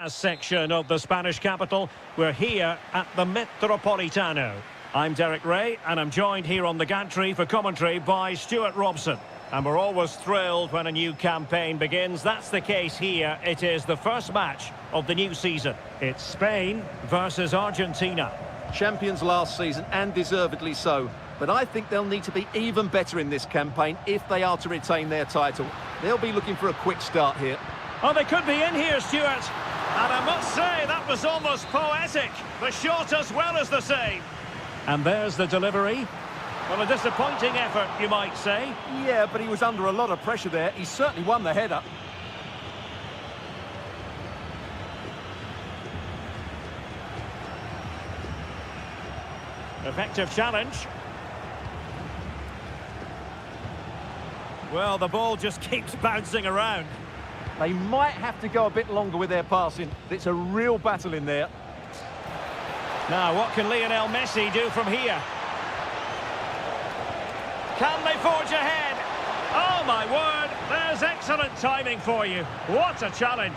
Section of the Spanish capital. We're here at the Metropolitano. I'm Derek Ray and I'm joined here on the gantry for commentary by Stuart Robson. And we're always thrilled when a new campaign begins. That's the case here. It is the first match of the new season. It's Spain versus Argentina. Champions last season and deservedly so. But I think they'll need to be even better in this campaign if they are to retain their title. They'll be looking for a quick start here. Oh, they could be in here, Stuart. And I must say, that was almost poetic. The shot as well as the save. And there's the delivery. Well, a disappointing effort, you might say. Yeah, but he was under a lot of pressure there. He certainly won the header. Effective challenge. Well, the ball just keeps bouncing around. They might have to go a bit longer with their passing. It's a real battle in there. Now, what can Lionel Messi do from here? Can they forge ahead? Oh, my word, there's excellent timing for you. What a challenge.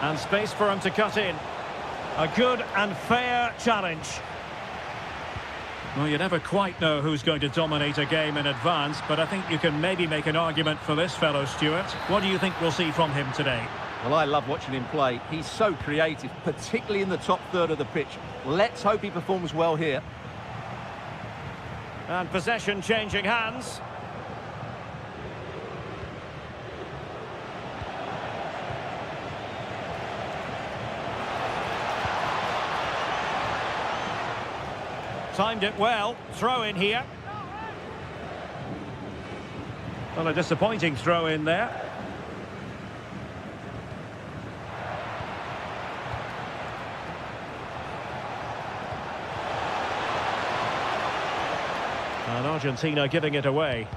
And space for him to cut in. A good and fair challenge. Well, you never quite know who's going to dominate a game in advance, but I think you can maybe make an argument for this fellow, Stuart. What do you think we'll see from him today? Well, I love watching him play. He's so creative, particularly in the top third of the pitch. Let's hope he performs well here. And possession changing hands. Timed it well. Throw in here. Well, a disappointing throw in there. And Argentina giving it away.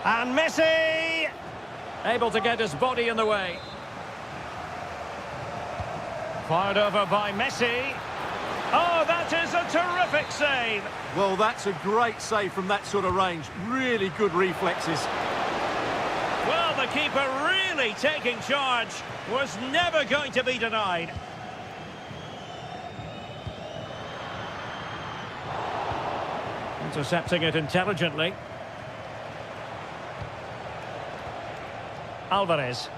And Messi! Able to get his body in the way. Fired over by Messi. Oh, that is a terrific save. Well, that's a great save from that sort of range. Really good reflexes. Well, the keeper really taking charge. Was never going to be denied. Intercepting it intelligently. Alvarez.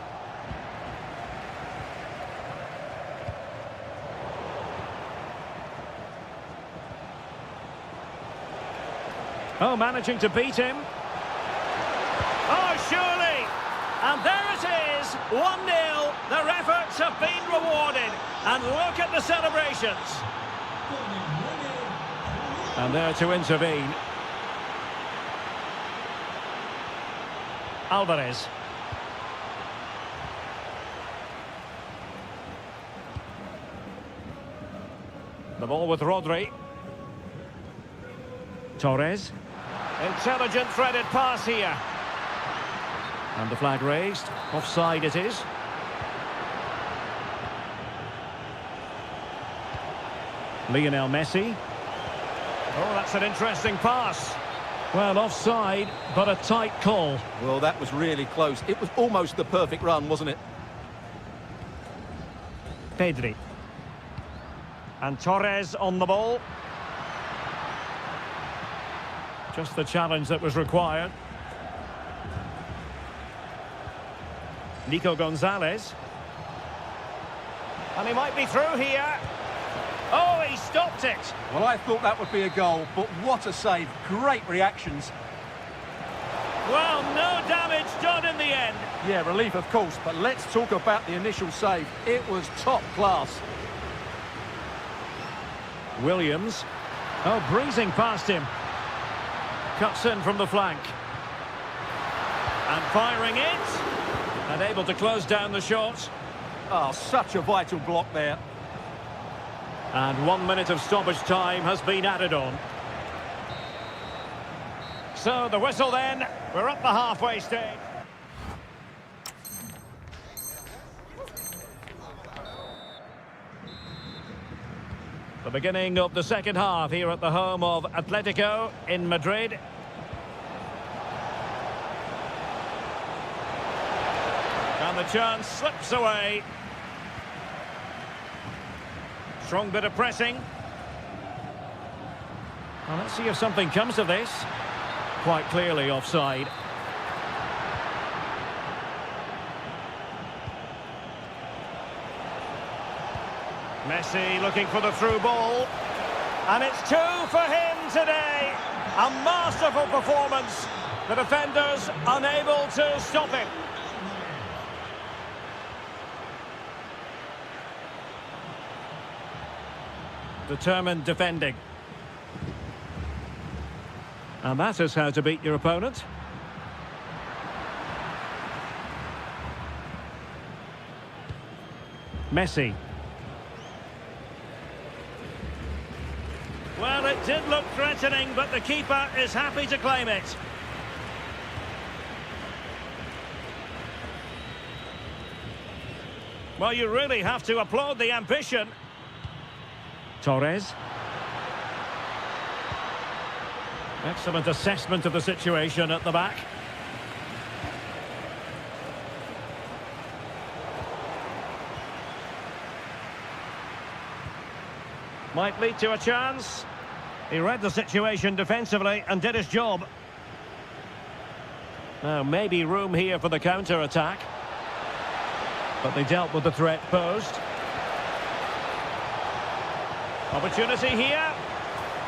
Oh, managing to beat him. Oh, surely. And there it is, 1-0. Their efforts have been rewarded. And look at the celebrations. And there to intervene. Alvarez. The ball with Rodri. Torres. Intelligent threaded pass here. And the flag raised. Offside it is. Lionel Messi. Oh, that's an interesting pass. Well, offside, but a tight call. Well, that was really close. It was almost the perfect run, wasn't it? Pedri. And Torres on the ball. Just the challenge that was required. Nico Gonzalez. And he might be through here. Oh, he stopped it. Well, I thought that would be a goal, but what a save. Great reactions. Well, no damage done in the end. Yeah, relief, of course, but let's talk about the initial save. It was top class. Williams. Oh, breezing past him. Cuts in from the flank. And firing it. And able to close down the shot. Oh, such a vital block there. And 1 minute of stoppage time has been added on. So the whistle then. We're up the halfway stage. The beginning of the second half here at the home of Atletico in Madrid. And the chance slips away. Strong bit of pressing. Well, let's see if something comes of this. Quite clearly offside. Messi looking for the through ball. And it's 2 for him today. A masterful performance. The defenders unable to stop him. Determined defending. And that is how to beat your opponent. Messi. Well, it did look threatening, but the keeper is happy to claim it. Well, you really have to applaud the ambition. Torres. Excellent assessment of the situation at the back. Might lead to a chance. He read the situation defensively and did his job. Now, maybe room here for the counter-attack. But they dealt with the threat posed. Opportunity here.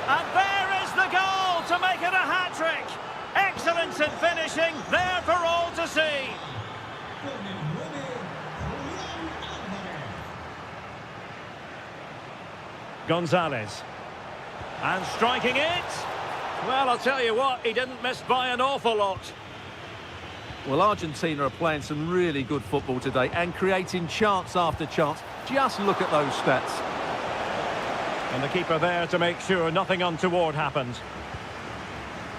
And there is the goal to make it a hat-trick. Excellence in finishing, there for all to see. Gonzalez. And striking it. Well, I'll tell you what, he didn't miss by an awful lot. Well, Argentina are playing some really good football today and creating chance after chance. Just look at those stats. And the keeper there to make sure nothing untoward happened.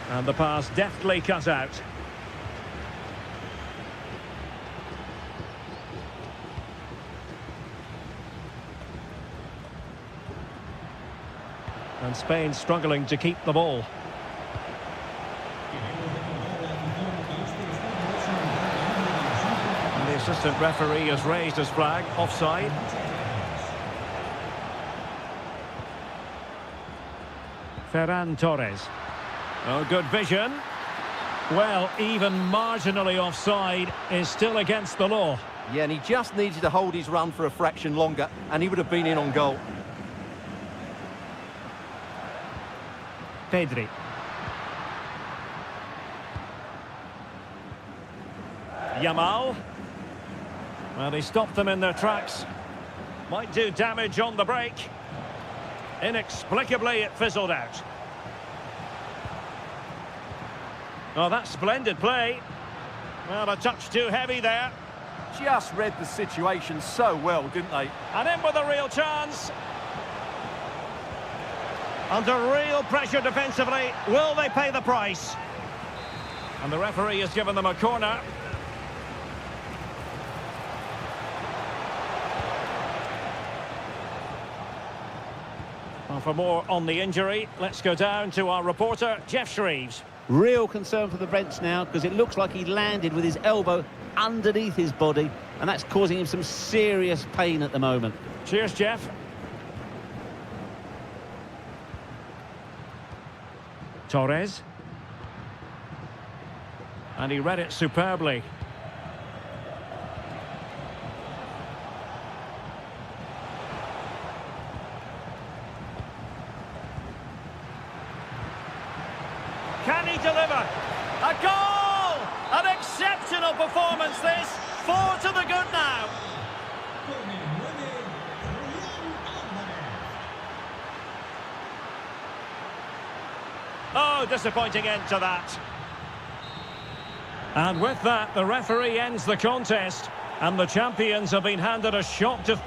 And the pass deftly cut out. And Spain struggling to keep the ball. And the assistant referee has raised his flag, offside. Ferran Torres. Oh, good vision. Well, even marginally offside is still against the law. Yeah, and he just needed to hold his run for a fraction longer, and he would have been in on goal. Pedri. Yamal. Well, he stopped them in their tracks. Might do damage on the break. Inexplicably, it fizzled out. Oh, that's splendid play. Well, a touch too heavy there. Just read the situation so well, didn't they? And in with a real chance. Under real pressure defensively. Will they pay the price? And the referee has given them a corner. Well, for more on the injury, let's go down to our reporter, Jeff Shreves. Real concern for the bench now, because it looks like he landed with his elbow underneath his body, and that's causing him some serious pain at the moment. Cheers, Jeff. Torres. And he read it superbly. Can he deliver? A goal! An exceptional performance this. 4 to the good now. Oh, disappointing end to that. And with that, the referee ends the contest. And the champions have been handed a shock to...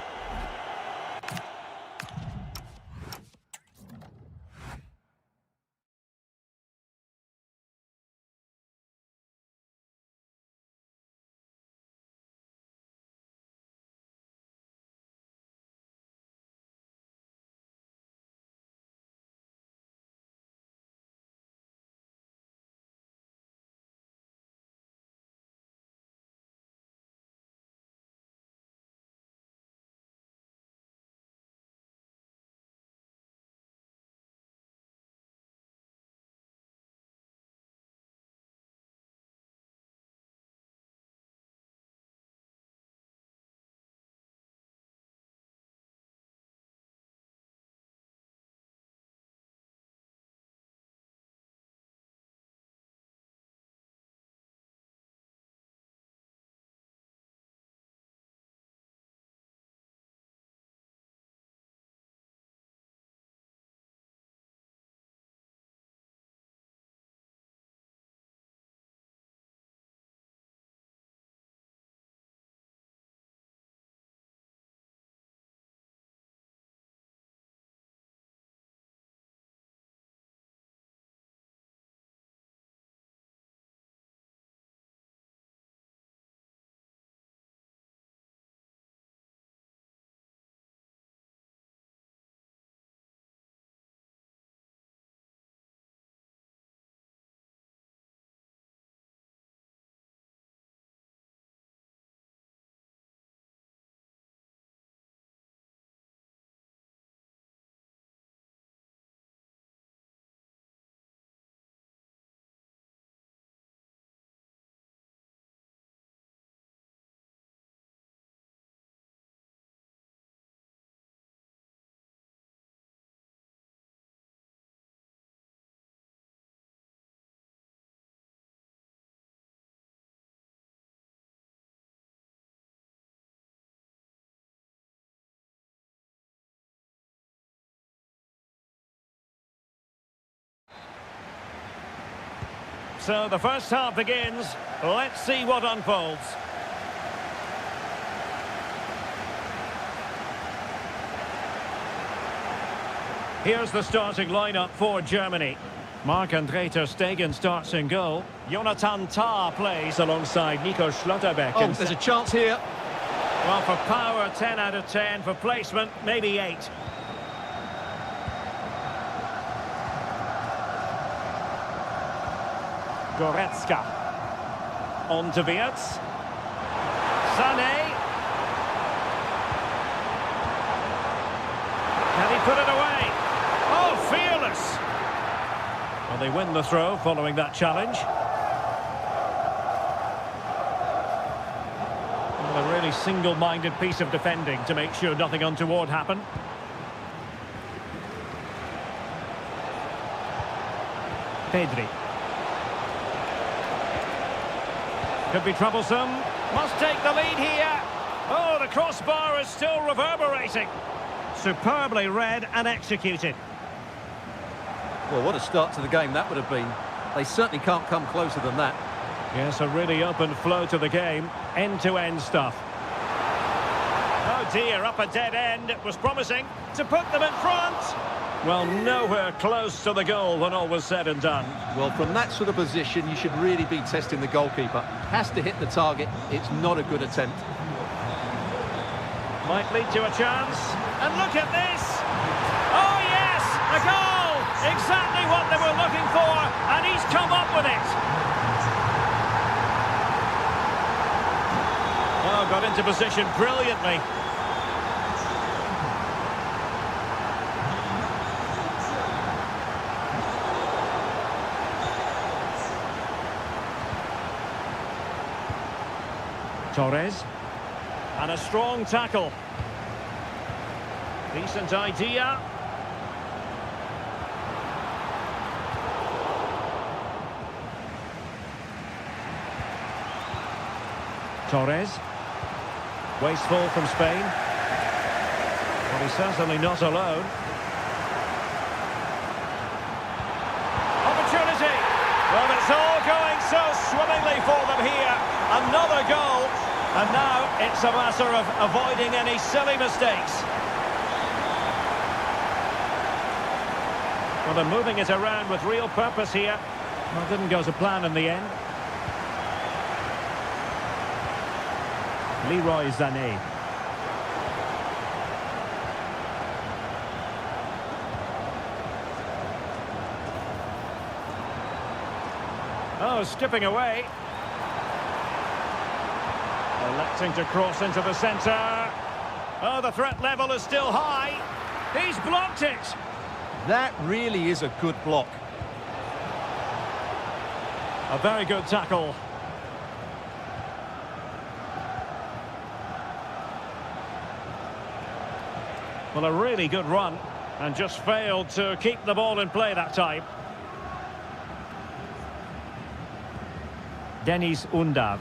So the first half begins. Let's see what unfolds. Here's the starting lineup for Germany. Marc-André ter Stegen starts in goal. Jonathan Tah plays alongside Nico Schlotterbeck. Oh, there's a chance here. Well, for power, 10 out of 10. For placement, maybe 8. Goretzka. On to Wirtz. Sané. Can he put it away? Oh, fearless! Well, they win the throw following that challenge. Well, a really single-minded piece of defending to make sure nothing untoward happened. Pedri. Could be troublesome. Must take the lead here. Oh, the crossbar is still reverberating. Superbly read and executed. Well, what a start to the game that would have been. They certainly can't come closer than that. Yes, a really open flow to the game. End-to-end stuff. Oh dear, up a dead end. It was promising to put them in front. Well, nowhere close to the goal when all was said and done. Well, from that sort of position, you should really be testing the goalkeeper. Has to hit the target. It's not a good attempt. Might lead to a chance. And look at this. Oh, yes, a goal. Exactly what they were looking for, and he's come up with it. Oh, got into position brilliantly. Torres. And a strong tackle. Decent idea. Torres. Wasteful from Spain. Well, he's certainly not alone. Opportunity. Well, it's all going so swimmingly for them here. Another goal. And now it's a matter of avoiding any silly mistakes. Well, they're moving it around with real purpose here. Well, it didn't go to plan in the end. Leroy Sané. Oh, skipping away. Electing to cross into the centre. Oh, the threat level is still high. He's blocked it. That really is a good block. A very good tackle. Well, a really good run, and just failed to keep the ball in play that time. Denis Undav.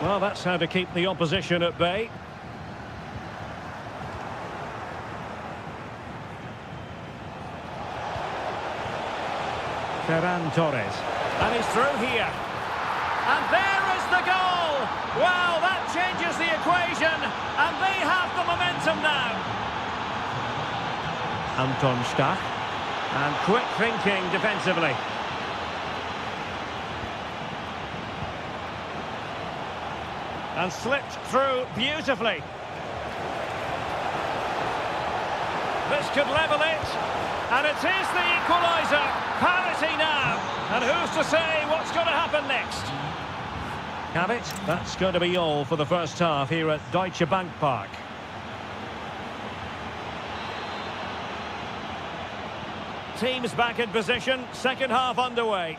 Well, that's how to keep the opposition at bay. Ferran Torres. And he's through here. And there is the goal! Well, that changes the equation, and they have the momentum now. Anton Stach. And quick thinking defensively. And slipped through beautifully. This could level it. And it is the equaliser. Parity now. And who's to say what's going to happen next? Have it. That's going to be all for the first half here at Deutsche Bank Park. Teams back in position. Second half underway.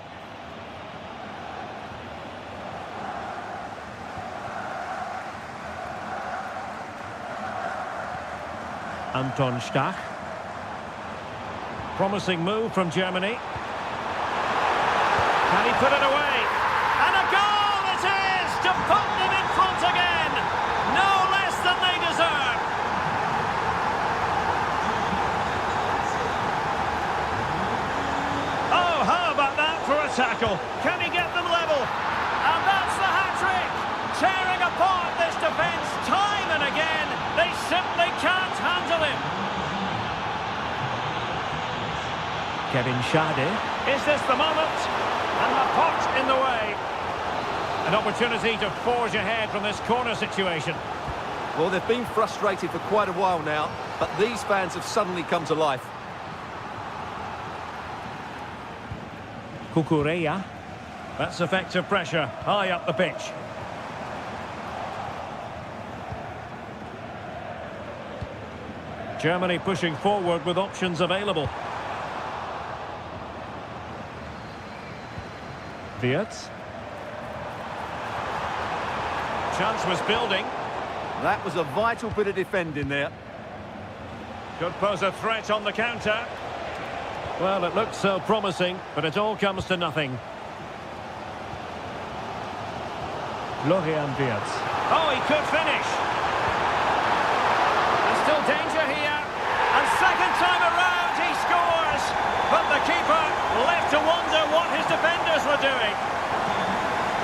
Anton Stach. Promising move from Germany. Can he put it away? And a goal it is to put them in front again. tackle. Can he get them level? And that's the hat-trick! Tearing apart this defence time and again. They simply can't handle him. Kevin Schade. Is this the moment? And the pot in the way. An opportunity to forge ahead from this corner situation. Well, they've been frustrated for quite a while now, but these fans have suddenly come to life. Kukureya. That's effective pressure, high up the pitch. Germany pushing forward with options available. Wirtz. Chance was building. That was a vital bit of defending there. Could pose a threat on the counter. Well, it looked so promising, but it all comes to nothing. Florian Wirtz. Oh, he could finish. There's still danger here. And second time around, he scores. But the keeper left to wonder what his defenders were doing.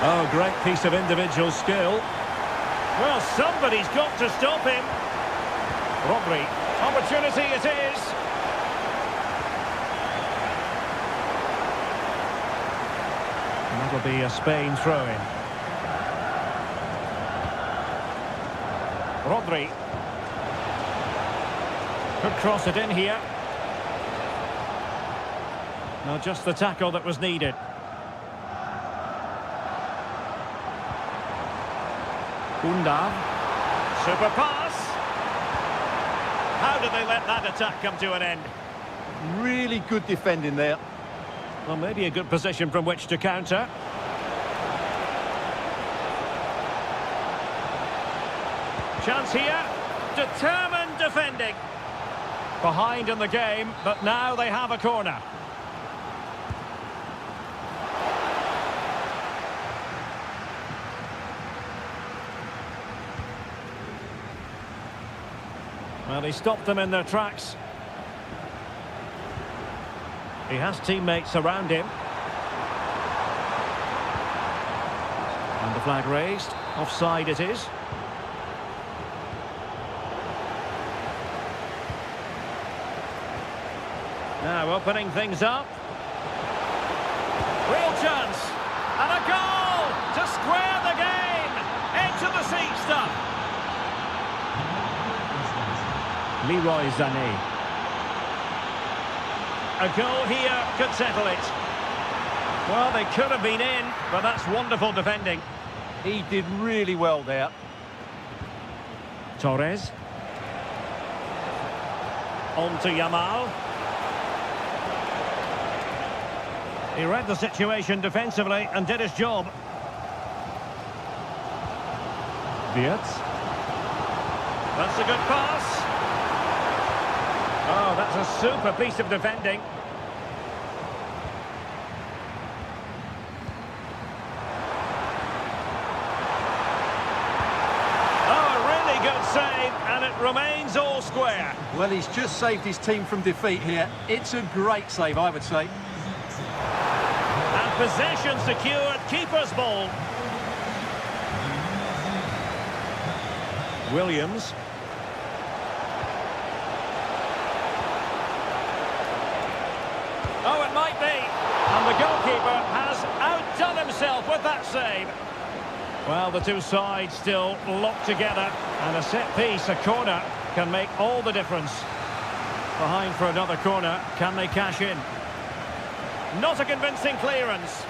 Oh, great piece of individual skill. Well, somebody's got to stop him. Rodri. Opportunity it is. And that'll be a Spain throw-in. Rodri. Could cross it in here. No, just the tackle that was needed. Undav. Super pass. How did they let that attack come to an end? Really good defending there. Well, maybe a good position from which to counter. Chance here. Determined defending. Behind in the game, but now they have a corner. Well, he stopped them in their tracks. He has teammates around him. And the flag raised. Offside it is. Now opening things up. Real chance. And a goal to square the game. Into the seat stuff. Leroy Sané. A goal here could settle it. Well, they could have been in, but that's wonderful defending. He did really well there. Torres. On to Yamal. He read the situation defensively and did his job. Wirtz. That's a good pass. Oh, that's a super piece of defending. Oh, a really good save, and it remains all square. Well, he's just saved his team from defeat here. It's a great save, I would say. And possession secured, keeper's ball. Williams. Oh, it might be. And the goalkeeper has outdone himself with that save. Well, the two sides still locked together. And a set piece, a corner, can make all the difference. Behind for another corner. Can they cash in? Not a convincing clearance.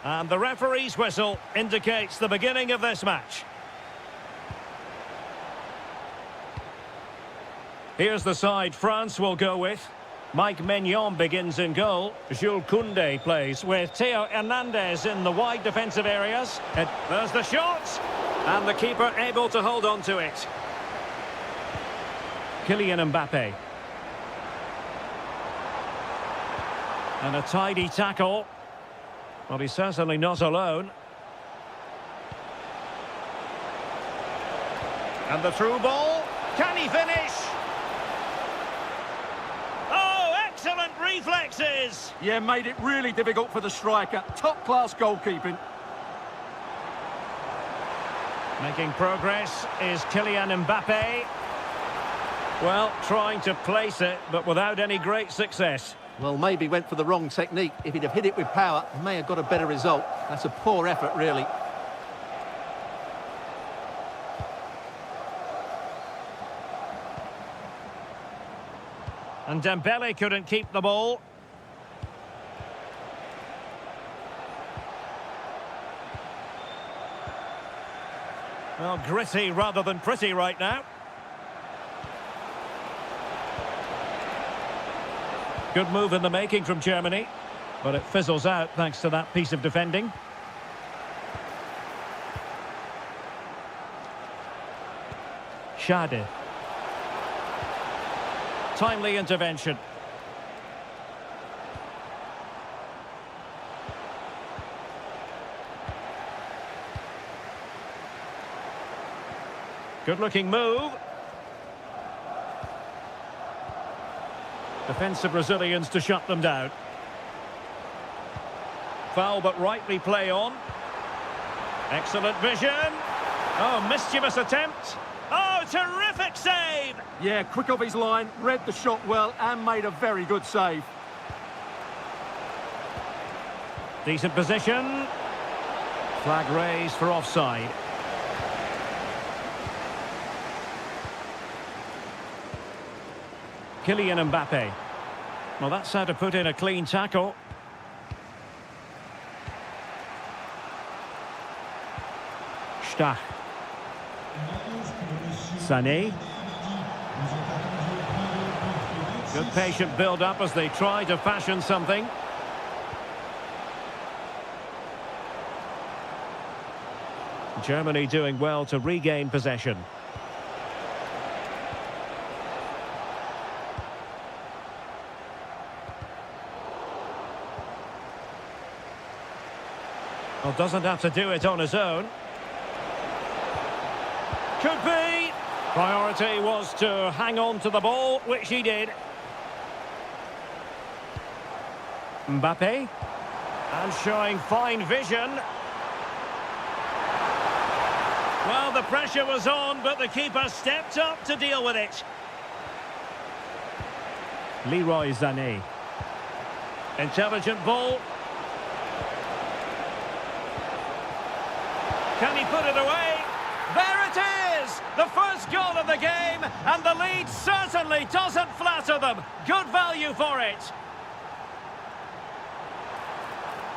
And the referee's whistle indicates the beginning of this match. Here's the side France will go with. Mike Maignan begins in goal. Jules Koundé plays with Theo Hernandez in the wide defensive areas. There's the shot! And the keeper able to hold on to it. Kylian Mbappe. And a tidy tackle. Well, he's certainly not alone. And the through ball. Can he finish? Oh, excellent reflexes! Yeah, made it really difficult for the striker. Top-class goalkeeping. Making progress is Kylian Mbappe. Well, trying to place it, but without any great success. Well, maybe went for the wrong technique. If he'd have hit it with power, he may have got a better result. That's a poor effort, really. And Dembele couldn't keep the ball. Well, gritty rather than pretty right now. Good move in the making from Germany, but it fizzles out thanks to that piece of defending. Schade. Timely intervention. Good-looking move. Defensive Brazilians to shut them down. Foul, but rightly play on. Excellent vision. Oh, mischievous attempt. Oh, terrific save! Yeah, quick off his line, read the shot well and made a very good save. Decent position. Flag raised for offside. Kylian Mbappe. Well, that's how to put in a clean tackle. Stach. Sané. Good patient build-up as they try to fashion something. Germany doing well to regain possession. Well, doesn't have to do it on his own. Could be. Priority was to hang on to the ball, which he did. Mbappe. And showing fine vision. Well, the pressure was on, but the keeper stepped up to deal with it. Leroy Sané. Intelligent ball. Can he put it away? There it is! The first goal of the game, and the lead certainly doesn't flatter them. Good value for it.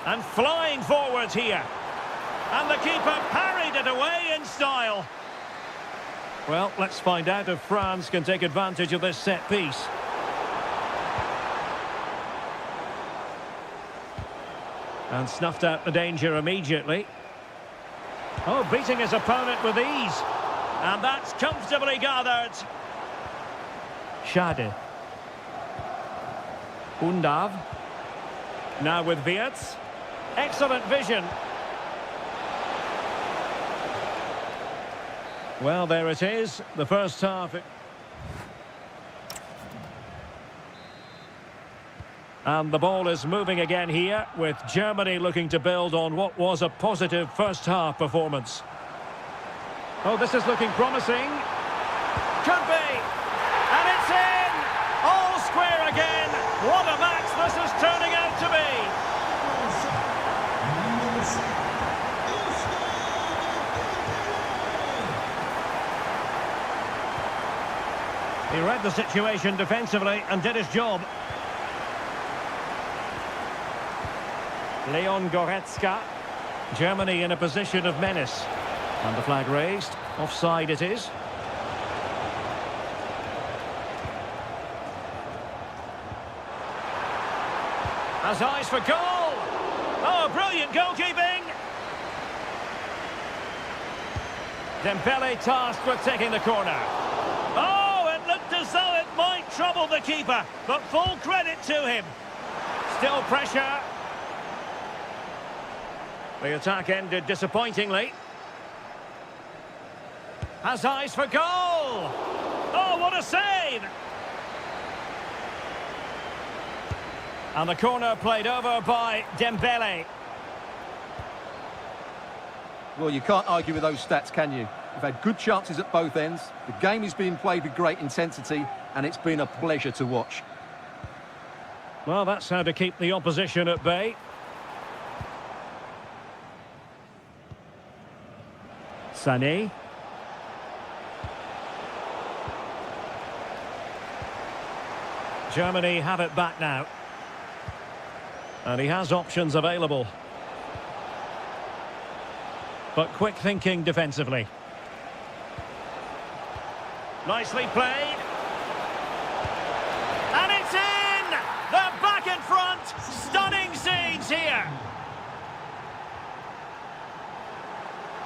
And flying forwards here. And the keeper parried it away in style. Well, let's find out if France can take advantage of this set piece. And snuffed out the danger immediately. Oh, beating his opponent with ease. And that's comfortably gathered. Schade. Undav. Now with Wirtz. Excellent vision. Well, there it is. The first half. And the ball is moving again here, with Germany looking to build on what was a positive first-half performance. Oh, this is looking promising. Could be. And it's in! All square again. What a match this is turning out to be. He read the situation defensively and did his job. Leon Goretzka. Germany in a position of menace. And the flag raised. Offside it is. Has eyes for goal. Oh, brilliant goalkeeping. Dembele tasked with taking the corner. Oh, it looked as though it might trouble the keeper, but full credit to him. Still pressure. The attack ended disappointingly. Has eyes for goal. Oh, what a save! And the corner played over by Dembele. Well, you can't argue with those stats, can you? You've had good chances at both ends. The game is being played with great intensity, and it's been a pleasure to watch. Well, that's how to keep the opposition at bay. Sané. Germany have it back now. And he has options available. But quick thinking defensively. Nicely played. And it's in! They're back in front! Stunning scenes here!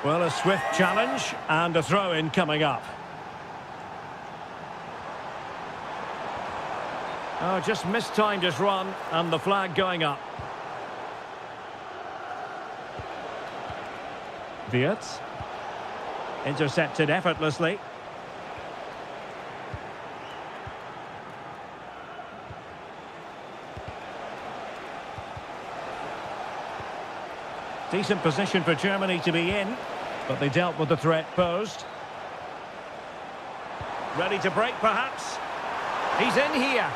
Well, a swift challenge and a throw-in coming up. Oh, just mistimed his run and the flag going up. Wirtz. Intercepted effortlessly. Decent position for Germany to be in, but they dealt with the threat posed. Ready to break, perhaps? He's in here.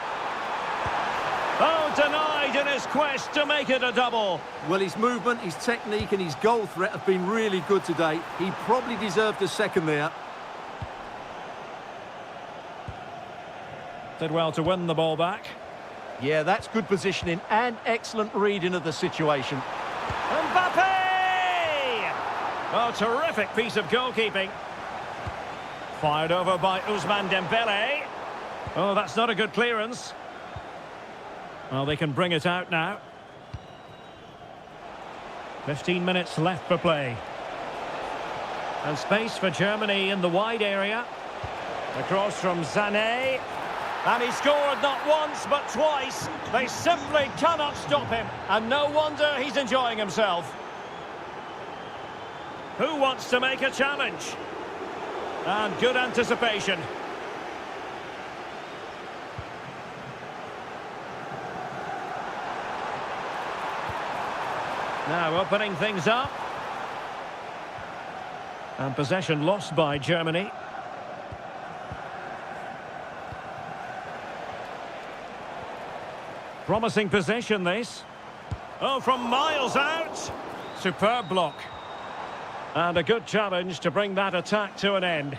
Oh, denied in his quest to make it a double. Well, his movement, his technique and his goal threat have been really good today. He probably deserved a second there. Did well to win the ball back. Yeah, that's good positioning and excellent reading of the situation. Mbappe! Oh, terrific piece of goalkeeping. Fired over by Ousmane Dembele. Oh, that's not a good clearance. Well, they can bring it out now. 15 minutes left for play. And space for Germany in the wide area. Across from Sané. And he scored not once, but twice. They simply cannot stop him. And no wonder he's enjoying himself. Who wants to make a challenge? And good anticipation. Now opening things up. And possession lost by Germany. Promising possession, this. Oh, from miles out. Superb block. And a good challenge to bring that attack to an end.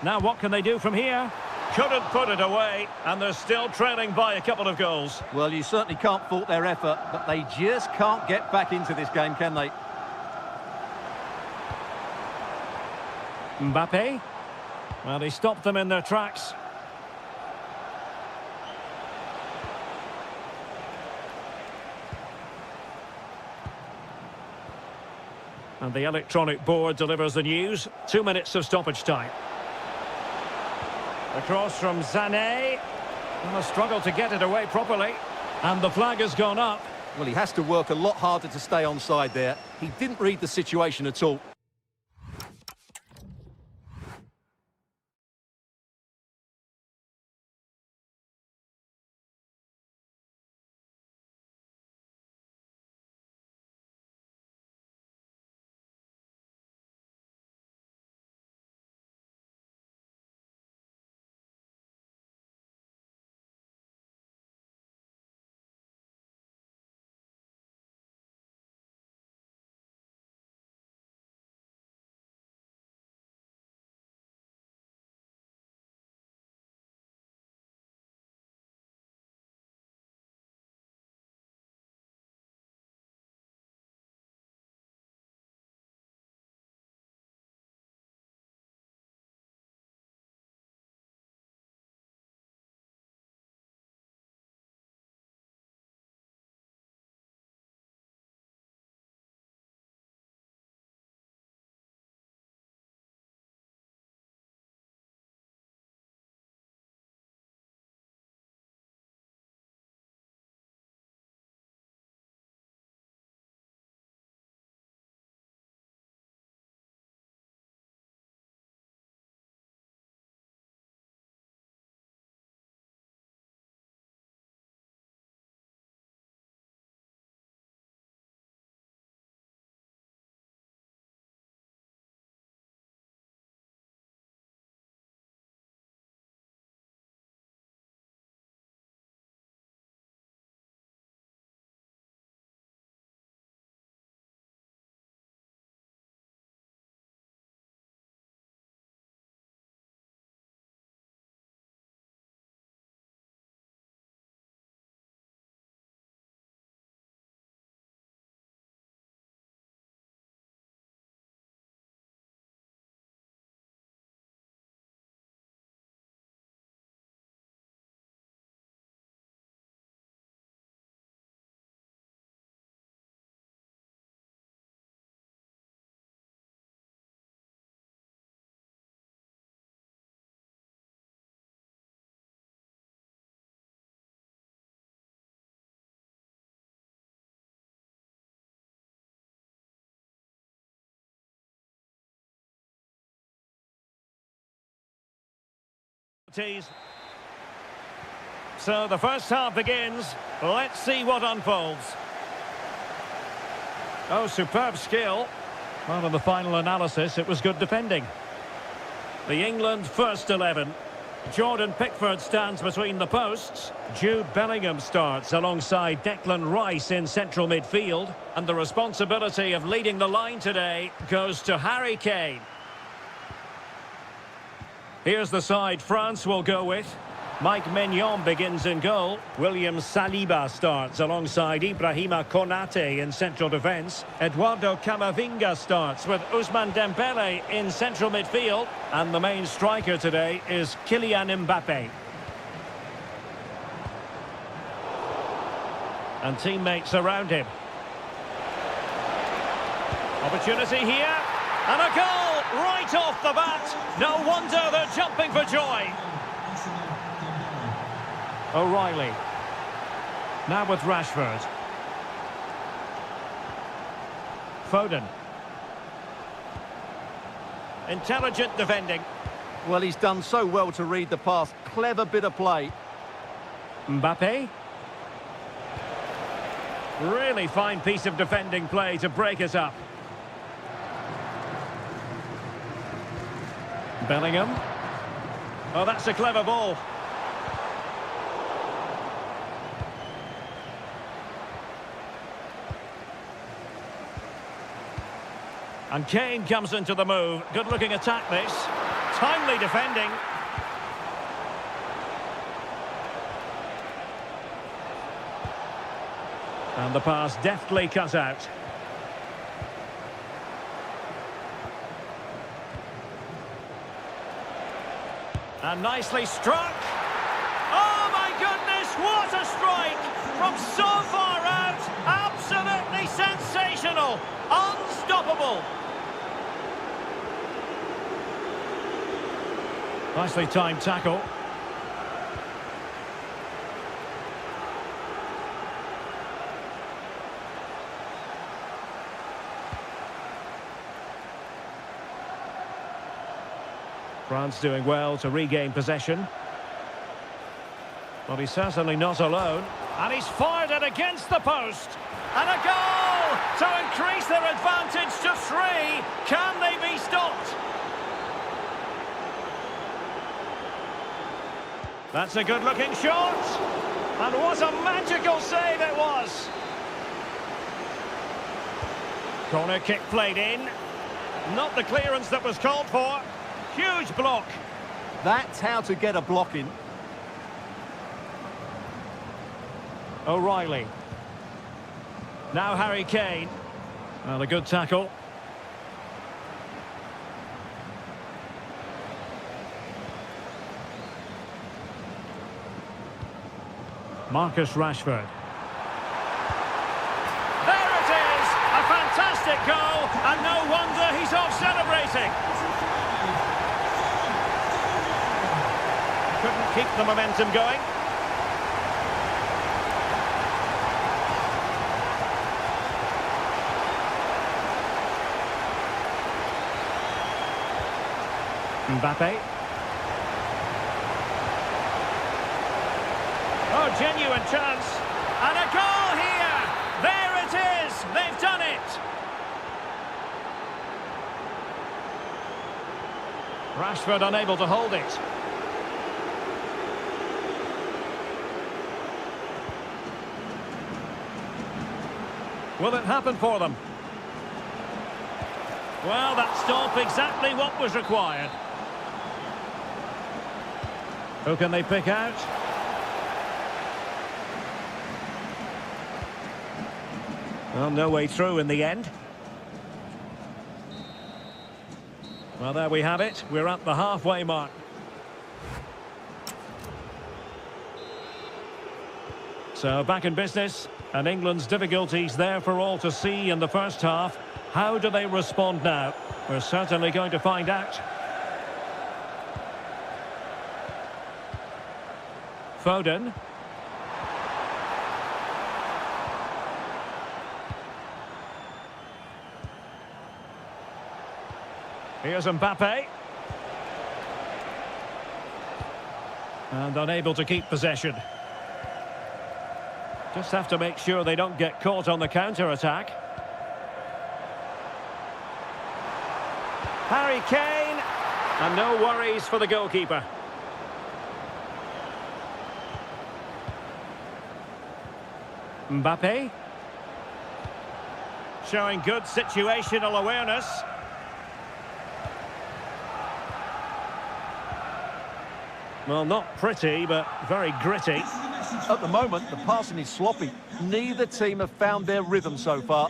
Now what can they do from here? Couldn't put it away, and they're still trailing by a couple of goals. Well, you certainly can't fault their effort, but they just can't get back into this game, can they? Mbappe. Well, he stopped them in their tracks. And the electronic board delivers the news. 2 minutes of stoppage time. Across from Sané. And a struggle to get it away properly. And the flag has gone up. Well, he has to work a lot harder to stay onside there. He didn't read the situation at all. So the first half begins. Let's see what unfolds. Oh, superb skill. Well, in the final analysis, it was good defending. The England first 11. Jordan Pickford stands between the posts. Jude Bellingham starts alongside Declan Rice in central midfield. And the responsibility of leading the line today goes to Harry Kane. Here's the side France will go with. Mike Maignan begins in goal. William Saliba starts alongside Ibrahima Konate in central defence. Eduardo Camavinga starts with Ousmane Dembele in central midfield. And the main striker today is Kylian Mbappe. And teammates around him. Opportunity here. And a goal right off the bat. No wonder they're jumping for joy. O'Reilly. Now with Rashford. Foden. Intelligent defending. Well, he's done so well to read the pass. Clever bit of play. Mbappe. Really fine piece of defending play to break us up. Bellingham. Oh, that's a clever ball. And Kane comes into the move. Good-looking attack, this. Timely defending. And the pass deftly cut out. And nicely struck. Oh, my goodness, what a strike! From so far out, absolutely sensational. Unstoppable. Nicely timed tackle. France doing well to regain possession. But he's certainly not alone. And he's fired it against the post. And a goal to increase their advantage to 3. Can they be stopped? That's a good-looking shot. And what a magical save it was. Corner kick played in. Not the clearance that was called for. Huge block. That's how to get a block in. O'Reilly. Now Harry Kane. Well, a good tackle. Marcus Rashford. There it is! A fantastic goal, and no wonder he's off celebrating. Couldn't keep the momentum going. Mbappe. Oh, genuine chance. And a goal here. There it is. They've done it. Rashford unable to hold it. Will it happen for them? Well, that stop exactly what was required. Who can they pick out? Well, no way through in the end. Well, there we have it. We're at the halfway mark. So, back in business, and England's difficulties there for all to see in the first half. How do they respond now? We're certainly going to find out. Foden. Here's Mbappe. And unable to keep possession. Just have to make sure they don't get caught on the counter-attack. Harry Kane. And no worries for the goalkeeper. Mbappe. Showing good situational awareness. Well, not pretty, but very gritty. At the moment, the passing is sloppy. Neither team have found their rhythm so far.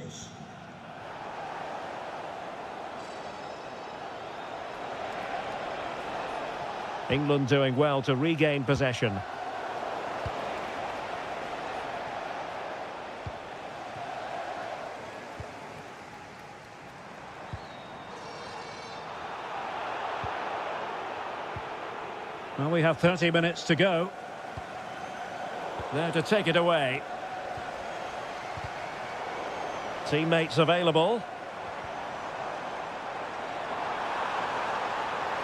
England doing well to regain possession. Well, we have 30 minutes to go. There to take it away. Teammates available.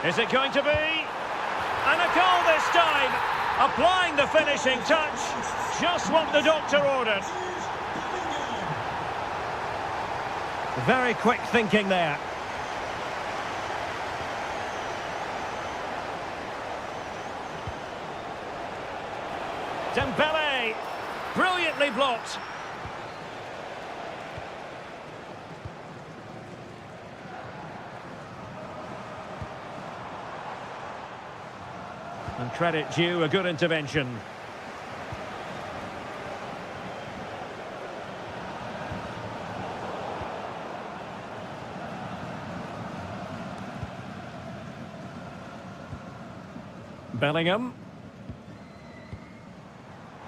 Is it going to be? And a goal this time. Applying the finishing touch. Just what the doctor ordered. Very quick thinking there. Dembele, brilliantly blocked. And credit due, a good intervention. Bellingham.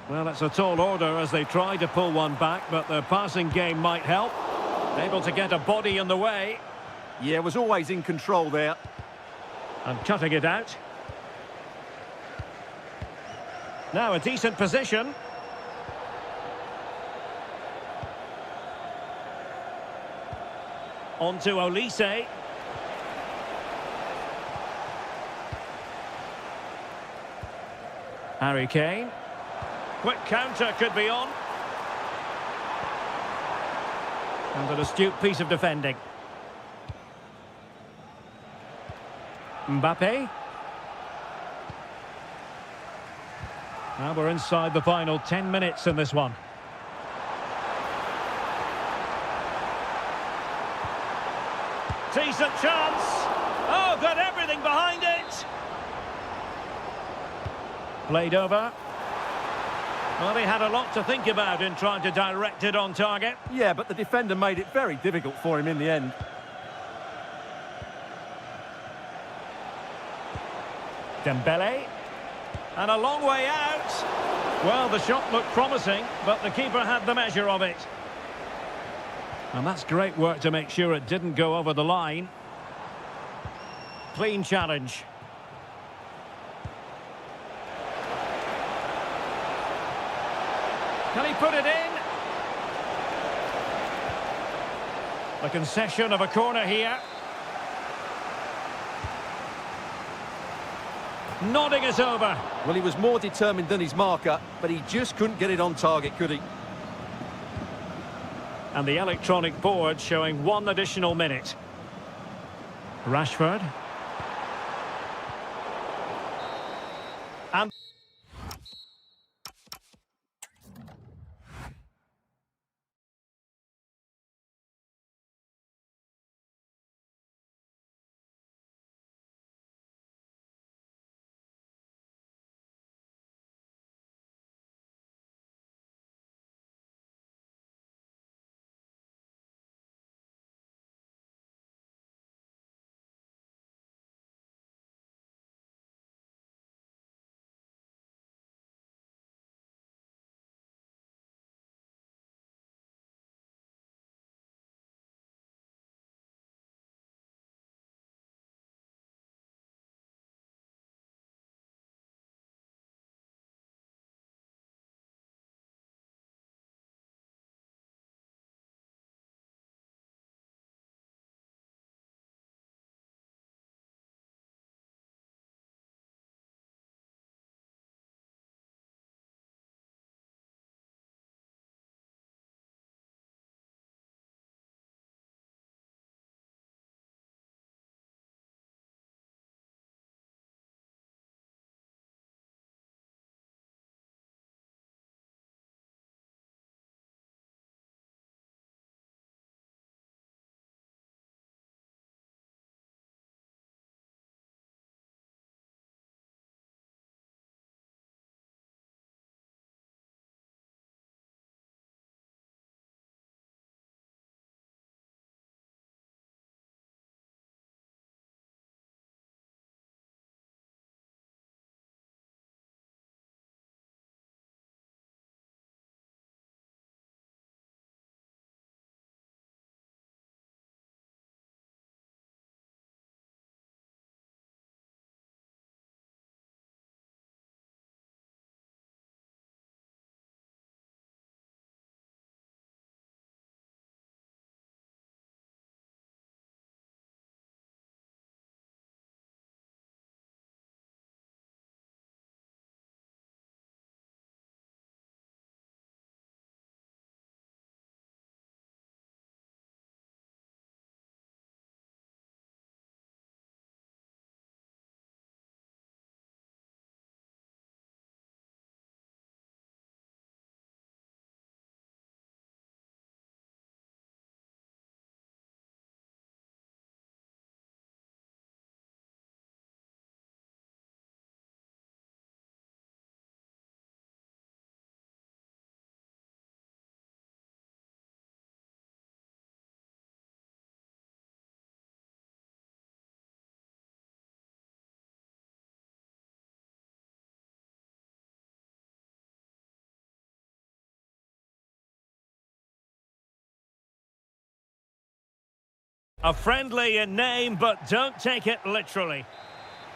Well, it's a tall order as they try to pull one back, but their passing game might help. Able to get a body in the way. Yeah, was always in control there. And cutting it out. Now a decent position. On to Olise. Harry Kane. Quick counter could be on. And an astute piece of defending. Mbappe. Now we're inside the final 10 minutes in this one. Decent chance. Oh, got everything behind it. Played over. Well, he had a lot to think about in trying to direct it on target. Yeah, but the defender made it very difficult for him in the end. Dembele. And a long way out. Well, the shot looked promising, but the keeper had the measure of it. And that's great work to make sure it didn't go over the line. Clean challenge. Can he put it in? The concession of a corner here. Nodding it over. Well, he was more determined than his marker, but he just couldn't get it on target, could he? And the electronic board showing 1 additional minute. Rashford. And A friendly in name, but don't take it literally.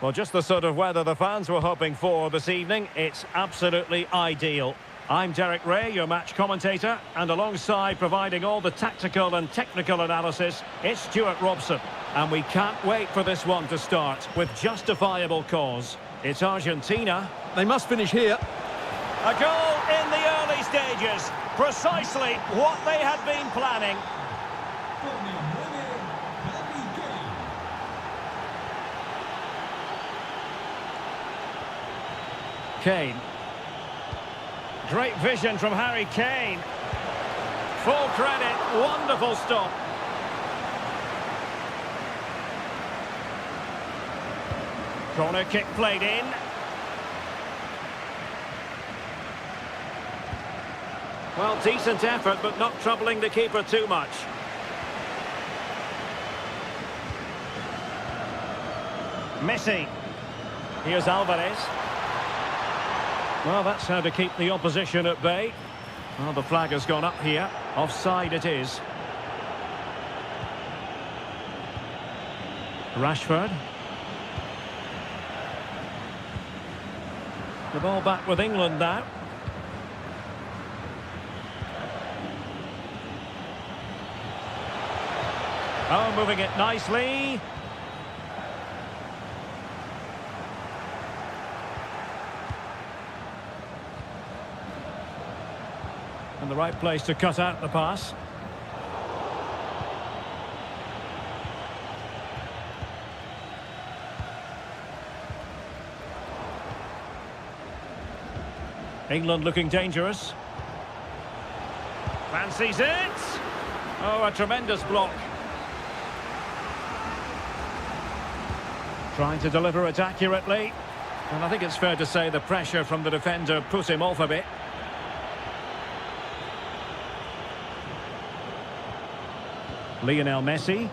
Well, just the sort of weather the fans were hoping for this evening. It's absolutely ideal. I'm Derek Ray, your match commentator, and alongside providing all the tactical and technical analysis, it's Stuart Robson. And we can't wait for this one to start with justifiable cause. It's Argentina. They must finish here. A goal in the early stages. Precisely what they had been planning. Kane. Great vision from Harry Kane. Full credit, wonderful stop. Corner kick played in. Well, decent effort, but not troubling the keeper too much. Messi. Here's Alvarez. Well, that's how to keep the opposition at bay. Well, the flag has gone up here. Offside it is. Rashford. The ball back with England now. Oh, moving it nicely. And the right place to cut out the pass. England looking dangerous. Fancies it. Oh, a tremendous block. Trying to deliver it accurately. And I think it's fair to say the pressure from the defender put him off a bit. Lionel Messi.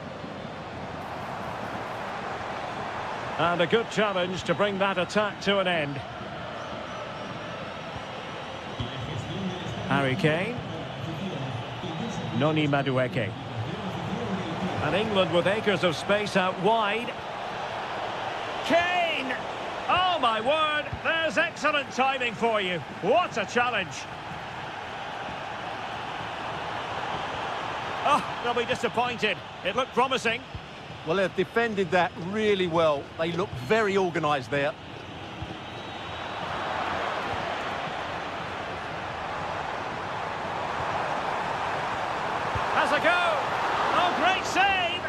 And a good challenge to bring that attack to an end. Harry Kane. Noni Madueke. And England with acres of space out wide. Kane! Oh my word, there's excellent timing for you. What a challenge. Oh, they'll be disappointed. It looked promising. Well, they've defended that really well. They look very organised there. Has a go. Oh, great save.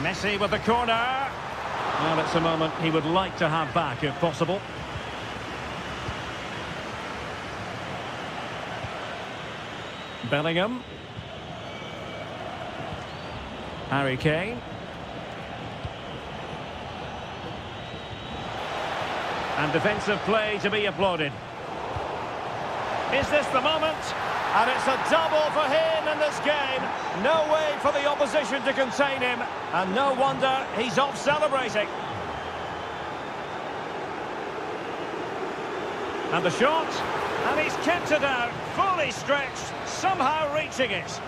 Messi with the corner. Well, it's a moment he would like to have back if possible. Bellingham. Harry Kane. And defensive play to be applauded. Is this the moment? And it's a double for him in this game. No way for the opposition to contain him. And no wonder he's off celebrating. And the shot. And he's kept it out, fully stretched, somehow reaching it.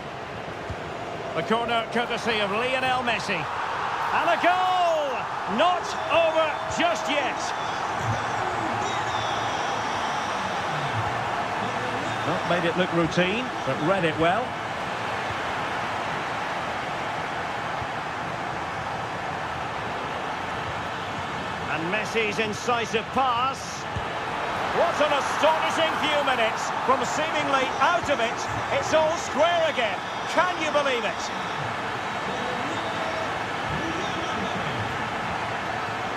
The corner courtesy of Lionel Messi. And a goal! Not over just yet. Not made it look routine, but read it well. And Messi's incisive pass. What an astonishing few minutes. From seemingly out of it, it's all square again. Can you believe it?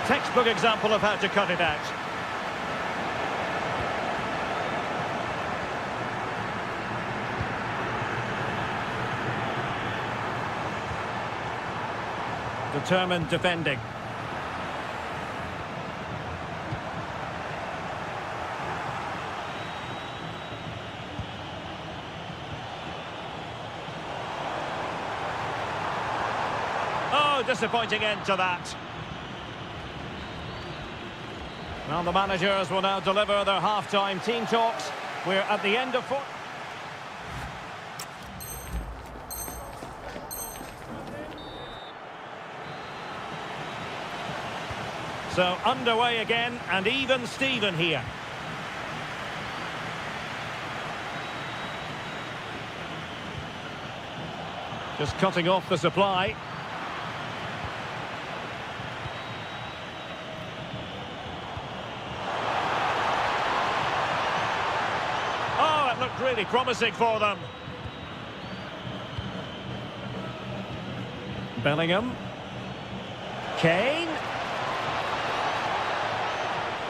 Textbook example of how to cut it out. Determined defending. Oh, disappointing end to that. Well, the managers will now deliver their half-time team talks. We're at the end of four. So underway again, and even Steven here. Just cutting off the supply. Oh, it looked really promising for them. Bellingham. Kane.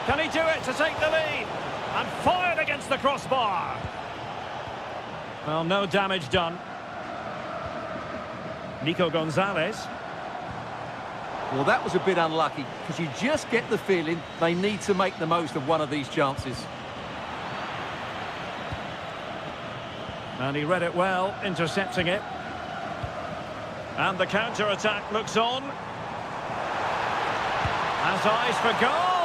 Can he do it to take the lead? And fired against the crossbar. Well, no damage done. Nico Gonzalez. Well, that was a bit unlucky, because you just get the feeling they need to make the most of one of these chances. And he read it well, intercepting it. And the counter-attack looks on. Has eyes for goal.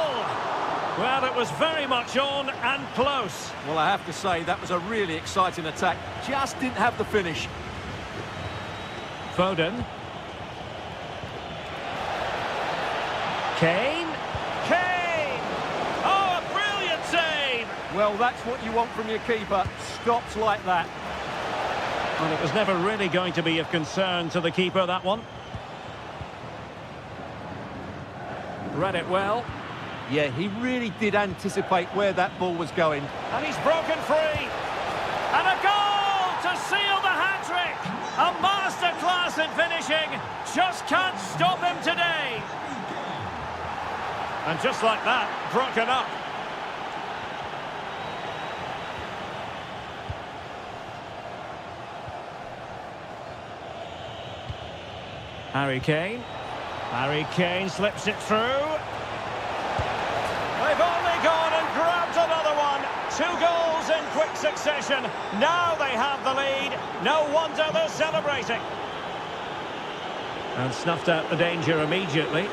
Well, it was very much on and close. Well, I have to say, that was a really exciting attack. Just didn't have the finish. Foden. Kane. Kane! Oh, a brilliant save! Well, that's what you want from your keeper. Stops like that. Well, it was never really going to be of concern to the keeper, that one. Read it well. Yeah, he really did anticipate where that ball was going. And he's broken free. And a goal to seal the hat-trick! A masterclass in finishing. Just can't stop him today. And just like that, broken up. Harry Kane. Harry Kane slips it through. They've only gone and grabbed another one. 2 goals in quick succession. Now they have the lead. No wonder they're celebrating. And snuffed out the danger immediately.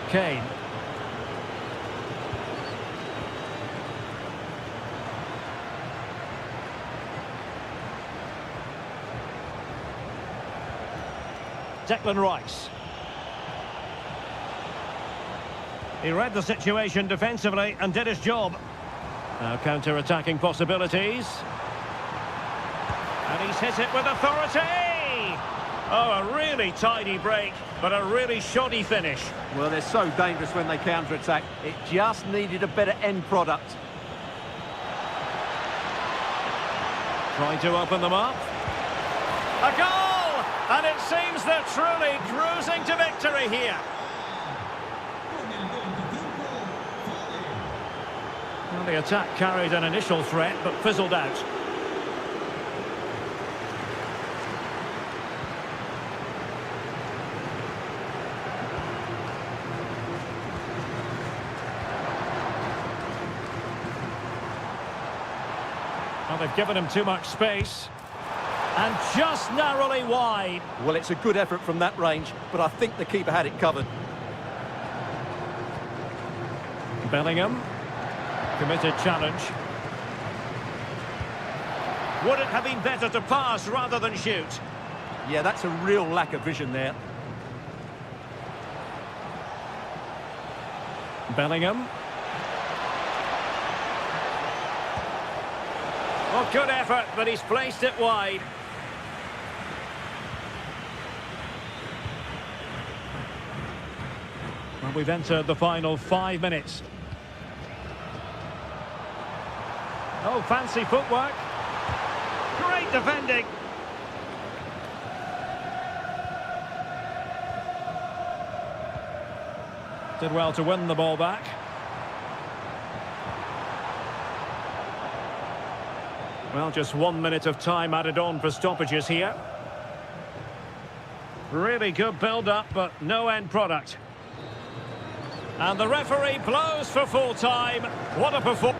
Kane. Declan Rice. He read the situation defensively and did his job. Now counter-attacking possibilities. And he's hit it with authority! Oh, a really tidy break, but a really shoddy finish. Well, they're so dangerous when they counter-attack. It just needed a better end product. Trying to open them up. A goal! And it seems they're truly cruising to victory here. Well, the attack carried an initial threat, but fizzled out. Well, they've given him too much space. And just narrowly wide. Well, it's a good effort from that range, but I think the keeper had it covered. Bellingham. Committed challenge. Would it have been better to pass rather than shoot? Yeah, that's a real lack of vision there. Bellingham. Oh, good effort, but he's placed it wide. Well, we've entered the final 5 minutes. Oh, fancy footwork. Great defending. Did well to win the ball back. Well, just 1 minute of time added on for stoppages here. Really good build-up, but no end product. And the referee blows for full time. What a performance.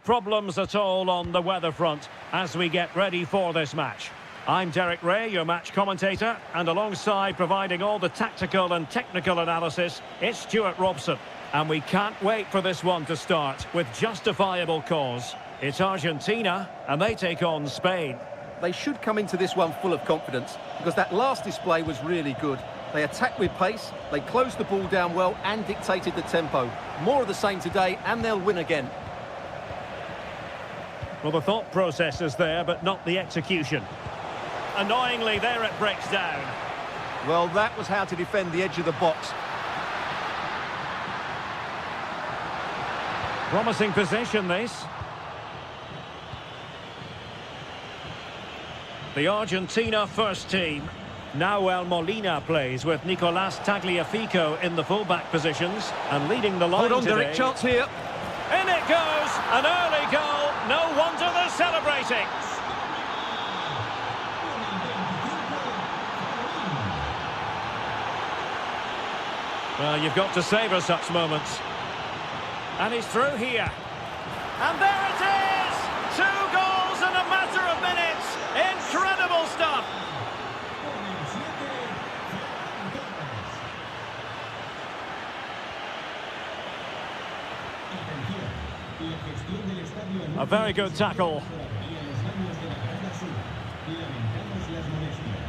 problems at all on the weather front as we get ready for this match. I'm Derek Ray, your match commentator, and alongside providing all the tactical and technical analysis, it's Stuart Robson. And we can't wait for this one to start with justifiable cause. It's Argentina, and they take on Spain. They should come into this one full of confidence because that last display was really good. They attacked with pace, they closed the ball down well and dictated the tempo. More of the same today and they'll win again. Well, the thought process is there, but not the execution. Annoyingly, there it breaks down. Well, that was how to defend the edge of the box. Promising position, this. The Argentina first team. Now Molina plays with Nicolás Tagliafico in the fullback positions and leading the line Hold on, today. Derek, chance here. In it goes, an early goal. No wonder they're celebrating. Well, you've got to savour such moments. And he's through here. And there it is! 2 goals in a matter of minutes. Incredible stuff. A very good tackle.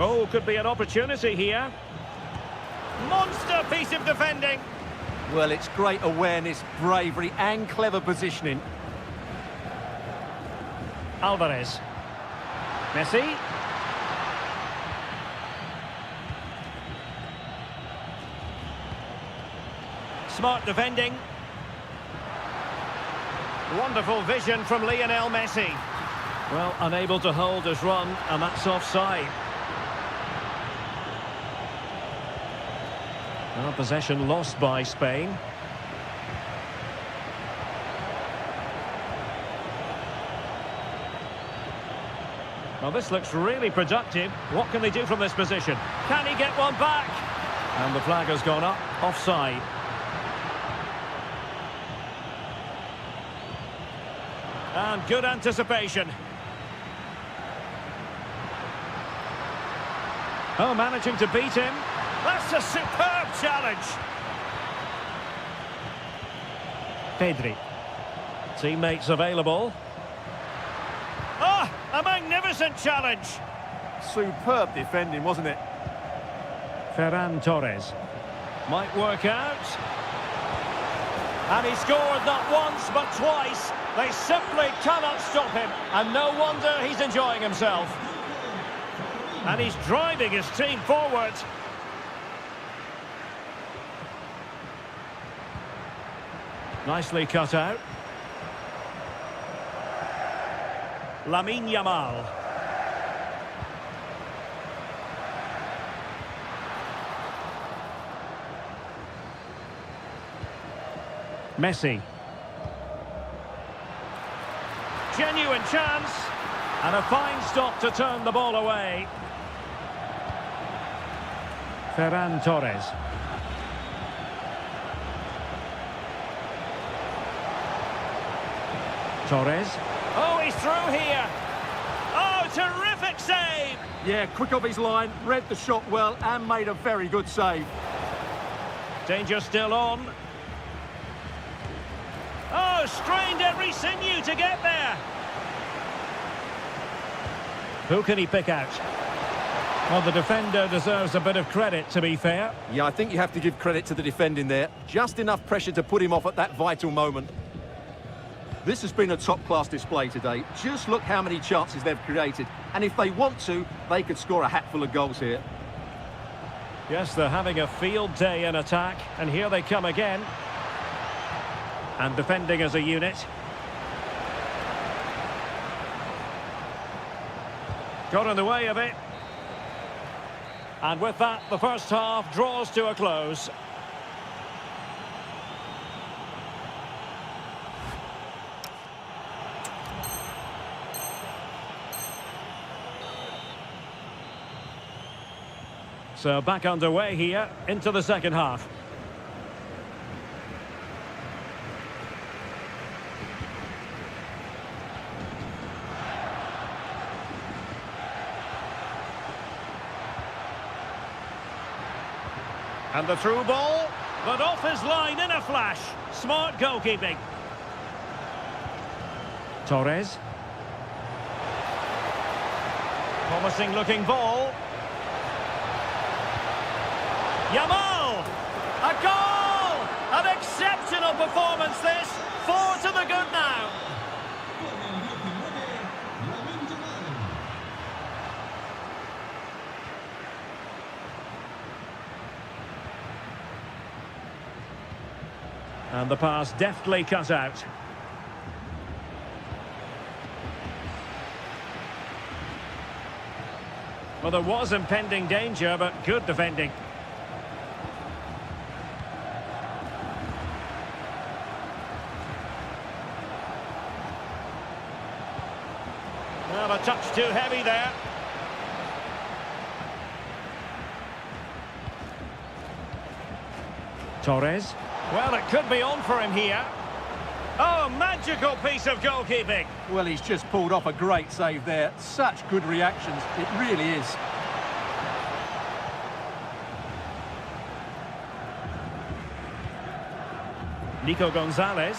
Oh, could be an opportunity here. Monster piece of defending. Well, it's great awareness, bravery and clever positioning. Alvarez. Messi. Smart defending. Wonderful vision from Lionel Messi. Well, unable to hold his run, and that's offside. Well, possession lost by Spain. Well, this looks really productive. What can they do from this position? Can he get one back? And the flag has gone up, offside. And good anticipation. Oh, managing to beat him. That's a superb challenge. Pedri. Teammates available. Ah, a magnificent challenge. Superb defending, wasn't it? Ferran Torres. Might work out. And he scored not once but twice. They simply cannot stop him. And no wonder he's enjoying himself. And he's driving his team forward. Nicely cut out. Lamine Yamal. Messi. Genuine chance. And a fine stop to turn the ball away. Ferran Torres. Torres. Oh, he's through here. Oh, terrific save. Yeah, quick off his line, read the shot well and made a very good save. Danger still on. Oh, strained every sinew to get there. Who can he pick out? Well, the defender deserves a bit of credit, to be fair. Yeah, I think you have to give credit to the defending there. Just enough pressure to put him off at that vital moment. This has been a top-class display today. Just look how many chances they've created. And if they want to, they could score a hatful of goals here. Yes, they're having a field day in attack. And here they come again. And defending as a unit. Got in the way of it. And with that, the first half draws to a close. So back underway here into the second half. And the through ball, but off his line in a flash. Smart goalkeeping. Torres. Promising looking ball. Yamal! A goal! An exceptional performance this. 4 to the good now. And the pass deftly cut out. Well, there was impending danger, but good defending. Well, a touch too heavy there. Torres. Well, it could be on for him here. Oh, magical piece of goalkeeping. Well, he's just pulled off a great save there. Such good reactions. It really is. Nico Gonzalez.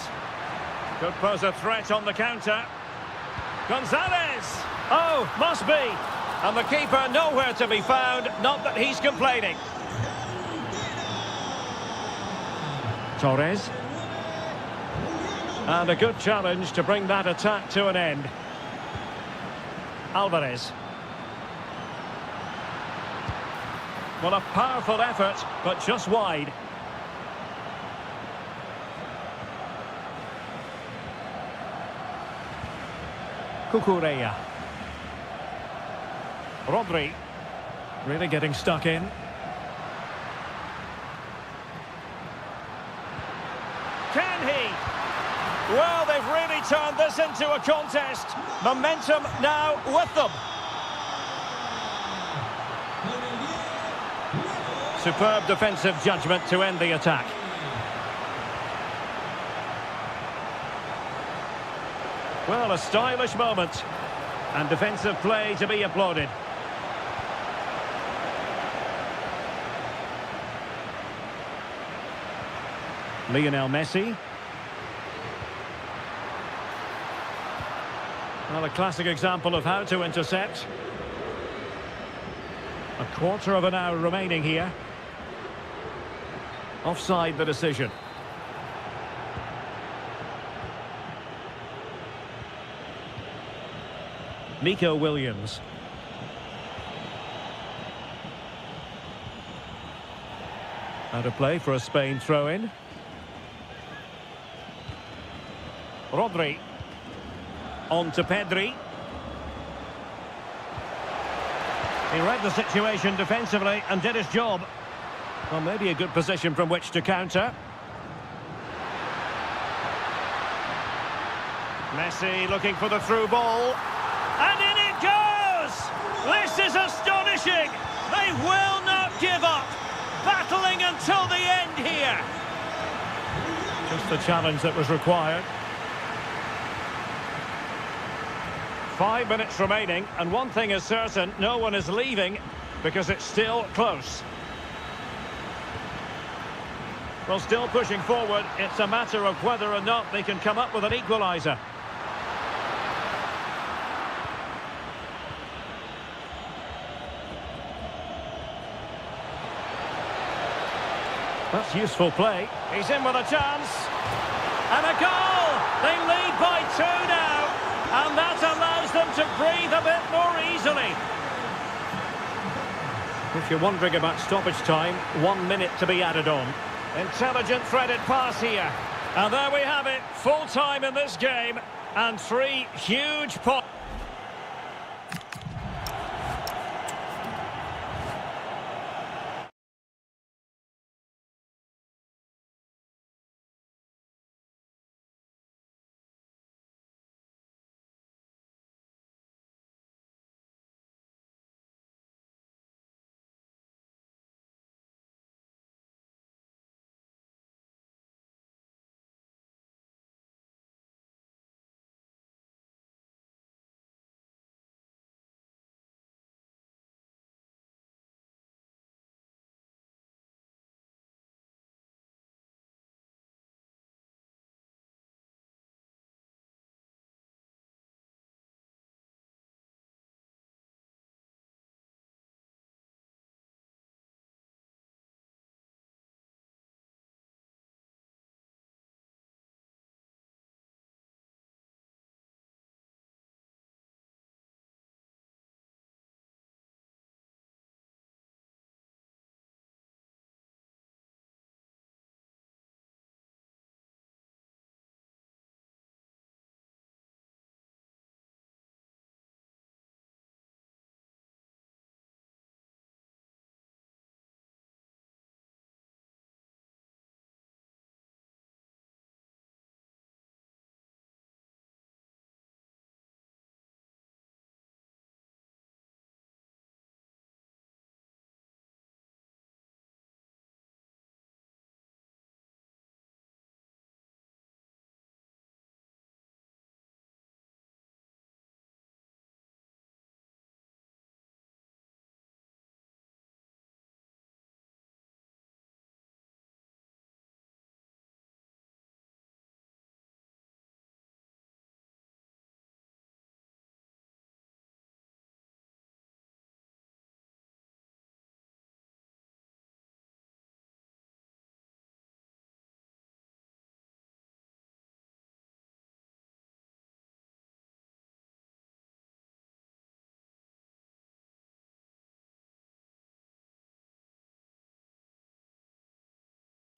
Could pose a threat on the counter. Gonzalez! Oh, must be. And the keeper nowhere to be found. Not that he's complaining. Torres. And a good challenge to bring that attack to an end. Alvarez. Well, a powerful effort, but just wide. Cucurella. Rodri. Really getting stuck in. Can he? Well, they've really turned this into a contest. Momentum now with them. Superb defensive judgment to end the attack. Well, a stylish moment. And defensive play to be applauded. Lionel Messi. Well, a classic example of how to intercept. A quarter of an hour remaining here. Offside the decision. Nico Williams. Out of play for a Spain throw-in. Rodri. On to Pedri. He read the situation defensively and did his job. Well, maybe a good position from which to counter. Messi looking for the through ball. And in it goes! This is astonishing! They will not give up! Battling until the end here! Just the challenge that was required. 5 minutes remaining, and one thing is certain, no one is leaving because it's still close. Well, still pushing forward, it's a matter of whether or not they can come up with an equaliser. That's useful play. He's in with a chance. And a goal! They lead by 2 now. And that allows them to breathe a bit more easily. If you're wondering about stoppage time, 1 minute to be added on. Intelligent threaded pass here. And there we have it. Full time in this game. And 3 huge points.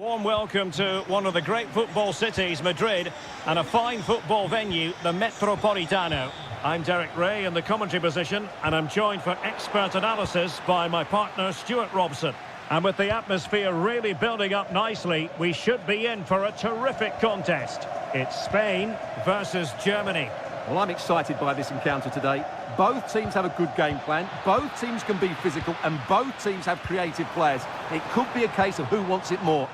Warm welcome to one of the great football cities, Madrid, and a fine football venue, the Metropolitano. I'm Derek Ray in the commentary position, and I'm joined for expert analysis by my partner, Stuart Robson. And with the atmosphere really building up nicely, we should be in for a terrific contest. It's Spain versus Germany. Well, I'm excited by this encounter today. Both teams have a good game plan, both teams can be physical, and both teams have creative players. It could be a case of who wants it more.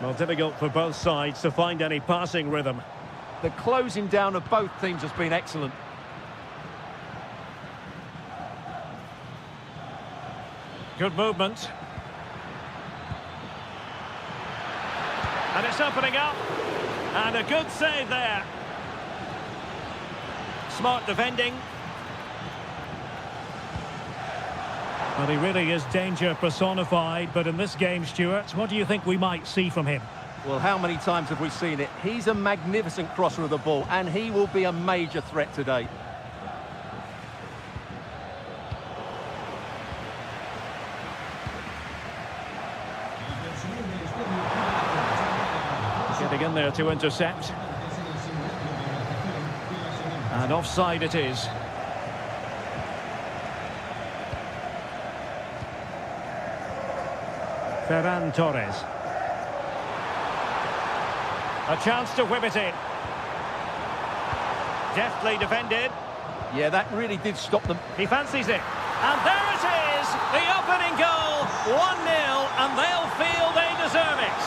Well, difficult for both sides to find any passing rhythm. The closing down of both teams has been excellent. Good movement. And it's opening up. And a good save there. Smart defending. Well, he really is danger personified, but in this game, Stuart, what do you think we might see from him? Well, how many times have we seen it? He's a magnificent crosser of the ball, and he will be a major threat today. Getting in there to intercept. And offside it is. Ferran Torres. A chance to whip it in. Deftly defended. Yeah, that really did stop them. He fancies it. And there it is! The opening goal! 1-0, and they'll feel they deserve it.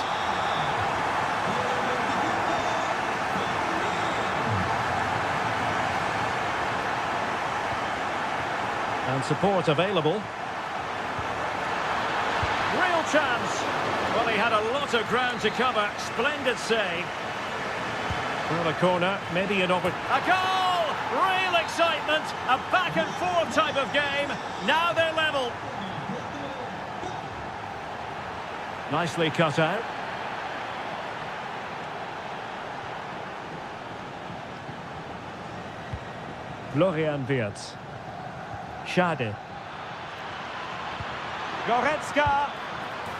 And support available. Real chance. Well, he had a lot of ground to cover. Splendid save. Well, a corner, maybe an opportunity. A goal! Real excitement. A back and forth type of game. Now they're level. Nicely cut out. Florian Wirtz. Schade. Goretzka.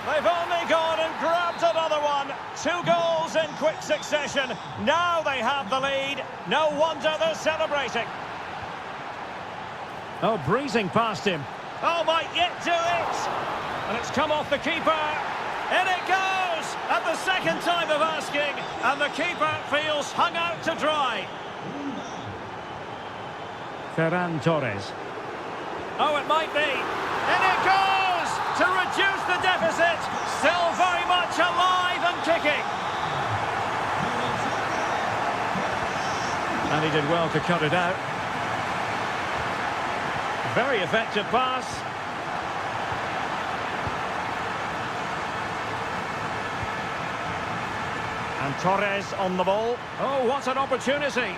They've only gone and grabbed another one. 2 goals in quick succession. Now they have the lead. No wonder they're celebrating. Oh, breezing past him. Oh, might yet do it. And it's come off the keeper. In it goes. At the second time of asking. And the keeper feels hung out to dry. Ferran Torres. Oh, it might be. In it goes to reduce the deficit. Still very much alive and kicking. And he did well to cut it out. Very effective pass. And Torres on the ball. Oh, what an opportunity.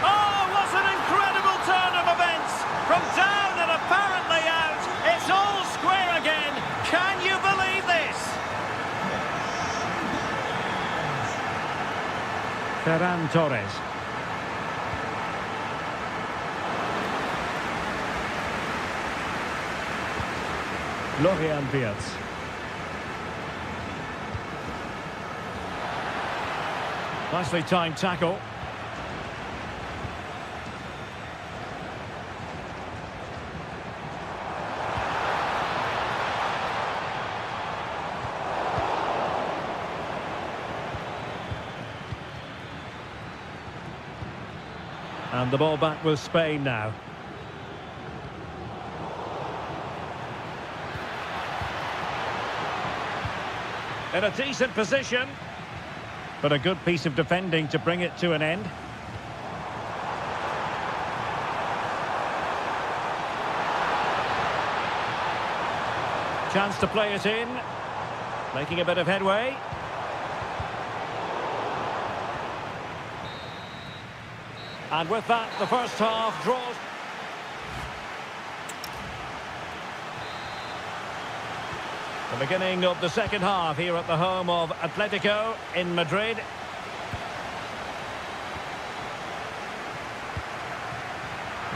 Oh, what an incredible turn of events. From down and apparently out, it's all square again. Can you believe this? Ferran Torres. Florian Wirtz. Nicely timed tackle. And the ball back with Spain now. In a decent position, but a good piece of defending to bring it to an end. Chance to play it in, making a bit of headway. And with that, the first half draws. The beginning of the second half here at the home of Atletico in Madrid.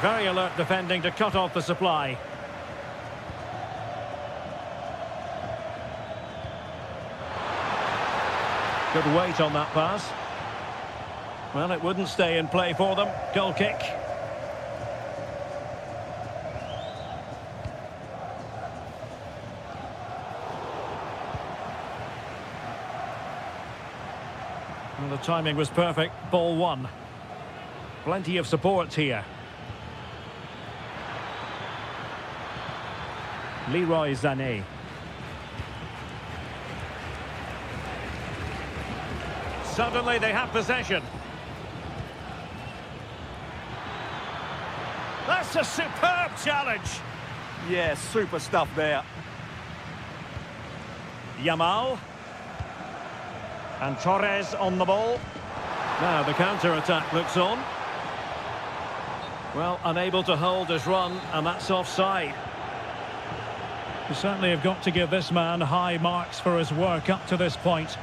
Very alert defending to cut off the supply. Good weight on that pass. Well, it wouldn't stay in play for them. Goal kick. Well, the timing was perfect. Ball one. Plenty of support here. Leroy Sané. Suddenly they have possession. That's a superb challenge. Yeah, super stuff there. Yamal. And Torres on the ball. Now the counter-attack looks on. Well, unable to hold his run, and that's offside. You certainly have got to give this man high marks for his work up to this point.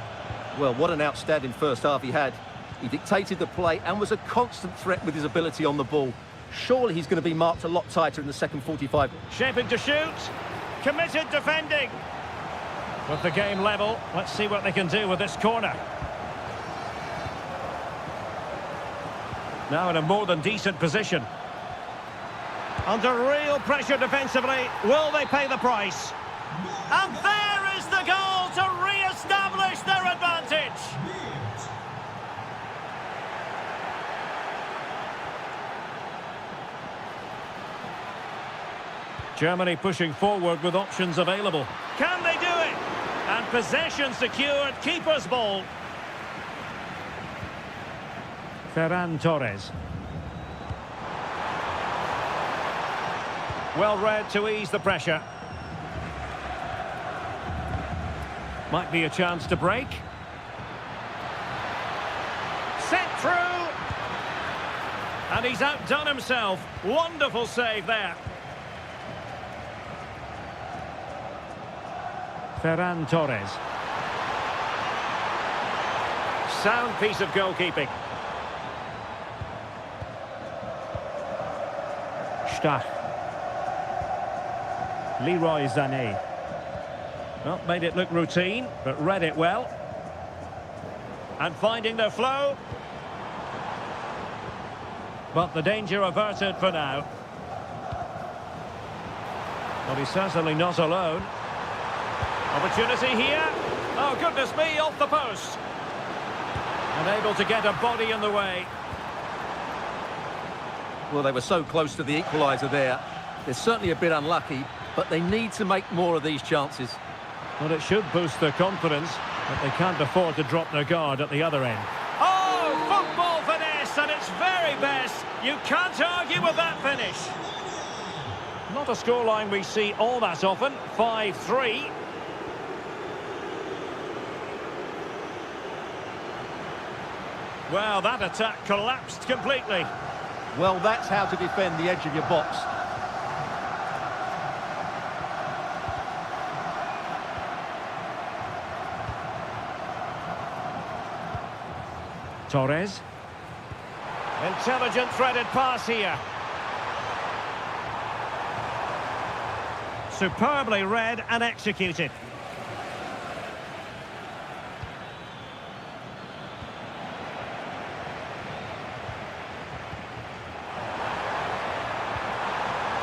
Well, what an outstanding first half he had. He dictated the play and was a constant threat with his ability on the ball. Surely he's going to be marked a lot tighter in the second 45. Shaping to shoot. Committed defending. With the game level, let's see what they can do with this corner. Now in a more than decent position. Under real pressure defensively, will they pay the price? And there is the goal to re-establish their advantage. Germany pushing forward with options available. Can they do it? And possession secured, keeper's ball. Ferran Torres. Well read to ease the pressure. Might be a chance to break. Set through. And he's outdone himself. Wonderful save there. Ferran Torres. Sound piece of goalkeeping. Stach. Leroy Sané. Well, made it look routine, but read it well. And finding their flow. But the danger averted for now. Well, he's certainly not alone. Opportunity here. Oh, goodness me, off the post. Unable to get a body in the way. Well, they were so close to the equaliser there. They're certainly a bit unlucky, but they need to make more of these chances. Well, it should boost their confidence, but they can't afford to drop their guard at the other end. Oh, football finesse at its very best. You can't argue with that finish. Not a scoreline we see all that often. 5-3. Well, that attack collapsed completely. Well, that's how to defend the edge of your box. Torres. Intelligent threaded pass here. Superbly read and executed.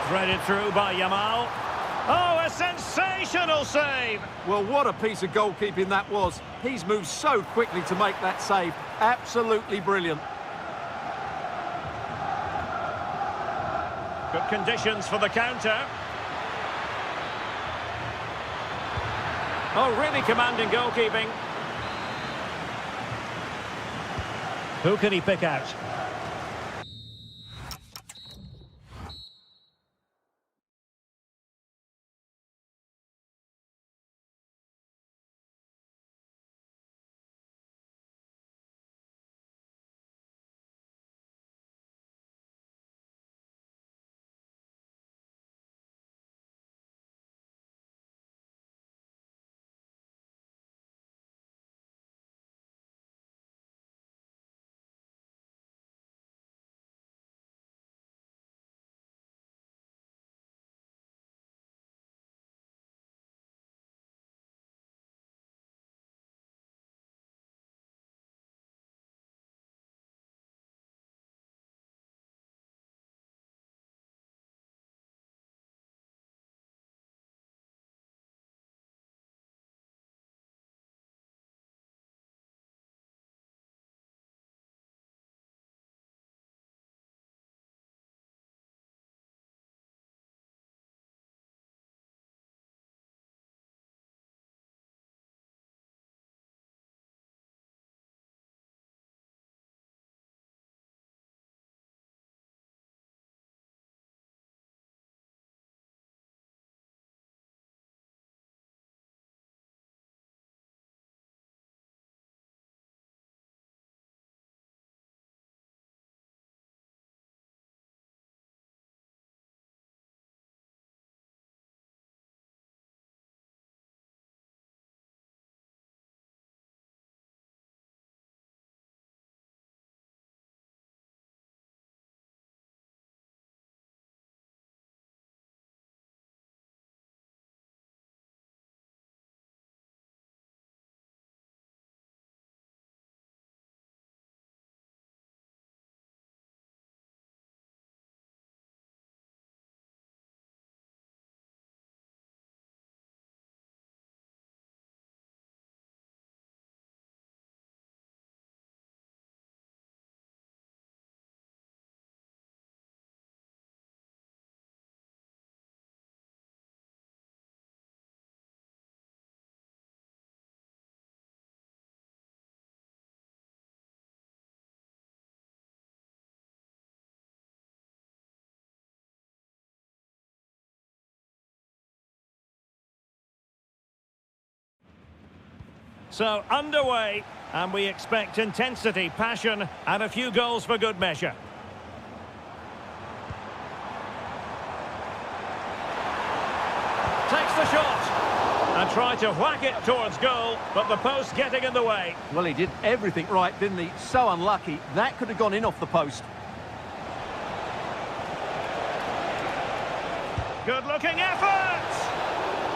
Threaded through by Yamal. Oh, a sensational save! Well, what a piece of goalkeeping that was. He's moved so quickly to make that save. Absolutely brilliant. Good conditions for the counter. Oh, really commanding goalkeeping. Who can he pick out? So, underway, and we expect intensity, passion, and a few goals for good measure. Takes the shot, and tried to whack it towards goal, but the post getting in the way. Well, he did everything right, didn't he? So unlucky. That could have gone in off the post. Good-looking effort!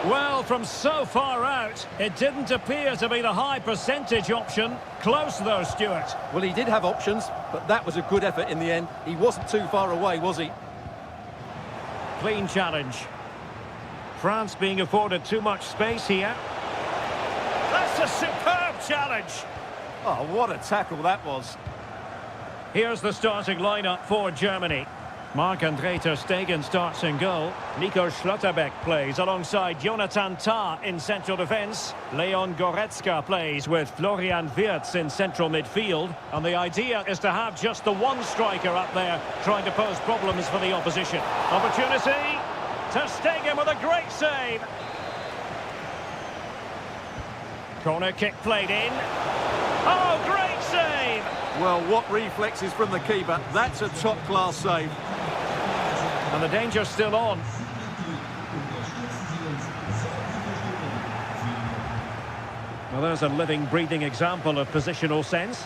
Well, from so far out, it didn't appear to be the high percentage option. Close, though, Stuart. Well, he did have options, but that was a good effort in the end. He wasn't too far away, was he? Clean challenge. France being afforded too much space here. That's a superb challenge. Oh, what a tackle that was. Here's the starting lineup for Germany. Marc-André ter Stegen starts in goal. Nico Schlotterbeck plays alongside Jonathan Tah in central defence. Leon Goretzka plays with Florian Wirtz in central midfield. And the idea is to have just the one striker up there trying to pose problems for the opposition. Opportunity. Ter Stegen with a great save. Corner kick played in. Oh, great save! Well, what reflexes from the keeper. That's a top-class save. And the danger's still on. Well, there's a living, breathing example of positional sense.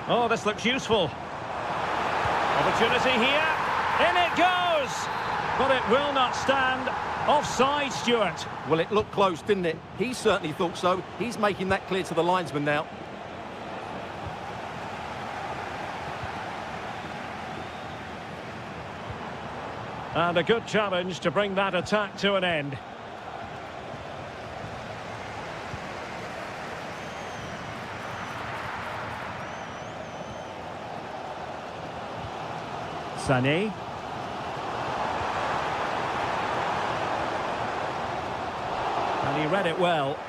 Oh, this looks useful. Opportunity here. In it goes! But it will not stand. Offside, Stuart. Well, it looked close, didn't it? He certainly thought so. He's making that clear to the linesman now. And a good challenge to bring that attack to an end. Sané. And he read it well.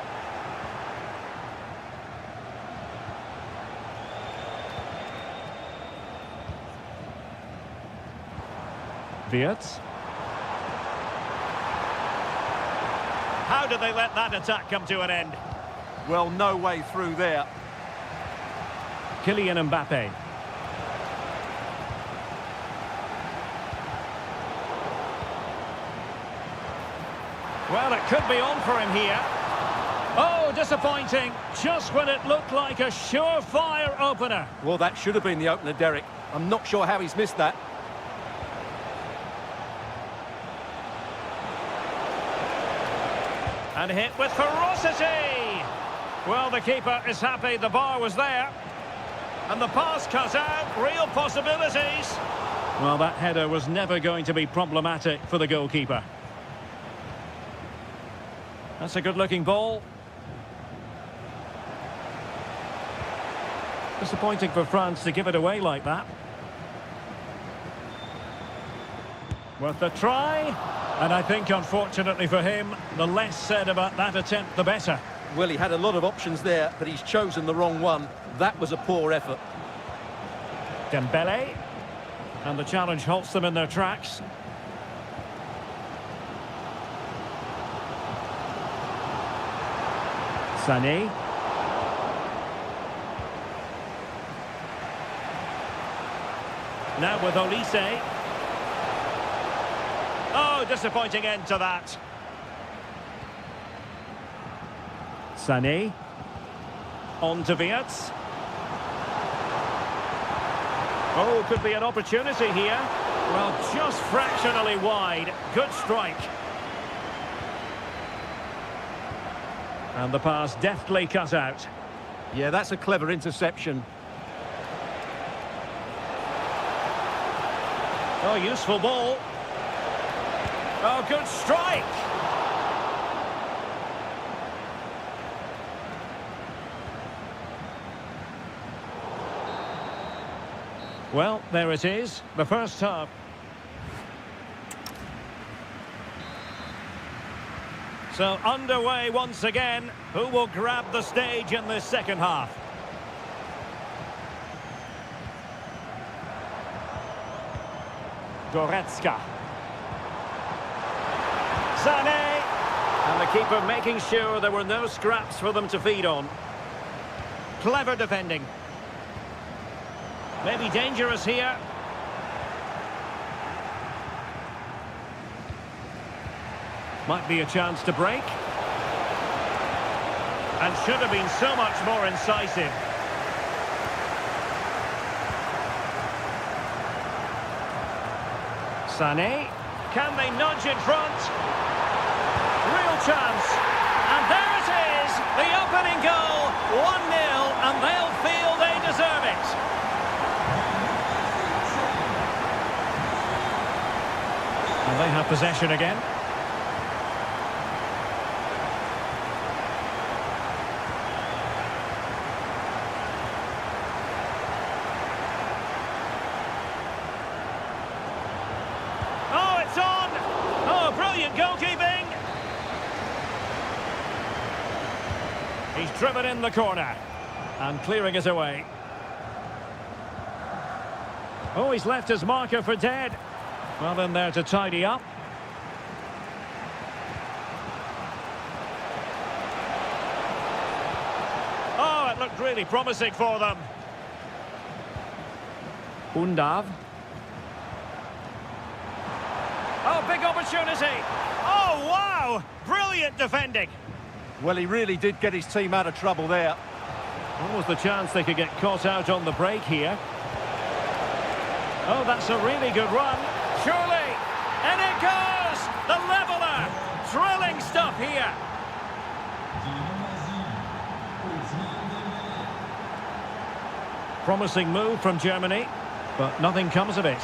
Wirtz. How did they let that attack come to an end? Well, no way through there. Kylian Mbappe. Well, it could be on for him here. Oh, disappointing. Just when it looked like a surefire opener. Well, that should have been the opener, Derek. I'm not sure how he's missed that. And hit with ferocity. Well, the keeper is happy the bar was there. And the pass cut out. Real possibilities. Well, that header was never going to be problematic for the goalkeeper. That's a good-looking ball. Disappointing for France to give it away like that. Worth a try. And I think, unfortunately for him, the less said about that attempt, the better. Well, he had a lot of options there, but he's chosen the wrong one. That was a poor effort. Dembele. And the challenge halts them in their tracks. Sané. Now with Olise. Oh, disappointing end to that. Sané. On to Wirtz. Oh, could be an opportunity here. Well, just fractionally wide. Good strike. And the pass deftly cut out. Yeah, that's a clever interception. Oh, useful ball. Oh, good strike. Well, there it is, the first half. So underway once again. Who will grab the stage in this second half? Goretzka. Sané. And the keeper making sure there were no scraps for them to feed on. Clever defending. Maybe dangerous here. Might be a chance to break. And should have been so much more incisive. Sané. Can they nudge in front? Real chance. And there it is. The opening goal. 1-0. And they'll feel they deserve it. And they have possession again. Goalkeeping. He's driven in the corner and clearing it away. Oh, he's left his marker for dead. Well, in there to tidy up. Oh, it looked really promising for them. Undav. Oh, big opportunity. Oh, wow! Brilliant defending. Well, he really did get his team out of trouble there. What was the chance they could get caught out on the break here? Oh, that's a really good run. Surely. And it goes! The leveller. Thrilling stuff here. Promising move from Germany, but nothing comes of it.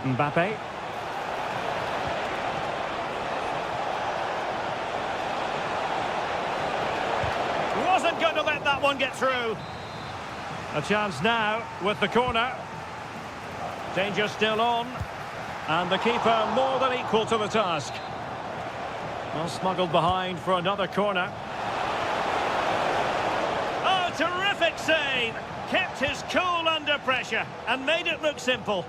Mbappe. Wasn't going to let that one get through. A chance now with the corner. Danger still on. And the keeper more than equal to the task. Well, smuggled behind for another corner. Oh, terrific save. Kept his cool under pressure and made it look simple.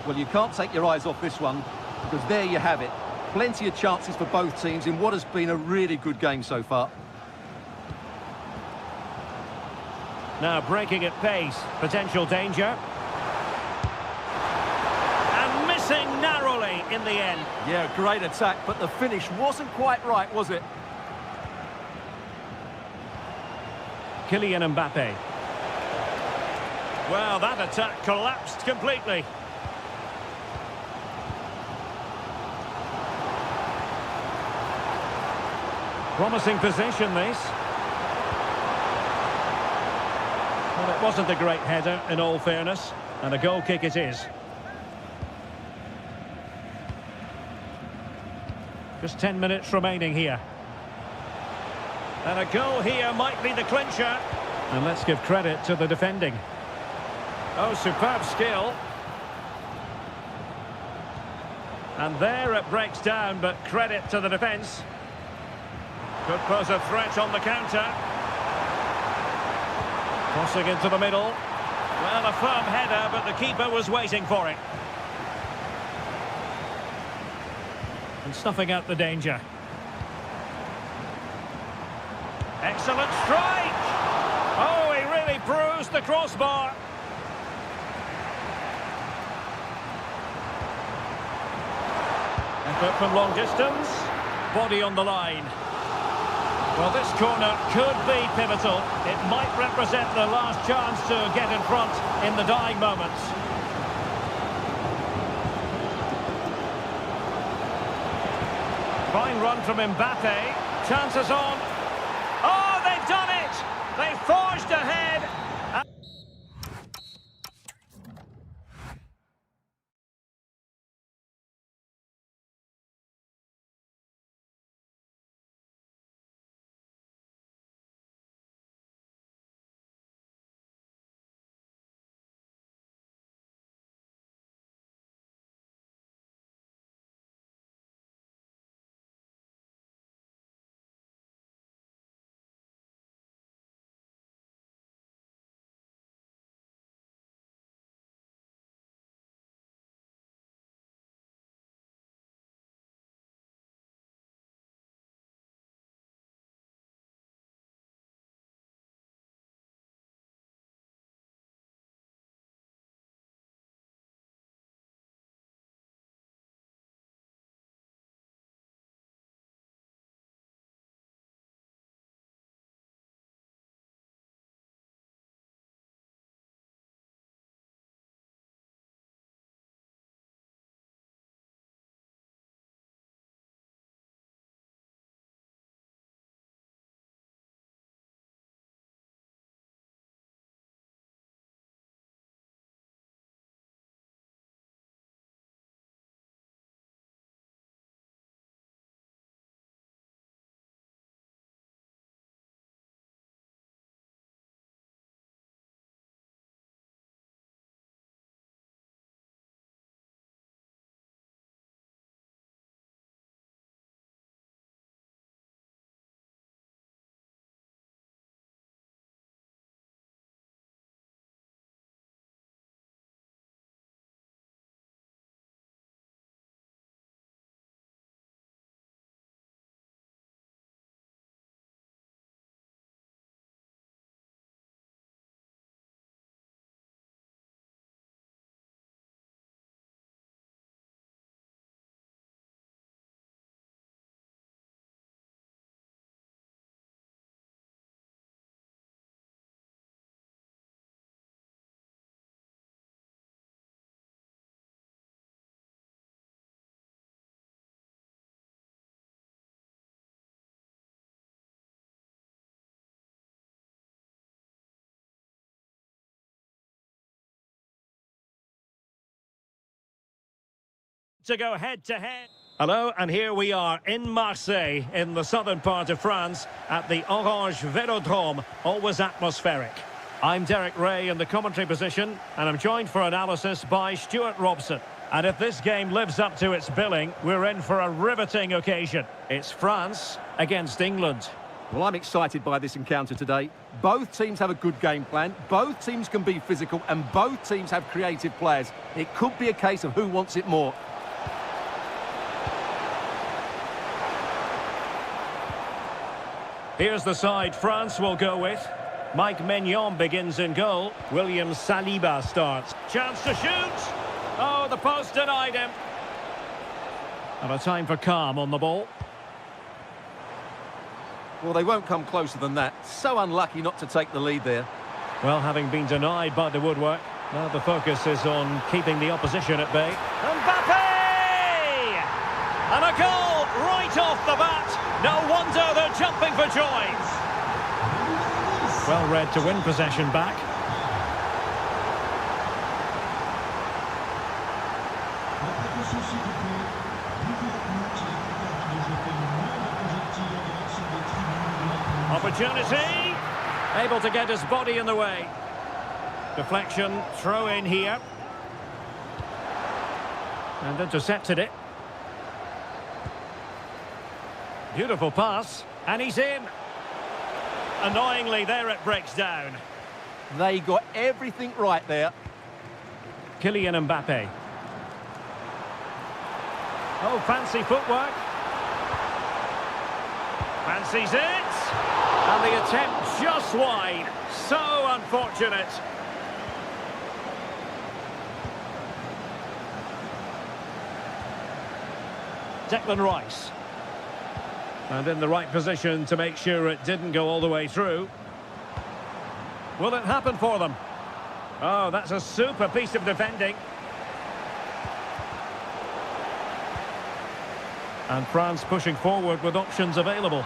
Well, you can't take your eyes off this one, because there you have it. Plenty of chances for both teams in what has been a really good game so far. Now breaking at pace, potential danger. And missing narrowly in the end. Yeah, great attack, but the finish wasn't quite right, was it? Kylian Mbappe. Well, that attack collapsed completely. Promising position, this. Well, it wasn't a great header, in all fairness, and a goal kick it is. Just 10 minutes remaining here. And a goal here might be the clincher. And let's give credit to the defending. Oh, superb skill. And there it breaks down, but credit to the defence. Could pose a threat on the counter. Crossing into the middle. Well, a firm header, but the keeper was waiting for it. And snuffing out the danger. Excellent strike! Oh, he really bruised the crossbar. Effort from long distance. Body on the line. Well, this corner could be pivotal. It might represent the last chance to get in front in the dying moments. Fine run from Mbappe. Chances on. Oh, they've done it! They forged ahead. to go head-to-head. Hello, and here we are in Marseille, in the southern part of France, at the Orange Velodrome, always atmospheric. I'm Derek Ray in the commentary position, and I'm joined for analysis by Stuart Robson. And if this game lives up to its billing, we're in for a riveting occasion. It's France against England. Well, I'm excited by this encounter today. Both teams have a good game plan, both teams can be physical, and both teams have creative players. It could be a case of who wants it more. Here's the side France will go with. Mike Maignan begins in goal. William Saliba starts. Chance to shoot! Oh, the post denied him. And a time for calm on the ball. Well, they won't come closer than that. So unlucky not to take the lead there. Well, having been denied by the woodwork, now the focus is on keeping the opposition at bay. Mbappe! And a goal right off the bat. No wonder they're jumping for joy. Well read to win possession back. Opportunity. Able to get his body in the way. Deflection, throw in here. And intercepted it. Beautiful pass. And he's in. Annoyingly, there it breaks down. They got everything right there. Kylian Mbappe. Oh, fancy footwork. Fancies it. And the attempt just wide. So unfortunate. Declan Rice. And in the right position to make sure it didn't go all the way through. Will it happen for them? Oh, that's a super piece of defending. And France pushing forward with options available.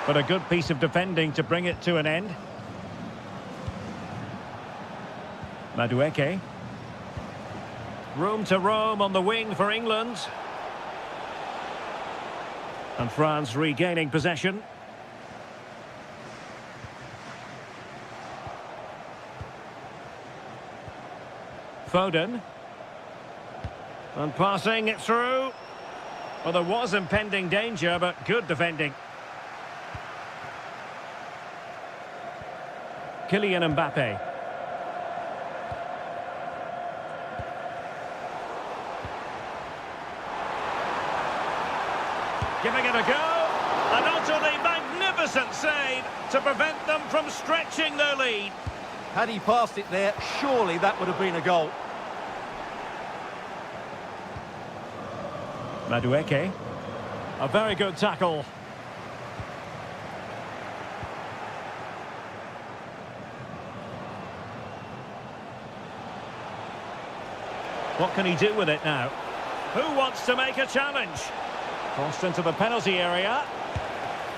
But a good piece of defending to bring it to an end. Madueke. Room to roam on the wing for England. And France regaining possession. Foden. And passing it through. Well, there was impending danger, but good defending. Kylian Mbappe. Giving it a go. An utterly magnificent save to prevent them from stretching their lead. Had he passed it there, surely that would have been a goal. Madueke. A very good tackle. What can he do with it now? Who wants to make a challenge? Crossed into the penalty area.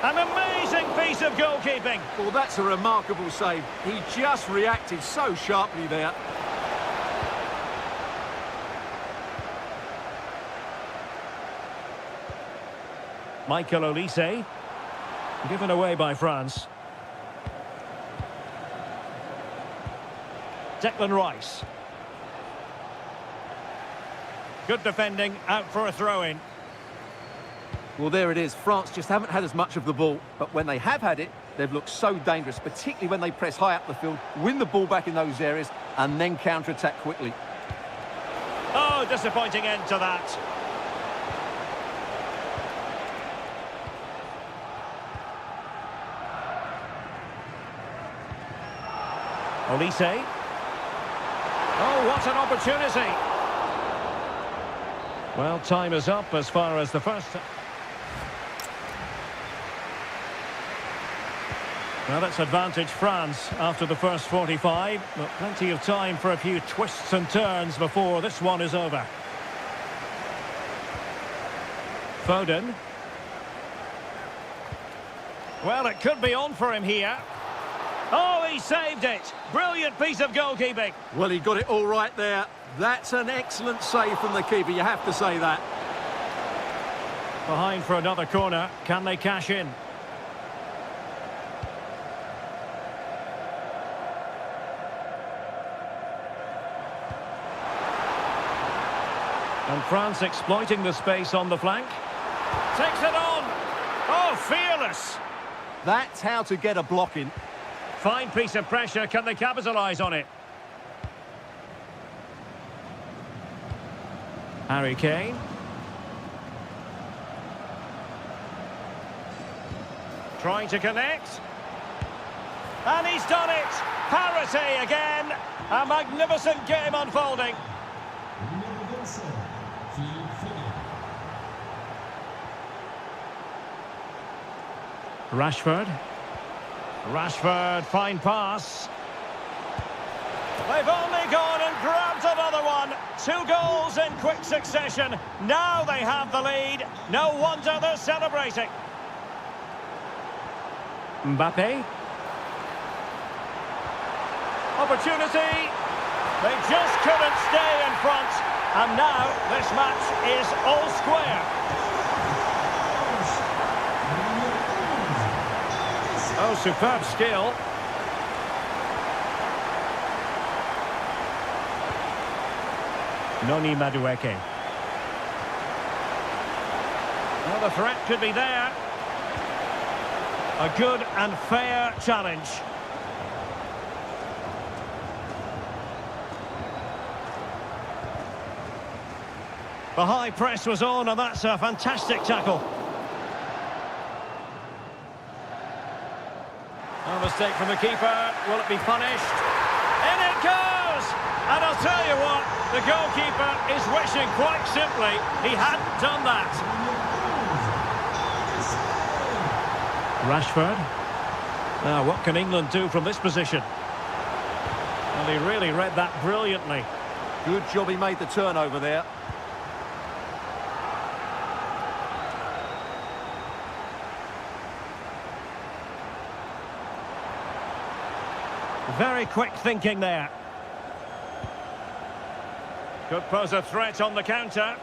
An amazing piece of goalkeeping. Well, that's a remarkable save. He just reacted so sharply there. Michael Olise. Given away by France. Declan Rice. Good defending, out for a throw-in. Well, there it is. France just haven't had as much of the ball, but when they have had it, they've looked so dangerous, particularly when they press high up the field, win the ball back in those areas, and then counter-attack quickly. Oh, disappointing end to that. Olise. Oh, what an opportunity. Well, time is up as far as the first. Well, that's advantage France after the first 45, but plenty of time for a few twists and turns before this one is over. Foden. Well, it could be on for him here. Oh, he saved it. Brilliant piece of goalkeeping. Well, he got it all right there. That's an excellent save from the keeper, you have to say that. Behind for another corner. Can they cash in? And France exploiting the space on the flank. Takes it on. Oh, fearless. That's how to get a block in. Fine piece of pressure. Can they capitalise on it? Harry Kane. Trying to connect. And he's done it. Parity again. A magnificent game unfolding. Rashford. Rashford, fine pass. They've only gone and grabbed another one. 2 goals in quick succession. Now they have the lead. No wonder they're celebrating. Mbappe. Opportunity. They just couldn't stay in front. And now this match is all square. Oh, superb skill. Noni Madueke. Well, the threat could be there. A good and fair challenge. The high press was on, and that's a fantastic tackle. A mistake from the keeper. Will it be punished? In it goes! And I'll tell you what, the goalkeeper is wishing quite simply he hadn't done that. Rashford. Now, what can England do from this position? Well, he really read that brilliantly. Good job he made the turnover there. Very quick thinking there. Could pose a threat on the counter.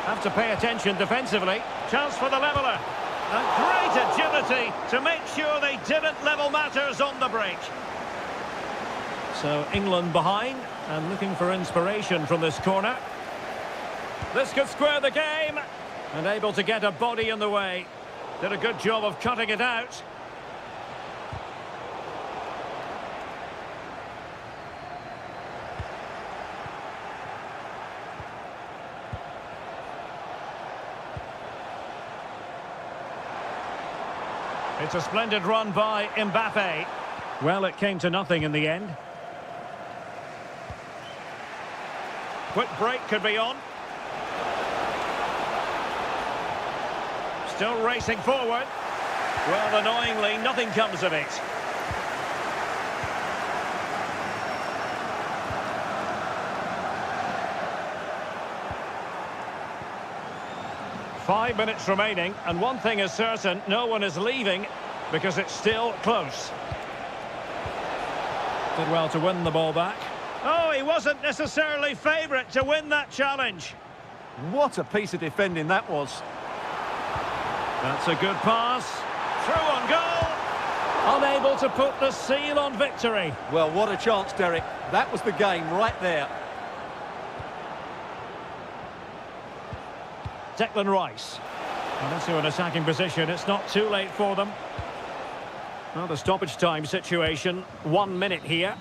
Have to pay attention defensively. Chance for the leveller. And great agility to make sure they didn't level matters on the break. So England behind and looking for inspiration from this corner. This could square the game. And able to get a body in the way. Did a good job of cutting it out. It's a splendid run by Mbappe. Well, it came to nothing in the end. Quick break could be on. Still racing forward. Well, annoyingly, nothing comes of it. Five minutes remaining, and one thing is certain, no one is leaving because it's still close. Did well to win the ball back. Oh, he wasn't necessarily favourite to win that challenge. What a piece of defending that was. That's a good pass. Through on goal. Unable to put the seal on victory. Well, what a chance, Derek. That was the game right there. Declan Rice. And into an attacking position. It's not too late for them. Well, the stoppage time situation. 1 minute here.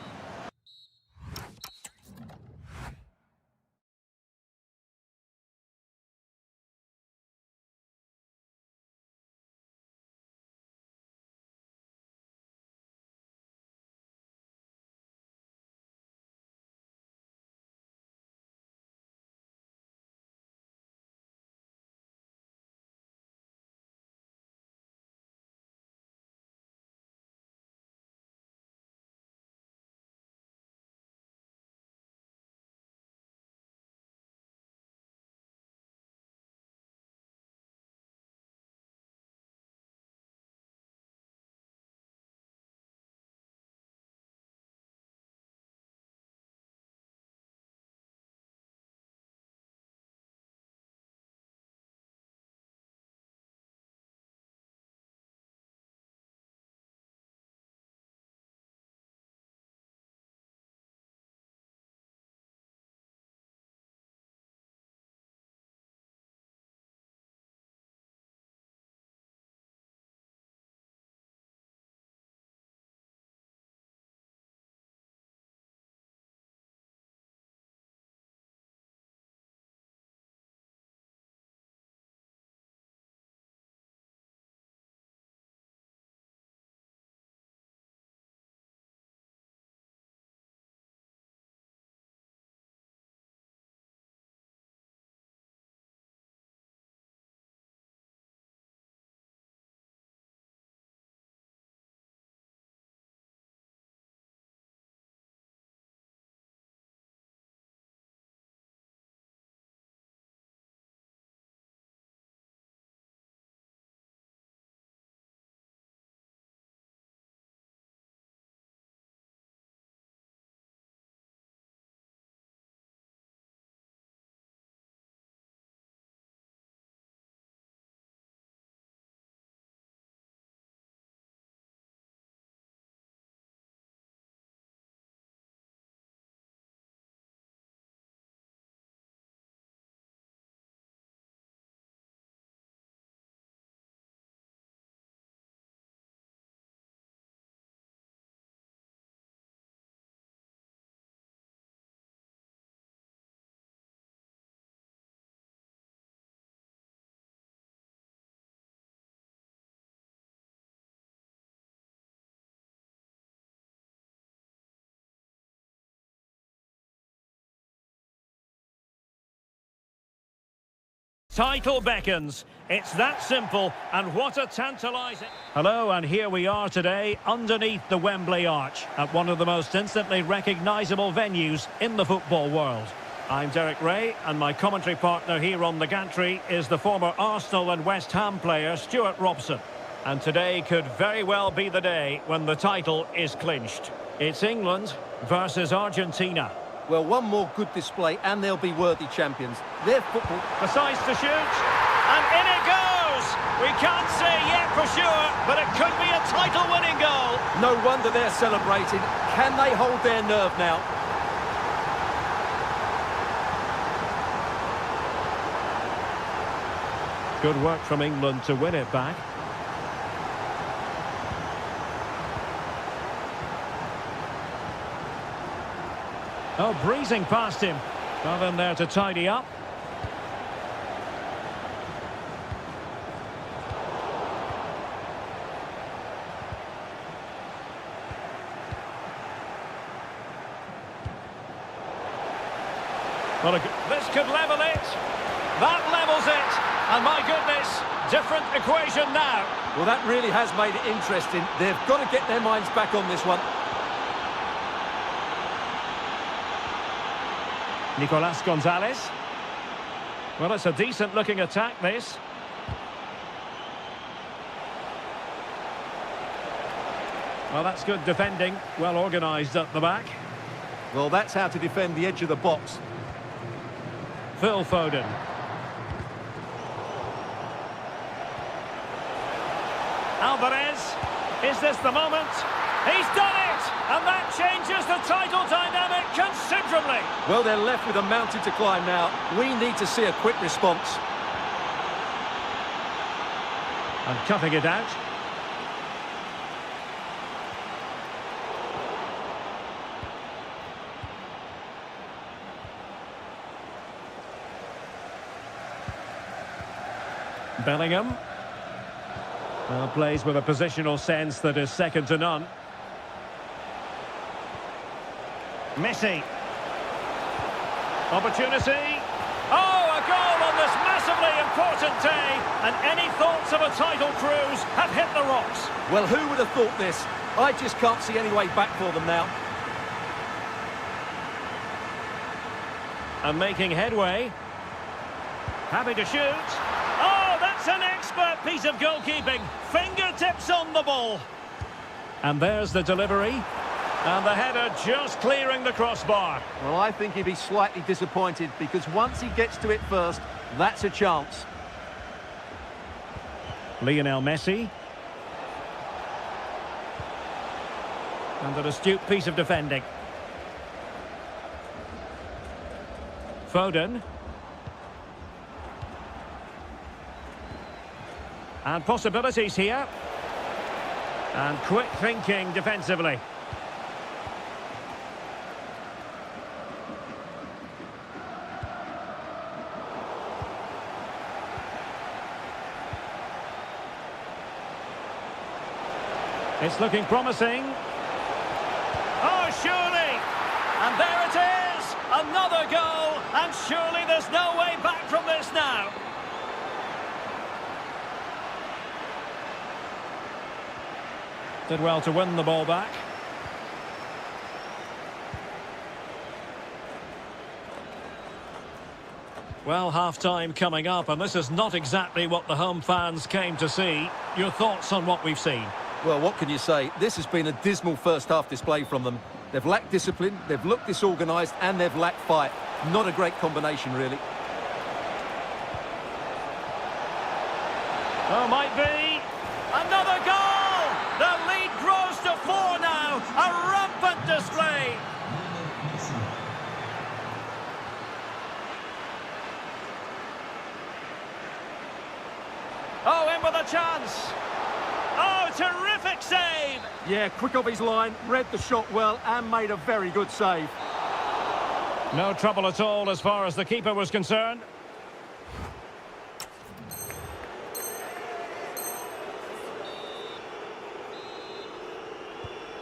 title beckons. It's that simple, and what a tantalising... Hello, and here we are today, underneath the Wembley Arch, at one of the most instantly recognisable venues in the football world. I'm Derek Ray, and my commentary partner here on the gantry is the former Arsenal and West Ham player, Stuart Robson. And today could very well be the day when the title is clinched. It's England versus Argentina. Well, one more good display and they'll be worthy champions. Their football... Decides to shoot, and in it goes! We can't say yet for sure, but it could be a title-winning goal. No wonder they're celebrating. Can they hold their nerve now? Good work from England to win it back. Oh, breezing past him. Got in there to tidy up. Well, this could level it. That levels it. And my goodness, different equation now. Well, that really has made it interesting. They've got to get their minds back on this one. Nicolas Gonzalez. Well, it's a decent-looking attack, this. Well, that's good defending. Well organised at the back. Well, that's how to defend the edge of the box. Phil Foden. Alvarez. Is this the moment? He's done it! And that changes the title dynamic considerably. Well, they're left with a mountain to climb now. We need to see a quick response. And cutting it out. Bellingham. Well, plays with a positional sense that is second to none. Messi. Opportunity. Oh, a goal on this massively important day. And any thoughts of a title cruise have hit the rocks. Well, who would have thought this? I just can't see any way back for them now. And making headway. Happy to shoot. Oh, that's an expert piece of goalkeeping. Fingertips on the ball. And there's the delivery. And the header just clearing the crossbar. Well, I think he'd be slightly disappointed because once he gets to it first, that's a chance. Lionel Messi. And an astute piece of defending. Foden. And possibilities here. And quick thinking defensively. It's looking promising. Oh, surely! And there it is! Another goal! And surely there's no way back from this now. Did well to win the ball back. Well, half-time coming up, and this is not exactly what the home fans came to see. Your thoughts on what we've seen? Well, what can you say? This has been a dismal first-half display from them. They've lacked discipline, they've looked disorganised, and they've lacked fight. Not a great combination, really. Oh, might be. Another goal! The lead grows to 4 now. A rampant display. Oh, in with a chance. Oh, terrific save! Yeah, quick off his line, read the shot well and made a very good save. No trouble at all as far as the keeper was concerned.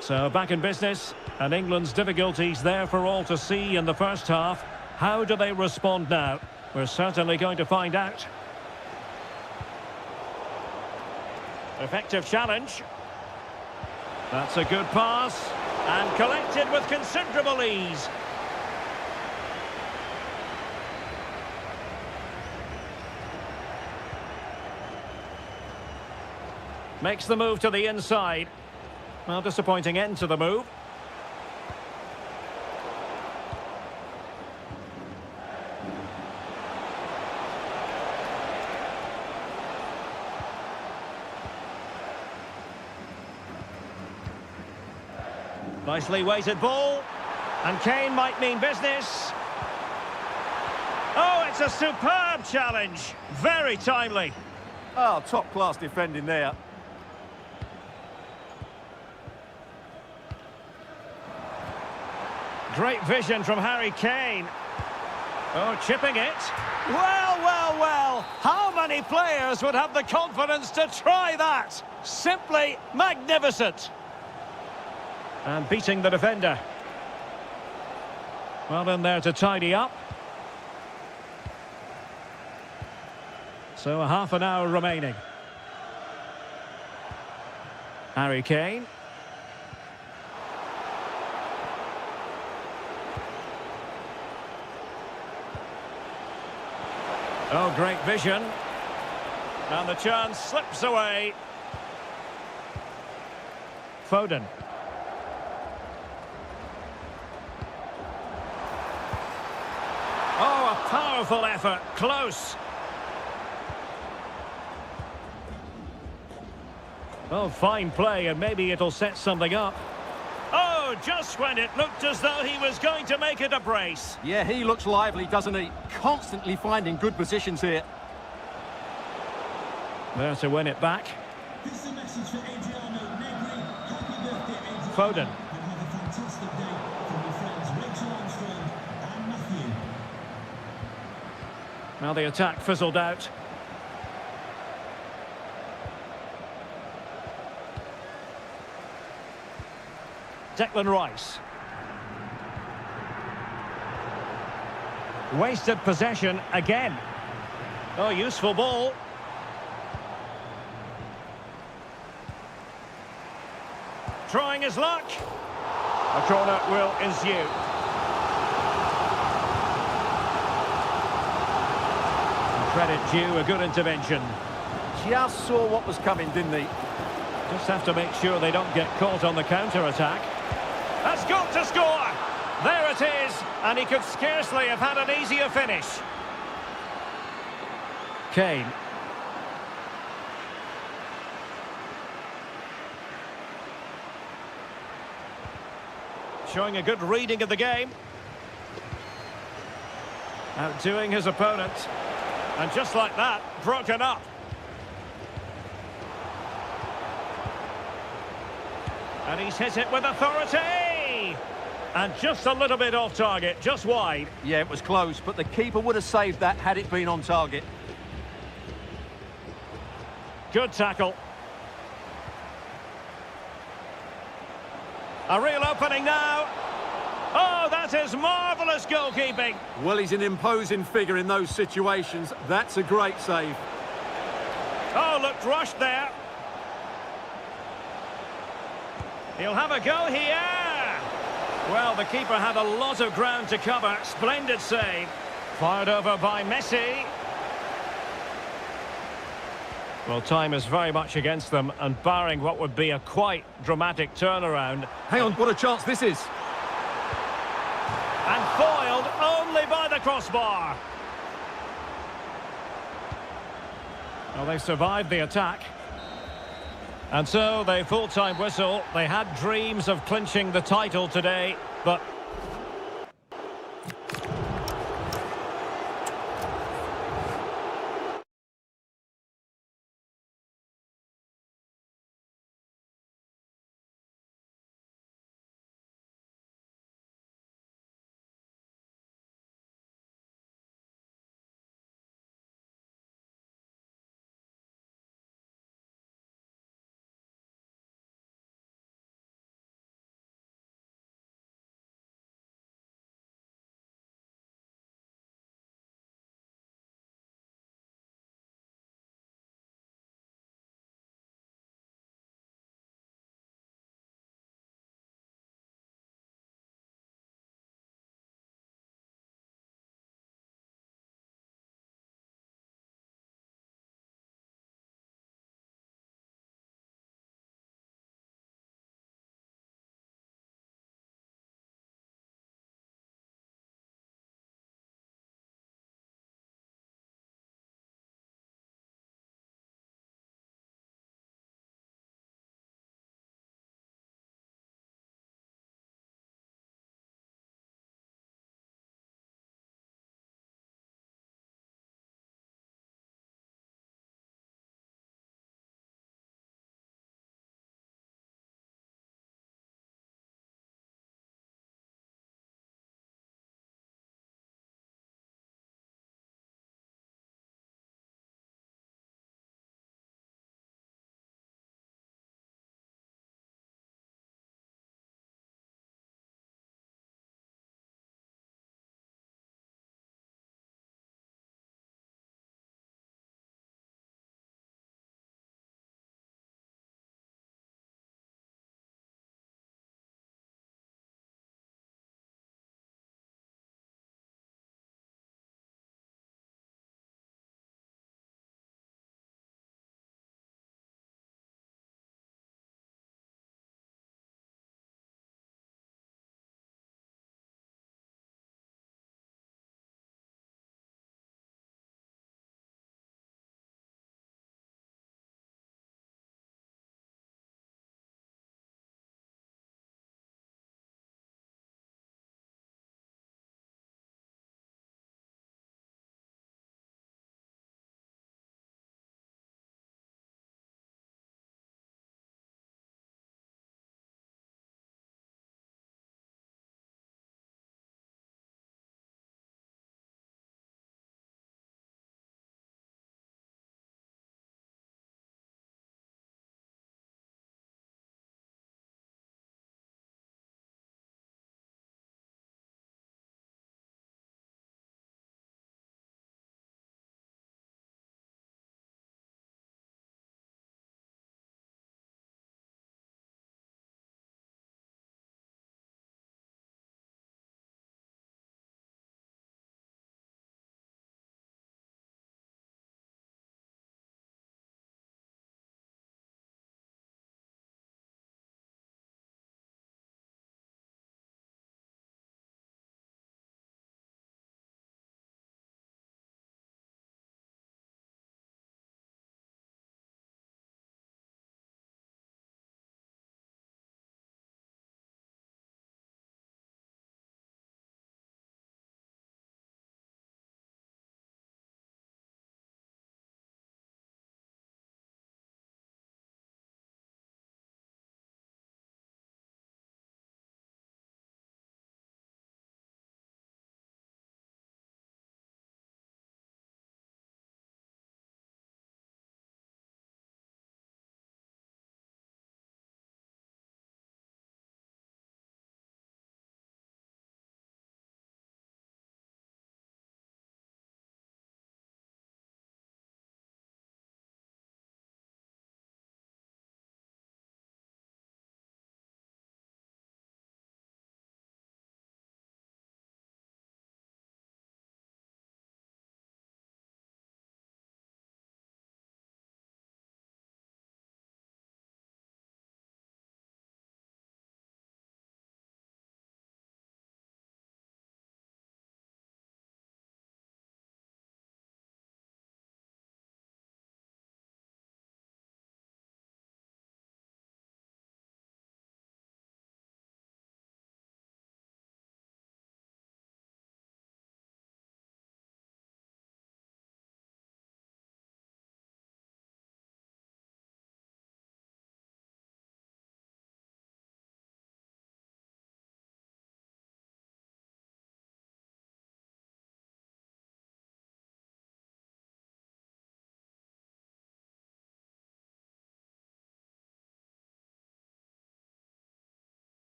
So back in business, and England's difficulties there for all to see in the first half. How do they respond now? We're certainly going to find out. Effective challenge. That's a good pass. And collected with considerable ease. Makes the move to the inside. Well, disappointing end to the move. Nicely weighted ball. And Kane might mean business. Oh, it's a superb challenge. Very timely. Oh, top-class defending there. Great vision from Harry Kane. Oh, chipping it. Well, well, well. How many players would have the confidence to try that? Simply magnificent. And beating the defender. Well in there to tidy up. So a half an hour remaining. Harry Kane. Oh, great vision. And the chance slips away. Foden. Oh, a powerful effort. Close. Oh, fine play, and maybe it'll set something up. Oh, just when it looked as though he was going to make it a brace. Yeah, he looks lively, doesn't he? Constantly finding good positions here. There to win it back. This is a message for Adriano Negri. Happy birthday, Adriano. Foden. And have a fantastic day from your friends Rachel Armstrong and Matthew. Now the attack fizzled out. Declan Rice. Wasted possession again. Oh, useful ball. Trying his luck. A corner will ensue. Credit due, a good intervention. Just saw what was coming, didn't he? Just have to make sure they don't get caught on the counter-attack. That's got to score! There it is, and he could scarcely have had an easier finish. Kane. Showing a good reading of the game. Outdoing his opponent. And just like that, broken up. And he's hit it with authority! And just a little bit off target, just wide. Yeah, it was close, but the keeper would have saved that had it been on target. Good tackle. A real opening now. Oh, that is marvellous goalkeeping. Well, he's an imposing figure in those situations. That's a great save. Oh, looked rushed there. He'll have a go here. Well, the keeper had a lot of ground to cover. Splendid save. Fired over by Messi. Well, time is very much against them, and barring what would be a quite dramatic turnaround. Hang on, what a chance this is. And foiled only by the crossbar. Well, they survived the attack. And so, the full-time whistle. They had dreams of clinching the title today, but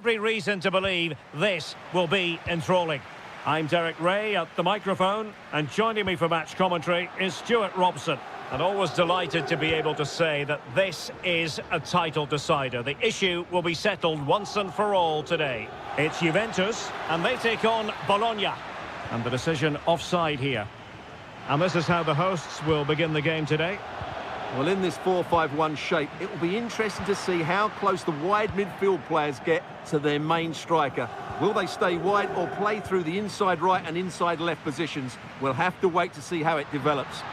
Every reason to believe this will be enthralling. I'm Derek Ray at the microphone, and joining me for match commentary is Stuart Robson. And always delighted to be able to say that this is a title decider. The issue will be settled once and for all today. It's Juventus, and they take on Bologna. And the decision offside here. And this is how the hosts will begin the game today. Well, in this 4-5-1 shape, it will be interesting to see how close the wide midfield players get to their main striker. Will they stay wide or play through the inside right and inside left positions? We'll have to wait to see how it develops.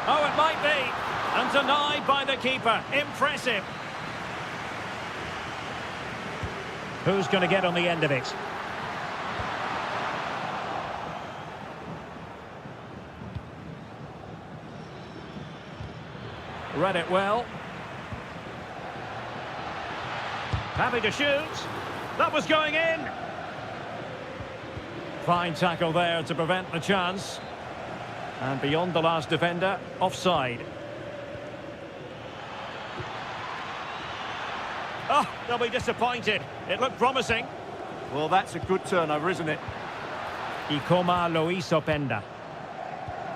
Oh, it might be. And denied by the keeper. Impressive. Who's going to get on the end of it? Read it well. Happy to shoot. That was going in. Fine tackle there to prevent the chance. And beyond the last defender, offside. Oh, they'll be disappointed. It looked promising. Well, that's a good turnover, isn't it? Ikoma lo hizo Penda.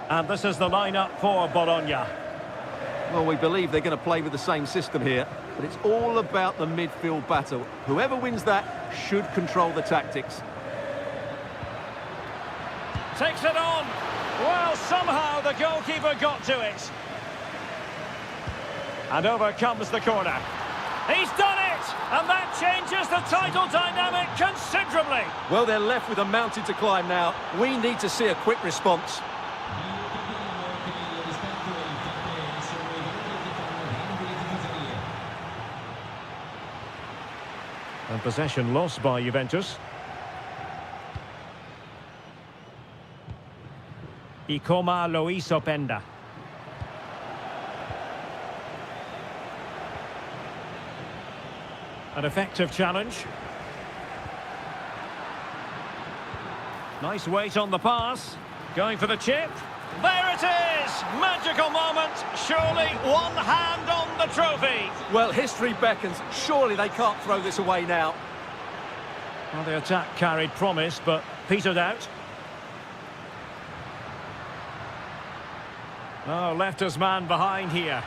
And this is the lineup for Bologna. Well, we believe they're going to play with the same system here, but it's all about the midfield battle. Whoever wins that should control the tactics. Takes it on. Well, somehow the goalkeeper got to it. And over comes the corner. He's done it! And that changes the title dynamic considerably. Well, they're left with a mountain to climb now. We need to see a quick response. And possession lost by Juventus. Ikoma lo hizo Penda. An effective challenge. Nice weight on the pass. Going for the chip. There it is! Magical moment. Surely one hand on the trophy. Well, history beckons. Surely they can't throw this away now. Well, the attack carried promise, but petered out. Oh, left his man behind here.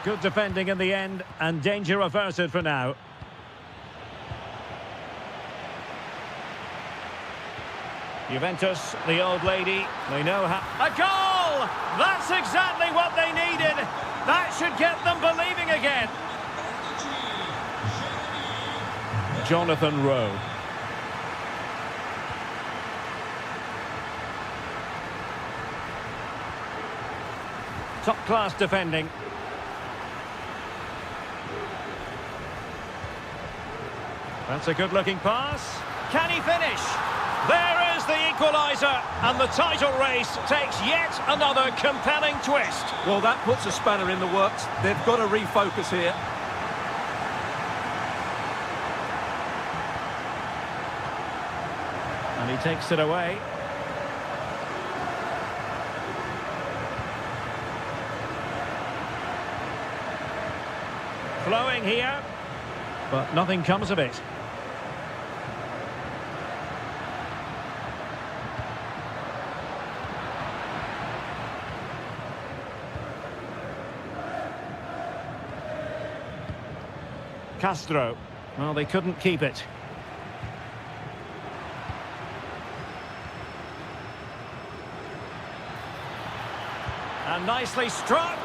Good defending in the end, and danger averted for now. Juventus, the old lady, they know how... A goal! That's exactly what they needed. That should get them believing again. Jonathan Rowe. Top-class defending. That's a good-looking pass. Can he finish? There is the equaliser, and the title race takes yet another compelling twist. Well, that puts a spanner in the works. They've got to refocus here. And he takes it away. Flowing here, but nothing comes of it. Castro. Well, they couldn't keep it. And nicely struck.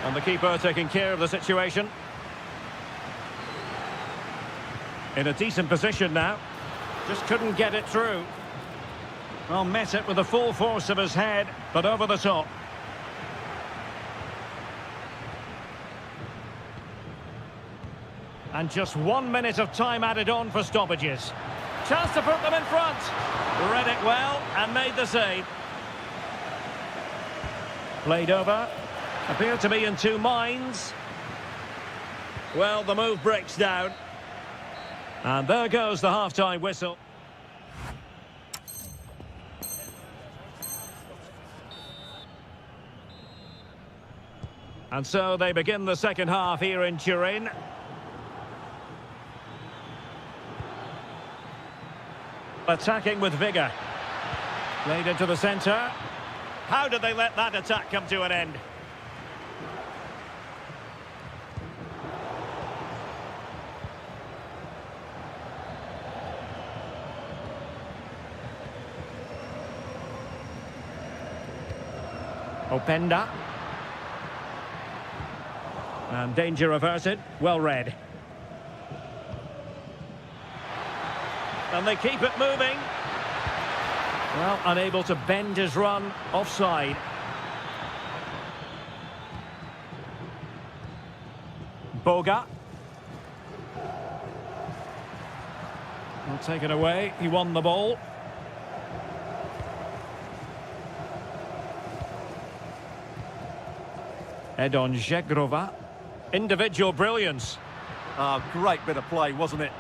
And the keeper taking care of the situation. In a decent position now. Just couldn't get it through. Well, met it with the full force of his head, but over the top. And just 1 minute of time added on for stoppages. Chance to put them in front. Read it well and made the save. Played over. Appeared to be in two minds. Well, the move breaks down. And there goes the half-time whistle. And so they begin the second half here in Turin. Attacking with vigour. Played into the centre. How did they let that attack come to an end? Openda. And danger averted. Well read. And they keep it moving. Well, unable to bend his run. Offside. Boga. Will take it away. He won the ball. Edon Žegrova. Individual brilliance. Great bit of play, wasn't it?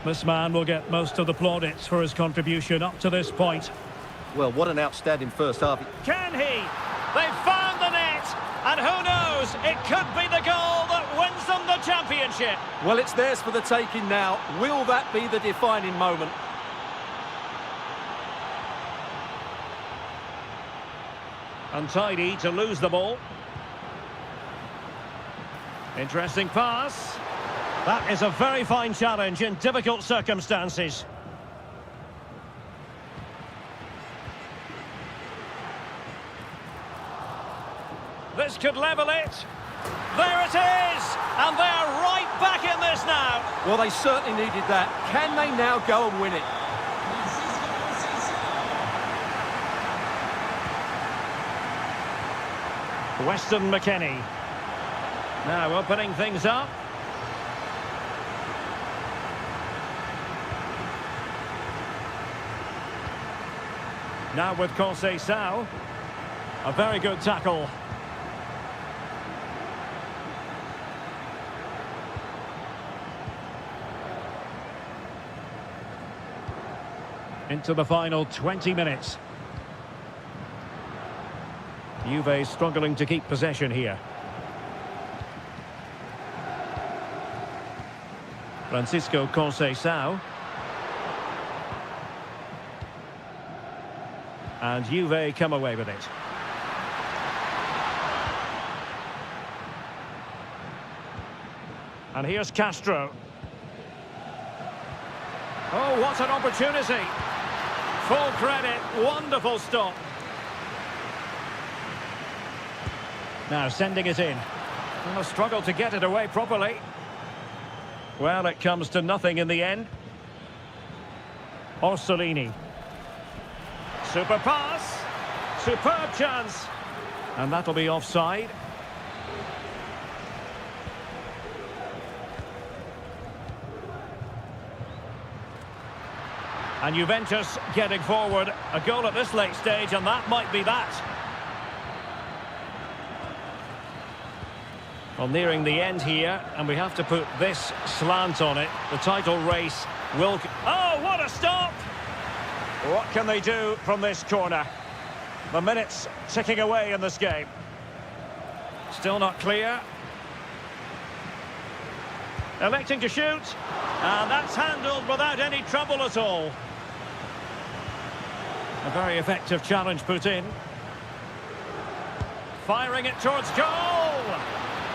This man will get most of the plaudits for his contribution up to this point. Well, what an outstanding first half. Can he? They've found the net! And who knows, it could be the goal that wins them the championship. Well, it's theirs for the taking now. Will that be the defining moment? Untidy to lose the ball. Interesting pass. That is a very fine challenge in difficult circumstances. This could level it. There it is! And they're right back in this now. Well, they certainly needed that. Can they now go and win it? Weston McKennie. Now opening things up. Now with Conceição. A very good tackle. Into the final 20 minutes. Juve struggling to keep possession here. Francisco Conceição. And Juve come away with it. And here's Castro. Oh, what an opportunity. Full credit, wonderful stop. Now sending it in. And a struggle to get it away properly. Well, it comes to nothing in the end. Orsolini. Super pass. Superb chance. And that'll be offside. And Juventus getting forward. A goal at this late stage, and that might be that. Well, nearing the end here, and we have to put this slant on it. The title race will... Oh, what a stop! What can they do from this corner? The minutes ticking away in this game. Still not clear. Electing to shoot. And that's handled without any trouble at all. A very effective challenge put in. Firing it towards goal!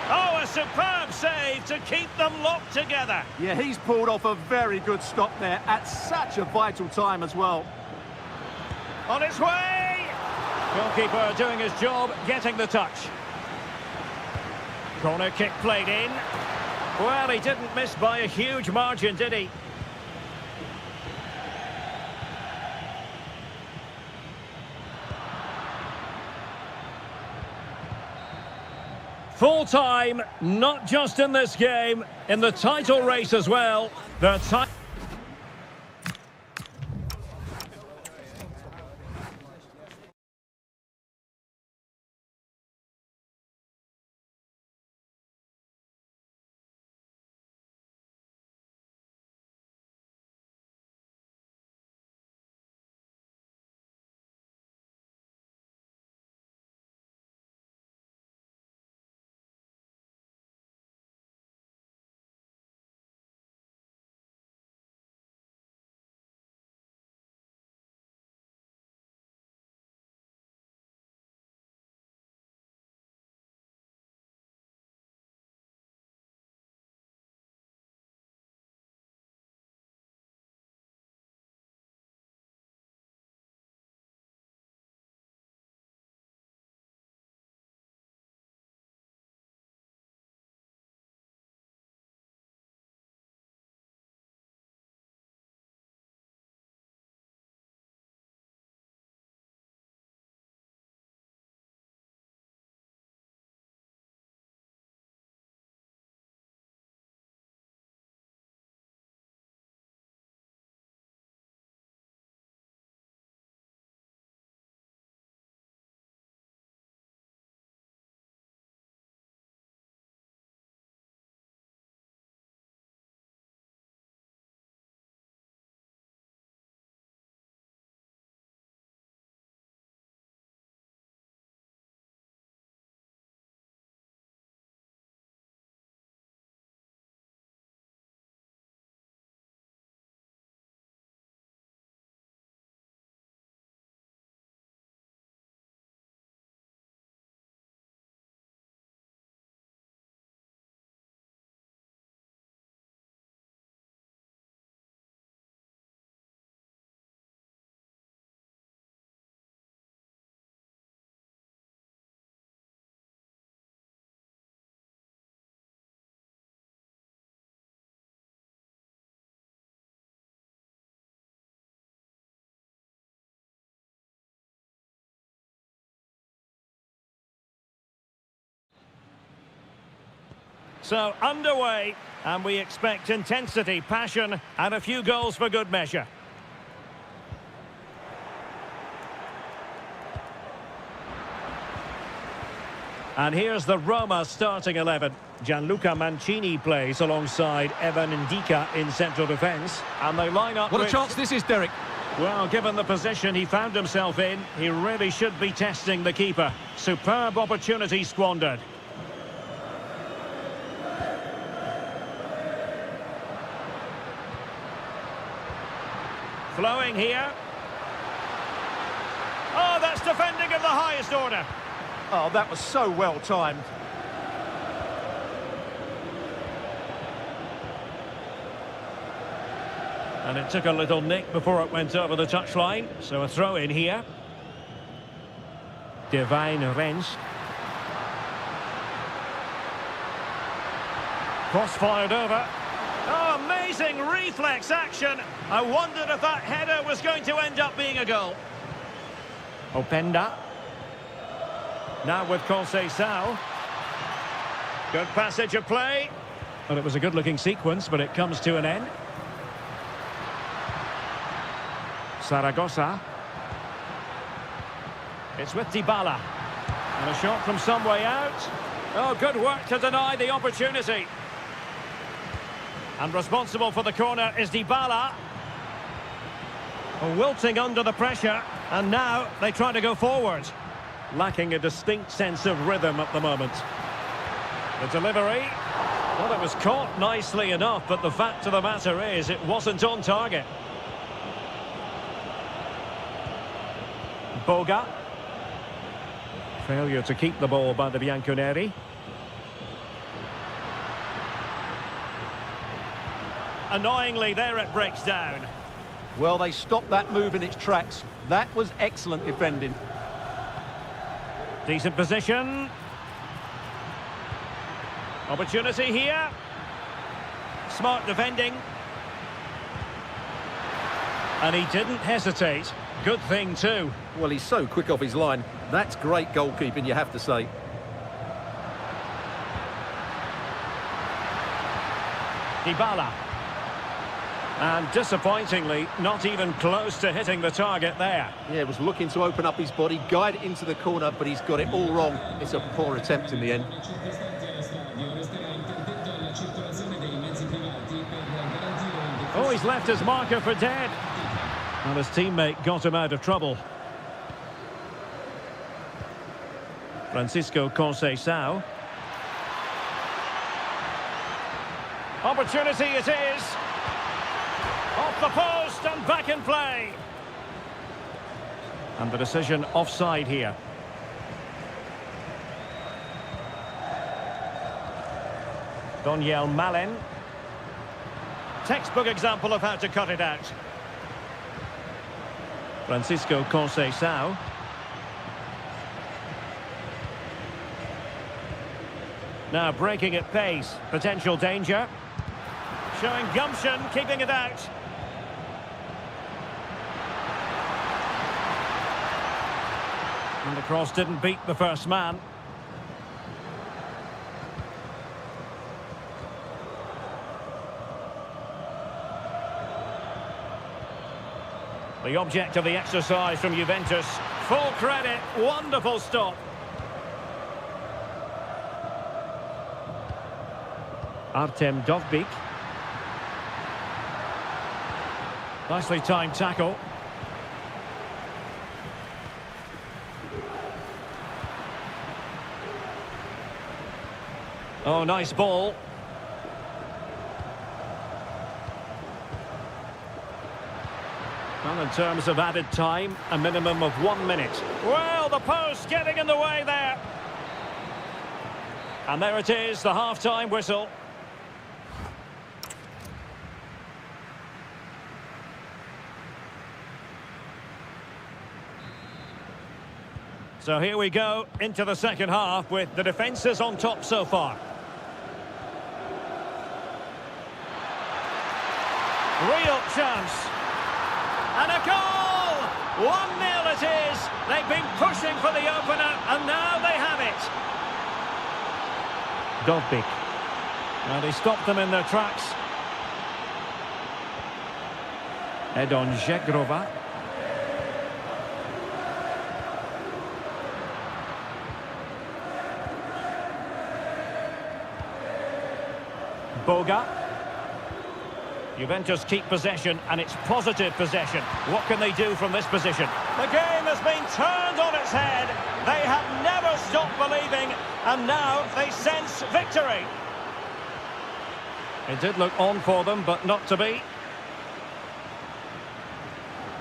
Oh, a superb save to keep them locked together. Yeah, he's pulled off a very good stop there at such a vital time as well. On its way! Goalkeeper doing his job, getting the touch. Corner kick played in. Well, he didn't miss by a huge margin, did he? Full time, not just in this game, in the title race as well. The So, underway, and we expect intensity, passion, and a few goals for good measure. And here's the Roma starting 11. Gianluca Mancini plays alongside Evan Ndika in central defence. And they line up What a with... chance this is, Derek. Well, given the position he found himself in, he really should be testing the keeper. Superb opportunity squandered. Flowing here. Oh, that's defending of the highest order. Oh, that was so well timed. And it took a little nick before it went over the touchline. So a throw in here. Divine Rensch. Cross fired over. Oh, amazing reflex action. I wondered if that header was going to end up being a goal. Openda. Now with Conceição. Good passage of play. Well, it was a good-looking sequence, but it comes to an end. Zaragoza. It's with Dybala. And a shot from some way out. Oh, good work to deny the opportunity. And responsible for the corner is Dybala. Wilting under the pressure. And now they try to go forward. Lacking a distinct sense of rhythm at the moment. The delivery. Well, it was caught nicely enough, but the fact of the matter is it wasn't on target. Boga. Failure to keep the ball by the Bianconeri. Annoyingly, there it breaks down. Well, they stopped that move in its tracks. That was excellent defending. Decent position. Opportunity here. Smart defending. And he didn't hesitate. Good thing too. Well, he's so quick off his line. That's great goalkeeping, you have to say. Dybala. And disappointingly, not even close to hitting the target there. Yeah, was looking to open up his body, guide it into the corner, but he's got it all wrong. It's a poor attempt in the end. Oh, he's left his marker for dead. And his teammate got him out of trouble. Francisco Conceição. Opportunity it is. Off the post and back in play. And the decision offside here. Doniel Malen. Textbook example of how to cut it out. Francisco Conceição. Now breaking at pace. Potential danger. Showing gumption, keeping it out. And the cross didn't beat the first man. The object of the exercise from Juventus. Full credit, wonderful stop. Artem Dovbyk. Nicely timed tackle. Oh, nice ball. Well, in terms of added time, a minimum of 1 minute. Well, the post getting in the way there. And there it is, the half-time whistle. So here we go into the second half with the defences on top so far. Real chance. And a goal! 1-0 it is. They've been pushing for the opener, and now they have it. Dovbyk. And he stopped them in their tracks. Edon Žegrova. Boga. Juventus keep possession, and it's positive possession. What can they do from this position? The game has been turned on its head. They have never stopped believing, and now they sense victory. It did look on for them, but not to be.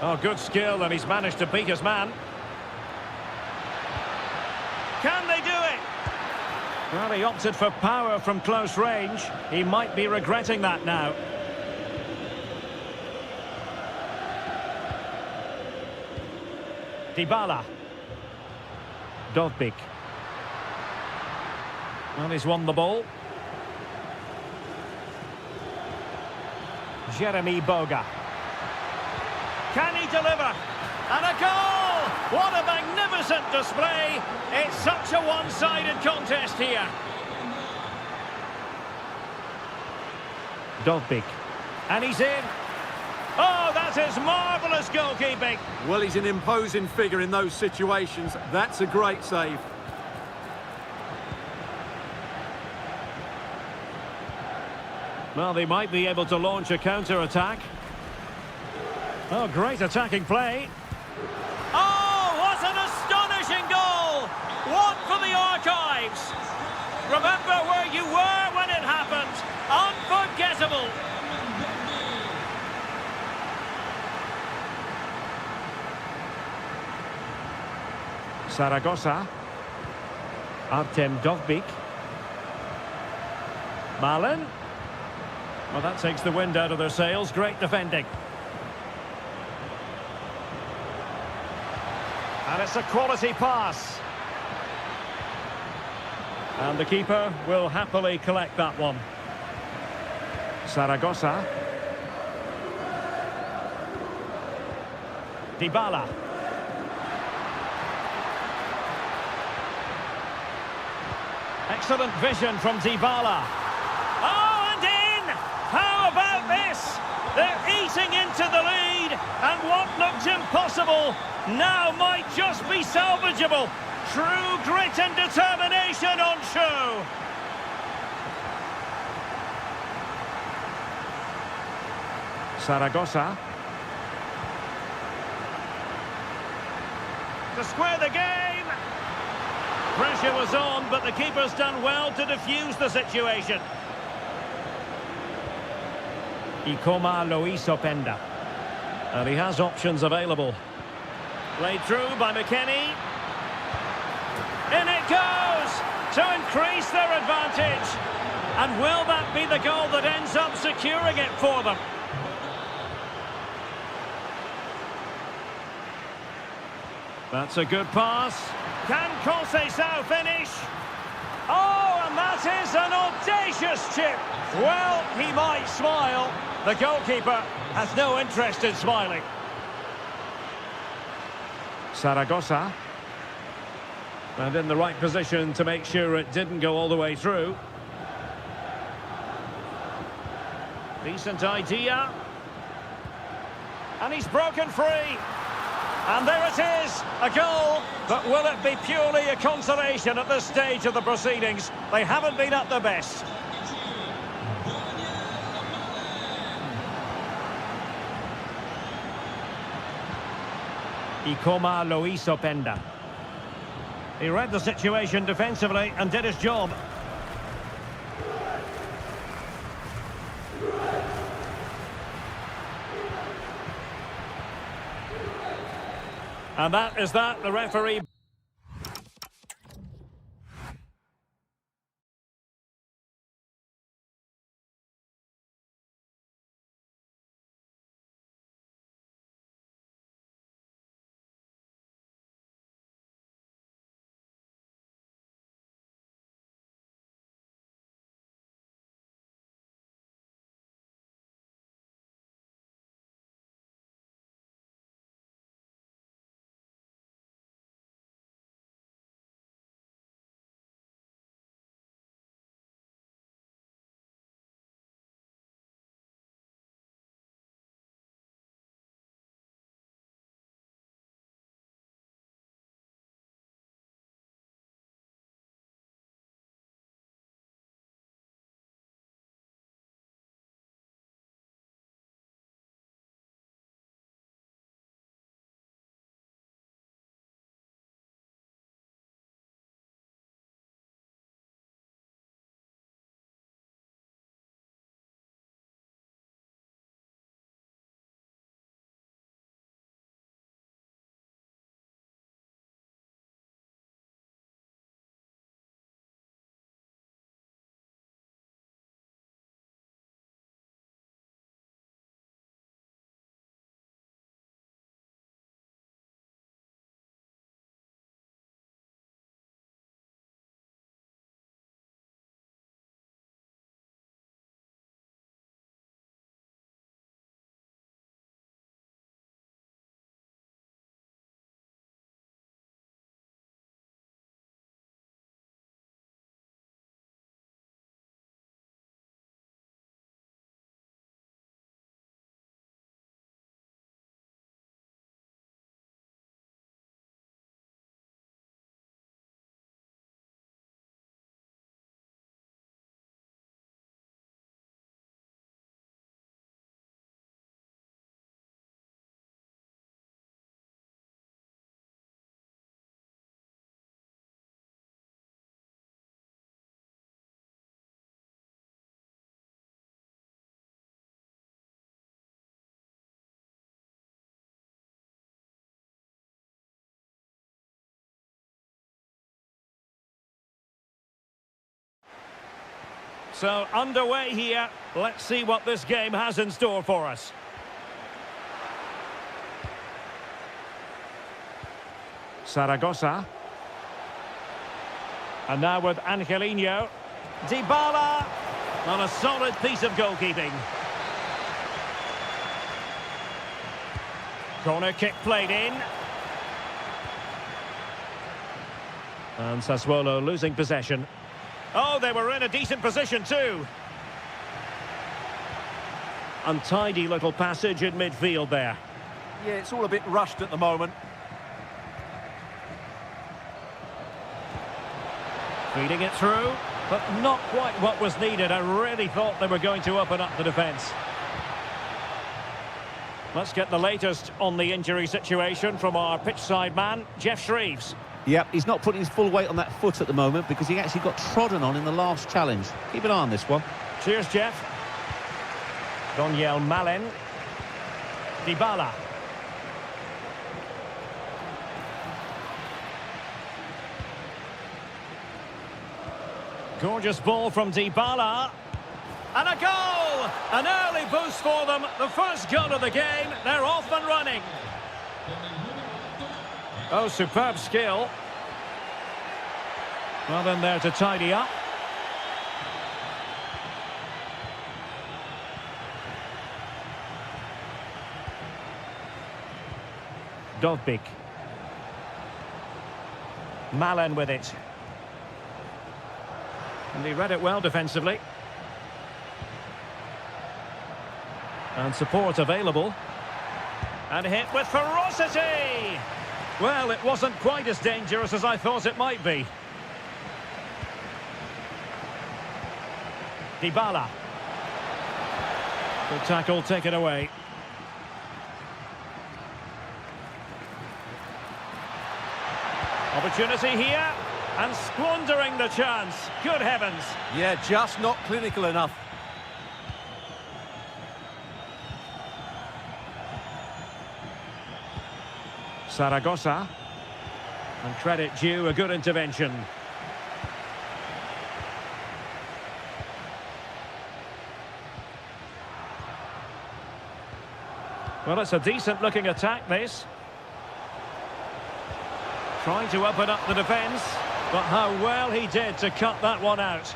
Oh, good skill, and he's managed to beat his man. Can they do it? Well, he opted for power from close range. He might be regretting that now. Dybala. Dovbyk. Well, he's won the ball. Jeremy Boga. Can he deliver? And a goal! What a magnificent display! It's such a one-sided contest here. Dovbyk. And he's in. Oh, that is marvellous goalkeeping. Well, he's an imposing figure in those situations. That's a great save. Well, they might be able to launch a counter-attack. Oh, great attacking play. Oh, what an astonishing goal! One for the archives. Remember where you were when it happened. Unforgettable. Zaragoza. Artem Dovbyk. Malen. Well, that takes the wind out of their sails. Great defending. And it's a quality pass. And the keeper will happily collect that one. Zaragoza. Dybala. Excellent vision from Dybala. Oh, and in! How about this? They're eating into the lead, and what looked impossible now might just be salvageable. True grit and determination on show. Zaragoza. To square the game. Pressure was on, but the keeper's done well to defuse the situation. Ikoma Luis Openda. And he has options available. Played through by McKennie. In it goes to increase their advantage. And will that be the goal that ends up securing it for them? That's a good pass. Can Conceição finish? Oh, and that is an audacious chip. Well, he might smile. The goalkeeper has no interest in smiling. Zaragoza. And in the right position to make sure it didn't go all the way through. Decent idea. And he's broken free. And there it is, a goal. But will it be purely a consolation at this stage of the proceedings? They haven't been at their best. Ikoma Luis Openda. He read the situation defensively and did his job. And that is that, the referee... So, underway here. Let's see what this game has in store for us. Zaragoza. And now with Angelino. Dybala on a solid piece of goalkeeping. Corner kick played in. And Sassuolo losing possession. Oh, they were in a decent position too. Untidy little passage in midfield there. Yeah, it's all a bit rushed at the moment. Feeding it through, but not quite what was needed. I really thought they were going to open up the defence. Let's get the latest on the injury situation from our pitchside man, Jeff Shreves. Yep, he's not putting his full weight on that foot at the moment because he actually got trodden on in the last challenge. Keep an eye on this one. Cheers, Jeff. Donyell Malen. Dybala. Gorgeous ball from Dybala. And a goal! An early boost for them. The first goal of the game. They're off and running. Oh, superb skill. Well, then there to tidy up. Dovbik. Malen with it. And he read it well defensively. And support available. And hit with ferocity! Well, it wasn't quite as dangerous as I thought it might be. Dybala. Good tackle taken away. Opportunity here. And squandering the chance. Good heavens. Yeah, just not clinical enough. Zaragoza. And credit due, a good intervention. Well, it's a decent-looking attack, this. Trying to open up the defence, but how well he did to cut that one out.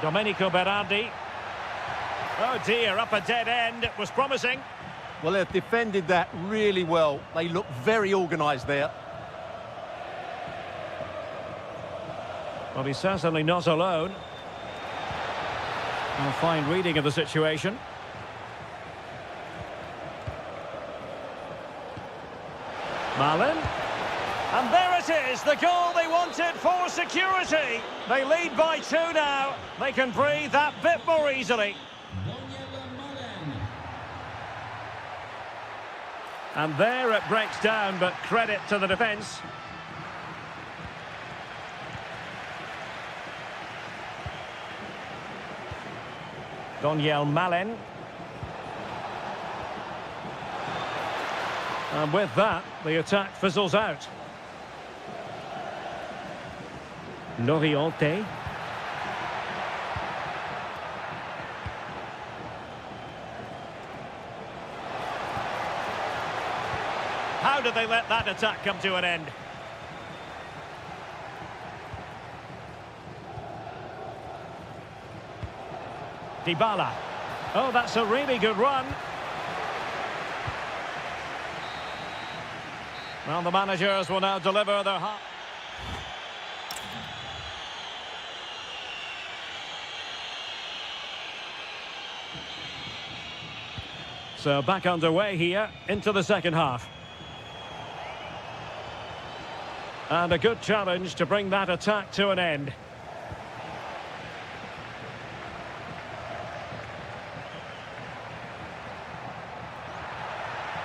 Domenico Berardi. Oh dear, up a dead end. It was promising. Well, they've defended that really well. They look very organised there. Well, he's certainly not alone. A fine reading of the situation. Malen. And there it is, the goal they wanted for security. They lead by 2 now. They can breathe that bit more easily. And there it breaks down, but credit to the defence. Donyell Malen. And with that, the attack fizzles out. Loriente. How did they let that attack come to an end? Dybala. Oh, that's a really good run. Well, the managers will now deliver their half. So back underway here into the second half. And a good challenge to bring that attack to an end.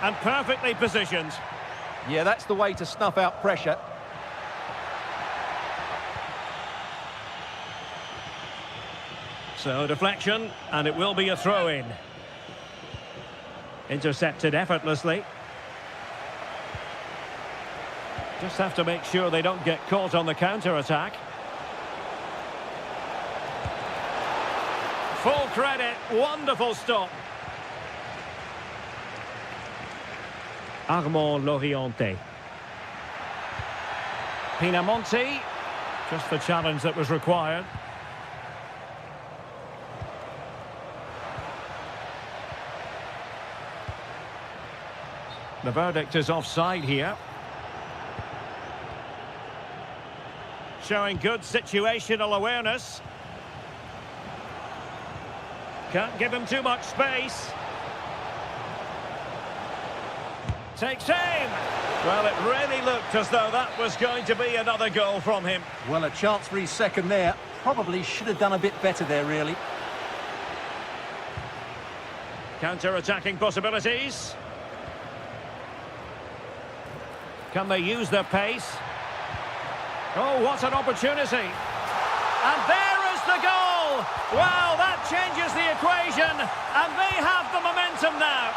And perfectly positioned. Yeah, that's the way to snuff out pressure. So deflection, and it will be a throw-in. Intercepted effortlessly. Just have to make sure they don't get caught on the counter-attack. Full credit, wonderful stop. Armand Loriente. Pinamonti. Just the challenge that was required. The verdict is offside here. Showing good situational awareness. Can't give him too much space. Takes aim. Well, it really looked as though that was going to be another goal from him. Well, a chance for his second there. Probably should have done a bit better there, really. Counter-attacking possibilities. Can they use their pace? Oh, what an opportunity. And there is the goal. Well, that changes the equation. And they have the momentum now.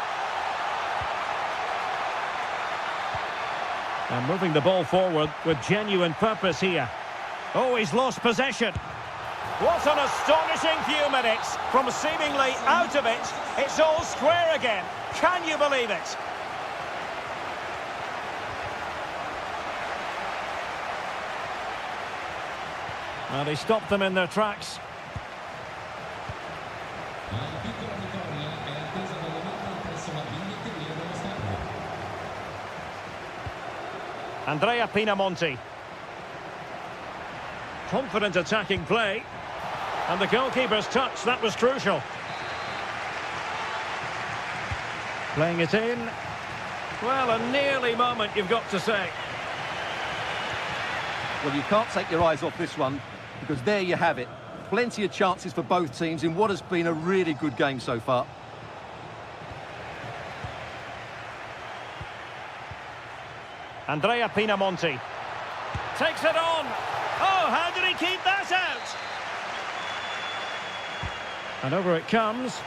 And moving the ball forward with genuine purpose here. Oh, he's lost possession. What an astonishing few minutes. From seemingly out of it, it's all square again. Can you believe it? And he stopped them in their tracks. Andrea Pinamonti. Confident attacking play. And the goalkeeper's touch, that was crucial. Playing it in. Well, a nearly moment, you've got to say. Well, you can't take your eyes off this one, because there you have it. Plenty of chances for both teams in what has been a really good game so far. Andrea Pinamonti takes it on. Oh, how did he keep that out? And over it comes.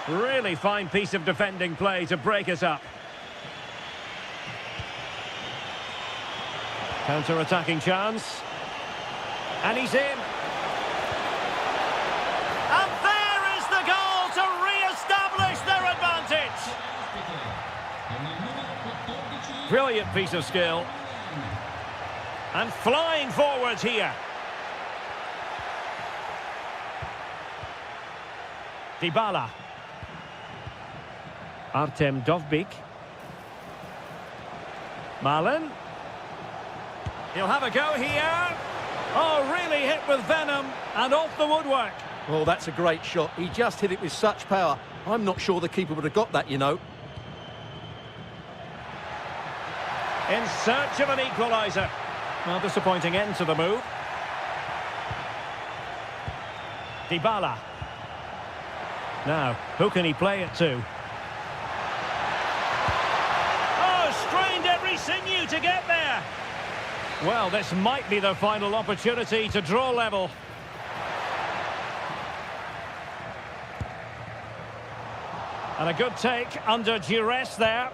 Really fine piece of defending play to break it up. Counter-attacking chance. And he's in. And there is the goal to re-establish their advantage. Brilliant piece of skill. And flying forwards here. Dybala. Artem Dovbyk. Malen. He'll have a go here. Oh, really hit with venom and off the woodwork. Well, that's a great shot. He just hit it with such power. I'm not sure the keeper would have got that, you know. In search of an equaliser. Well, disappointing end to the move. Dybala. Now, who can he play it to? Oh, strained every sinew to get there. Well, this might be the final opportunity to draw level. And a good take under duress there.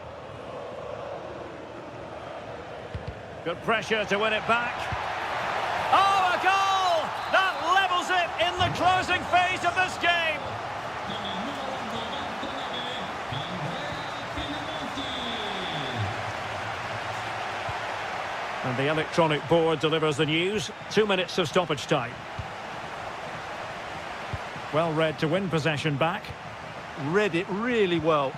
Good pressure to win it back. Oh, a goal! That levels it in the closing phase of this game. And the electronic board delivers the news. 2 minutes of stoppage time. Well read to win possession back. Read it really well.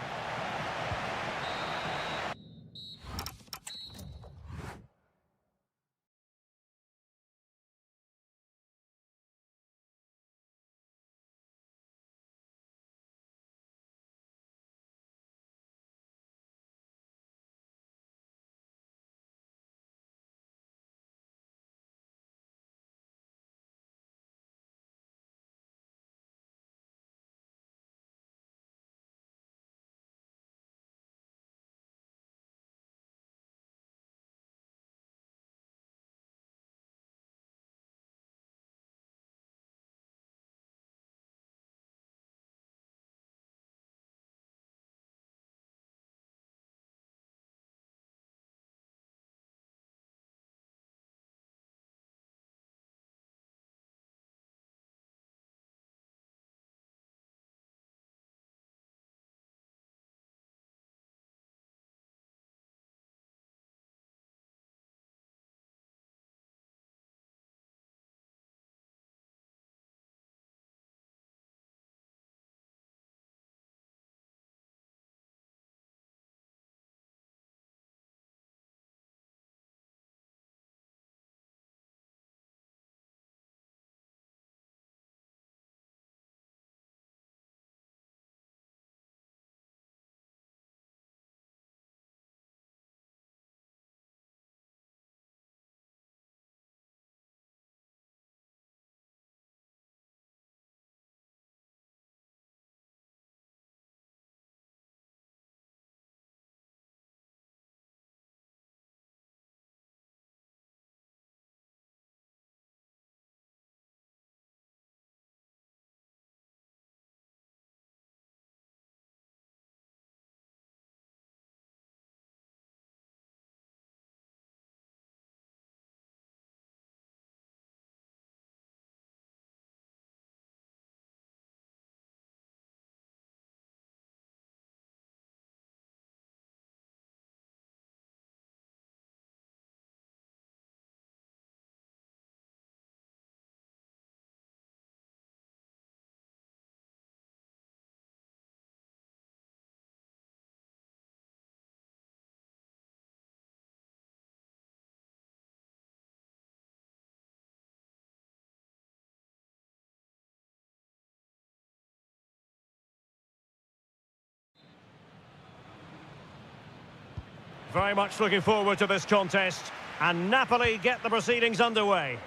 very much looking forward to this contest. And Napoli get the proceedings underway.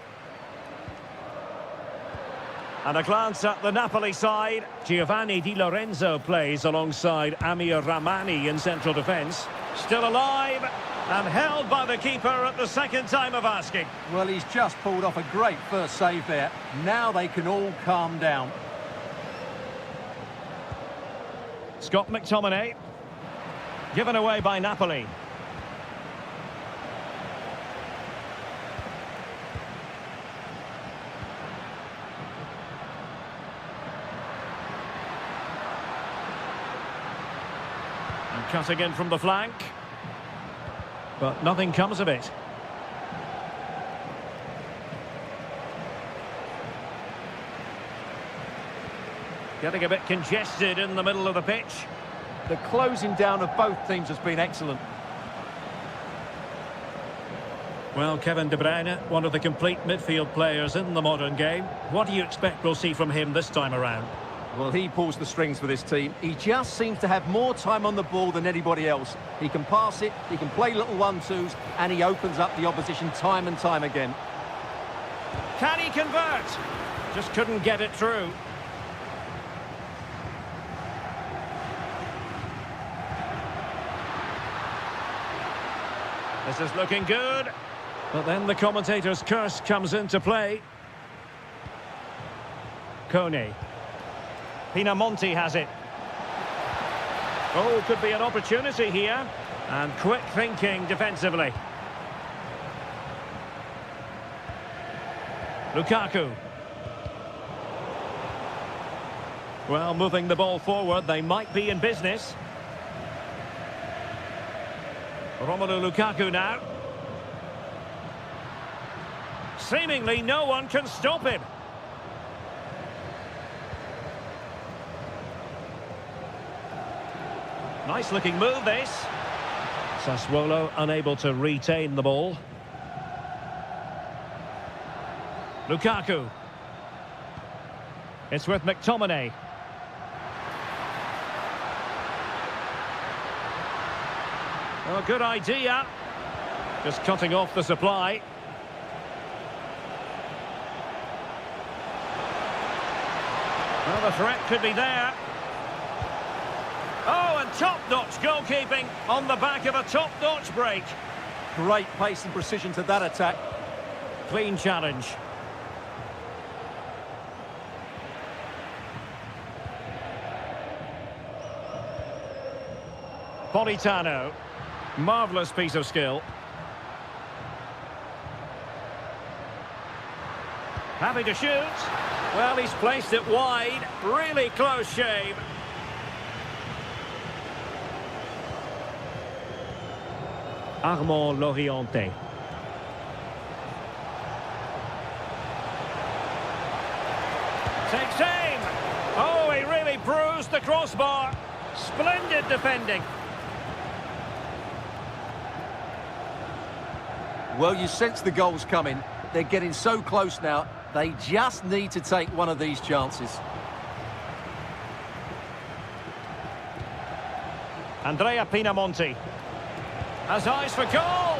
And a glance at the Napoli side. Giovanni Di Lorenzo plays alongside Amir Rahmani in central defence. Still alive and held by the keeper at the second time of asking. Well, he's just pulled off a great first save there. Now they can all calm down. Scott McTominay. Given away by Napoli. And cutting in from the flank. But nothing comes of it. Getting a bit congested in the middle of the pitch. The closing down of both teams has been excellent. Well, Kevin De Bruyne, one of the complete midfield players in the modern game. What do you expect we'll see from him this time around? Well, he pulls the strings for this team. He just seems to have more time on the ball than anybody else. He can pass it, he can play little one-twos, and he opens up the opposition time and time again. Can he convert? Just couldn't get it through. This is looking good. But then the commentator's curse comes into play. Kone. Pinamonti has it. Oh, could be an opportunity here. And quick thinking defensively. Lukaku. Well, moving the ball forward, they might be in business. Romelu Lukaku now. Seemingly no one can stop him. Nice looking move this. Sassuolo unable to retain the ball. Lukaku. It's with McTominay. Oh, good idea. Just cutting off the supply. Well, the threat could be there. Oh, and top-notch goalkeeping on the back of a top-notch break. Great pace and precision to that attack. Clean challenge. Politano. Marvellous piece of skill. Happy to shoot. Well, he's placed it wide. Really close shave. Armand Loriente. Takes aim. Oh, he really bruised the crossbar. Splendid defending. Well, you sense the goals coming. They're getting so close now. They just need to take one of these chances. Andrea Pinamonti has eyes for goal.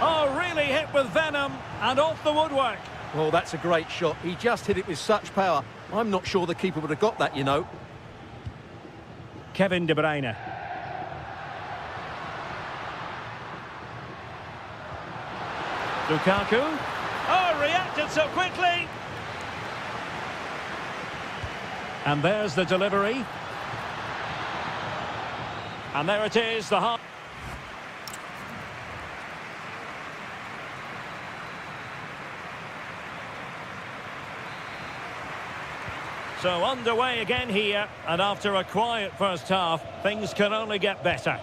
Oh, really hit with venom and off the woodwork. Well, that's a great shot. He just hit it with such power. I'm not sure the keeper would have got that, you know. Kevin De Bruyne. Lukaku. Oh, reacted so quickly. And there's the delivery. And there it is, the half. So underway again here, and after a quiet first half, things can only get better.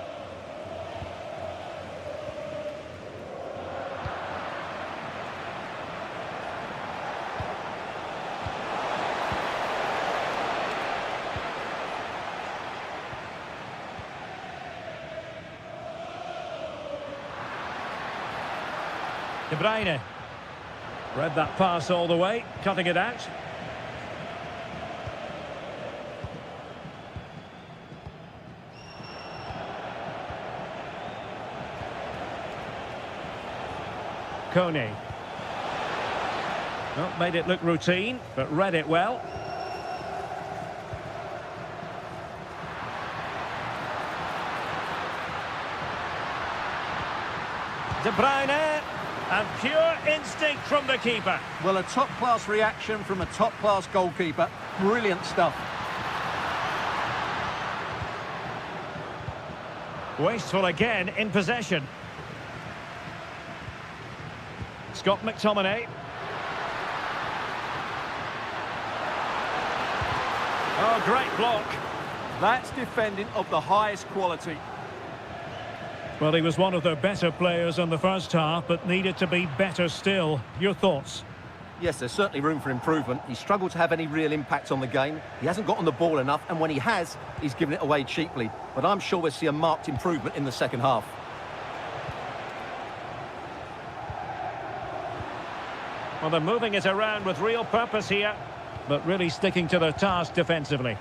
De Bruyne. Read that pass all the way, cutting it out. Coney. Well, made it look routine, but read it well. De Bruyne, and pure instinct from the keeper. Well, a top-class reaction from a top-class goalkeeper. Brilliant stuff. Wasteful again in possession. Scott McTominay. Oh, great block. That's defending of the highest quality. Well, he was one of the better players in the first half, but needed to be better still. Your thoughts? Yes, there's certainly room for improvement. He struggled to have any real impact on the game. He hasn't got on the ball enough, and when he has, he's given it away cheaply. But I'm sure we'll see a marked improvement in the second half. Well, they're moving it around with real purpose here, but really sticking to their task defensively.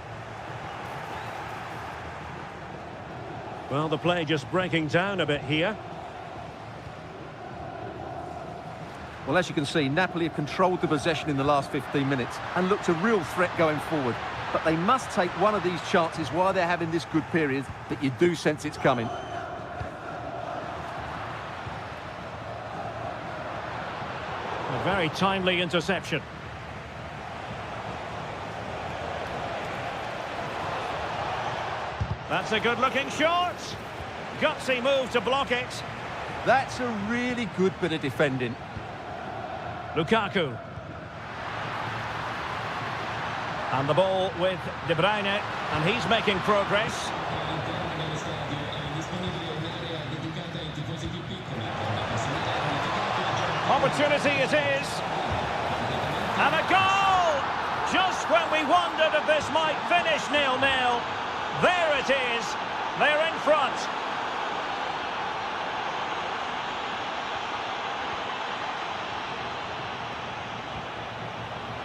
Well, the play just breaking down a bit here. Well, as you can see, Napoli have controlled the possession in the last 15 minutes and looked a real threat going forward. But they must take one of these chances while they're having this good period that you do sense it's coming. A very timely interception. That's a good-looking shot. Gutsy move to block it. That's a really good bit of defending. Lukaku. And the ball with De Bruyne, and he's making progress. Opportunity it is. And a goal! Just when we wondered if this might finish 0-0. There it is. They're in front.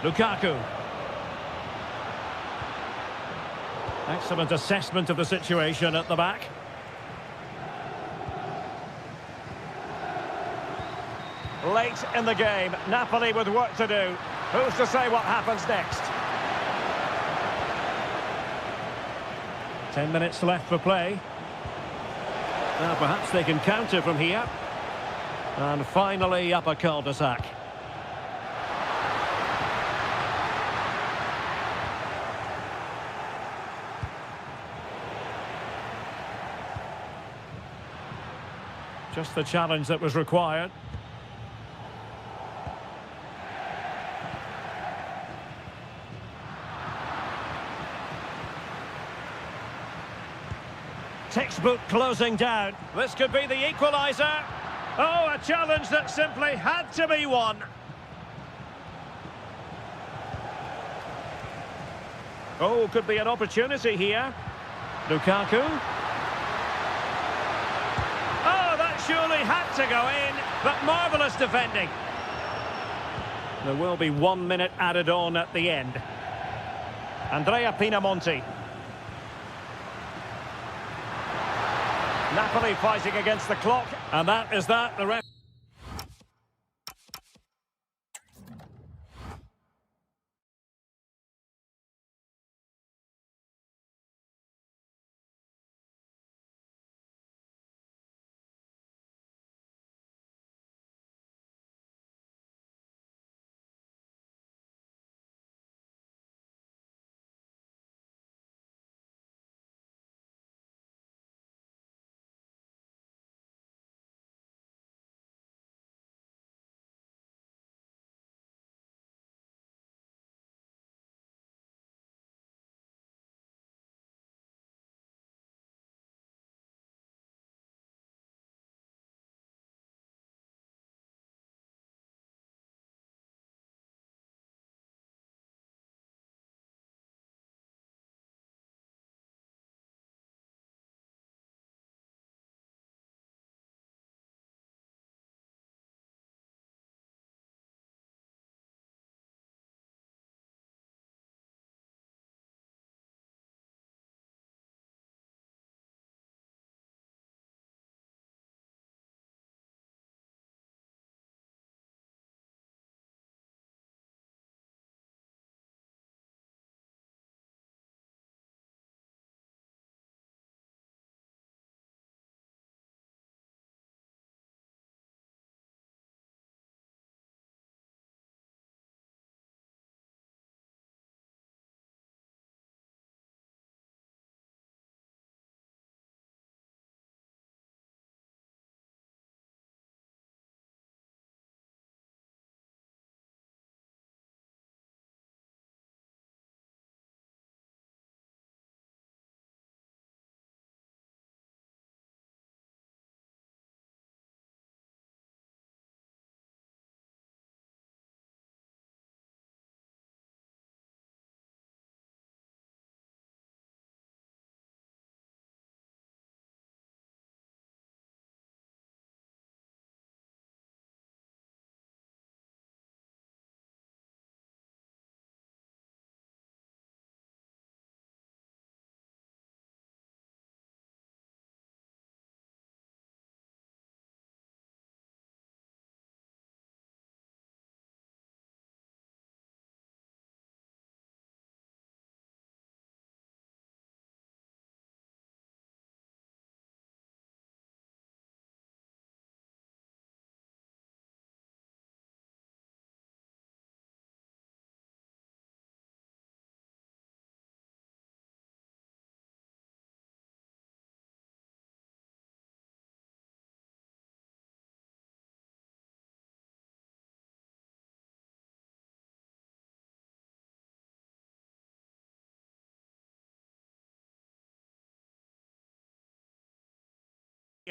Lukaku. Excellent assessment of the situation at the back. Late in the game, Napoli with work to do. Who's to say what happens next? 10 minutes left for play. Now perhaps they can counter from here. And finally up a cul-de-sac. Just the challenge that was required. Textbook closing down. This could be the equaliser. Oh, a challenge that simply had to be won. Oh, could be an opportunity here. Lukaku. Oh, that surely had to go in, but marvellous defending. There will be 1 minute added on at the end. Andrea Pinamonti. Napoli fighting against the clock, and that is that. The ref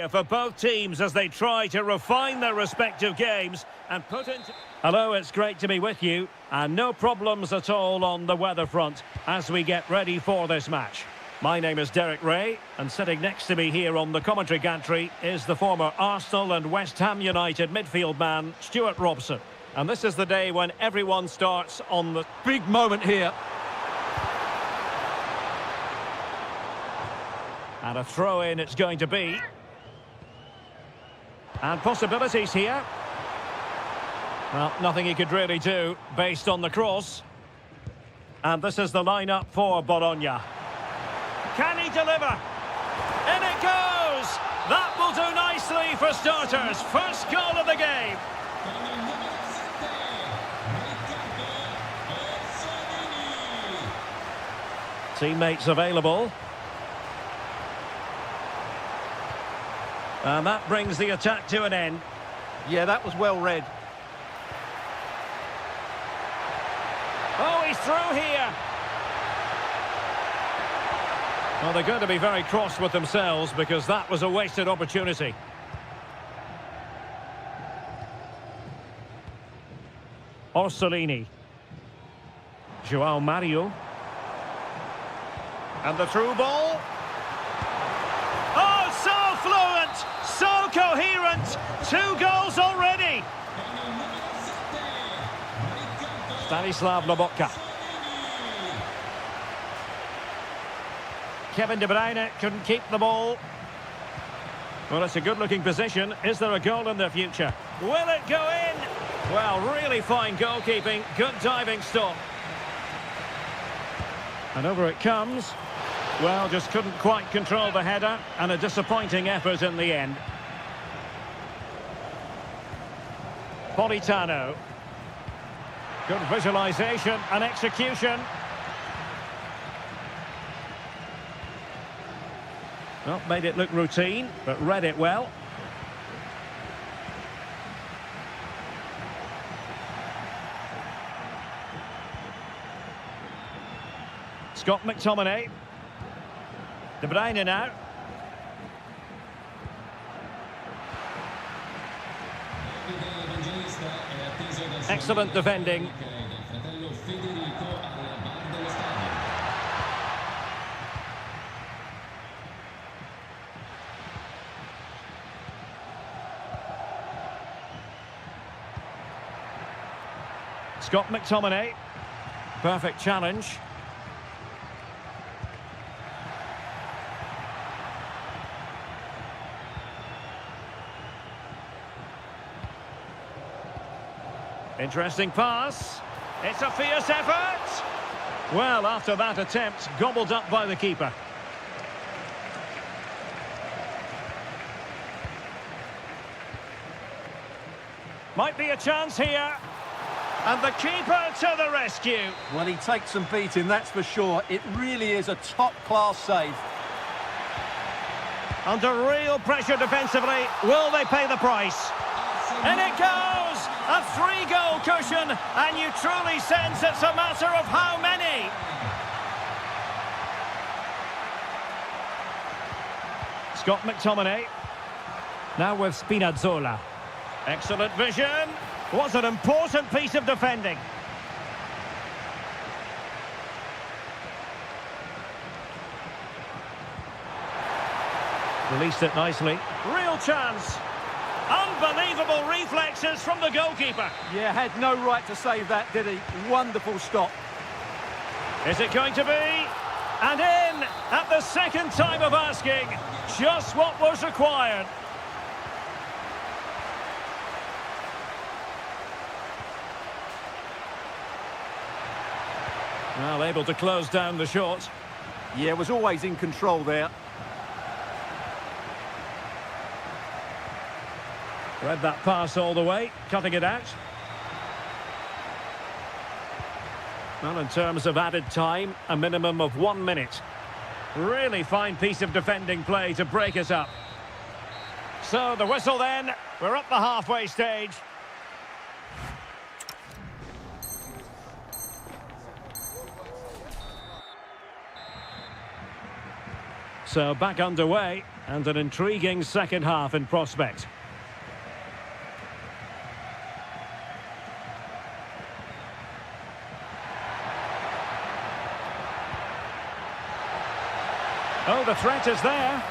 For both teams as they try to refine their respective games and put into... Hello, it's great to be with you, and no problems at all on the weather front as we get ready for this match. My name is Derek Ray, and sitting next to me here on the commentary gantry is the former Arsenal and West Ham United midfield man, Stuart Robson. And this is the day when everyone starts on the... Big moment here. And a throw-in it's going to be. And possibilities here. Well, nothing he could really do based on the cross. And this is the lineup for Bologna. Can he deliver? In it goes! That will do nicely for starters. First goal of the game. Teammates available. And that brings the attack to an end. Yeah, that was well read. Oh, he's through here. Well, they're going to be very cross with themselves because that was a wasted opportunity. Orsolini. João Mario. And the through ball. Oh, so fluent, so coherent. 2 goals already. Stanislav Lobotka. Kevin De Bruyne couldn't keep the ball. Well, it's a good-looking position. Is there a goal in the future? Will it go in? Well, really fine goalkeeping. Good diving stop. And over it comes. Well, just couldn't quite control the header, and a disappointing effort in the end. Politano. Good visualisation and execution. Well, made it look routine, but read it well. Scott McTominay. De Bruyne now. Excellent defending. Scott McTominay. Perfect challenge. Interesting pass. It's a fierce effort. Well, after that attempt, gobbled up by the keeper. Might be a chance here. And the keeper to the rescue. Well, he takes some beating, that's for sure. It really is a top-class save. Under real pressure defensively, will they pay the price? And it goes! A 3-goal cushion, and you truly sense it's a matter of how many. Scott McTominay. Now with Spinazzola. Excellent vision. Was an important piece of defending. Released it nicely. Real chance. Unbelievable reflexes from the goalkeeper. Yeah, had no right to save that, did he? Wonderful stop. Is it going to be? And in at the second time of asking. Just what was required. Well, able to close down the shot. Yeah, was always in control there. Read that pass all the way, cutting it out. Well, in terms of added time, a minimum of 1 minute. Really fine piece of defending play to break us up. So the whistle then, we're up the halfway stage. So back underway. And an intriguing second half in prospect. Oh, the threat is there.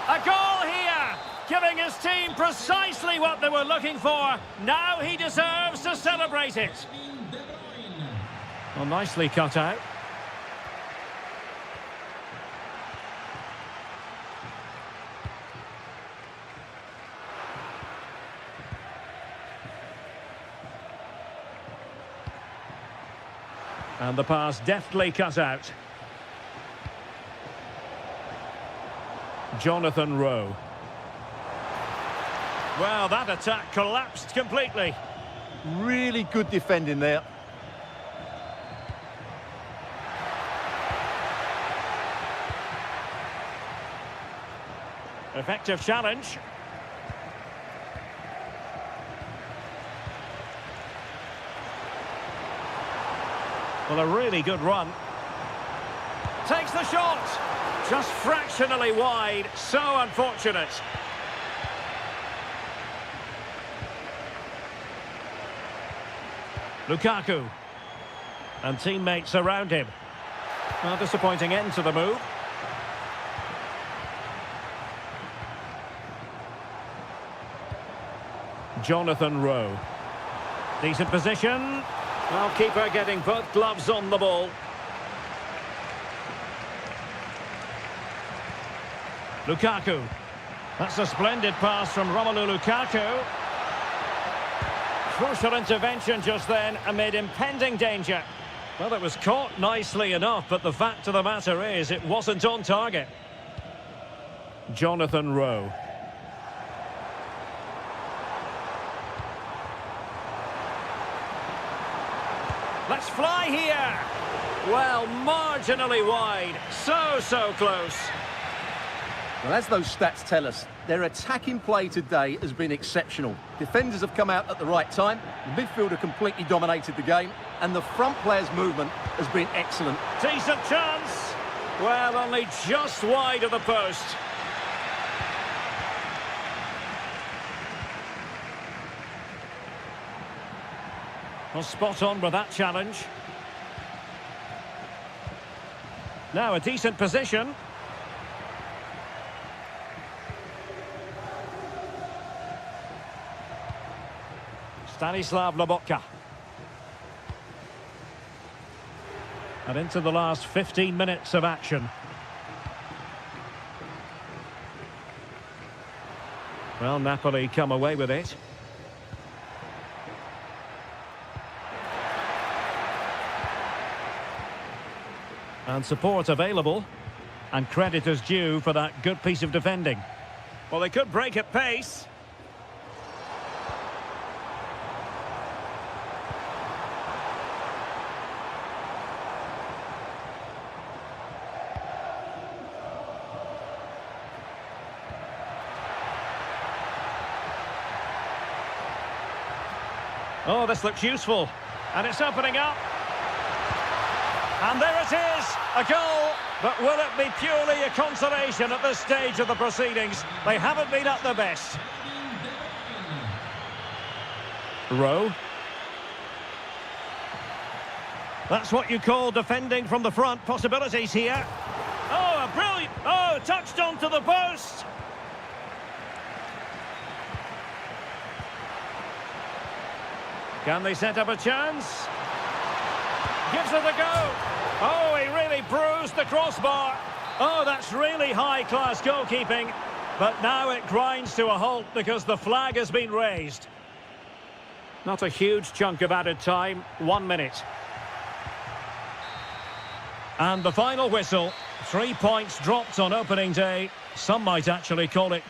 A goal here! Giving his team precisely what they were looking for. Now he deserves to celebrate it. Well, nicely cut out. And the pass deftly cut out. Jonathan Rowe. Well, that attack collapsed completely. Really good defending there. Effective challenge. Well, a really good run. Takes the shot. Just fractionally wide. So unfortunate. Lukaku. And teammates around him. Well, disappointing end to the move. Jonathan Rowe. Decent position. Well, keeper getting both gloves on the ball. Lukaku. That's a splendid pass from Romelu Lukaku. Crucial intervention just then amid impending danger. Well, it was caught nicely enough, but the fact of the matter is it wasn't on target. Jonathan Rowe. Let's fly here. Well, marginally wide. So close. Well, as those stats tell us, their attacking play today has been exceptional. Defenders have come out at the right time, the midfielder completely dominated the game, and the front player's movement has been excellent. Decent chance. Well, only just wide of the post. Well, spot on with that challenge. Now a decent position. Stanislav Lobotka. And into the last 15 minutes of action. Well, Napoli come away with it. And support available. And credit is due for that good piece of defending. Well, they could break at pace. Oh, this looks useful. And it's opening up. And there it is, a goal. But will it be purely a consolation at this stage of the proceedings? They haven't been at their best. Rowe. That's what you call defending from the front. Possibilities here. Oh, a brilliant... Oh, touched onto the post. Can they set up a chance? Gives it a go. Oh, he really bruised the crossbar. Oh, that's really high-class goalkeeping. But now it grinds to a halt because the flag has been raised. Not a huge chunk of added time. 1 minute. And the final whistle. 3 points dropped on opening day. Some might actually call it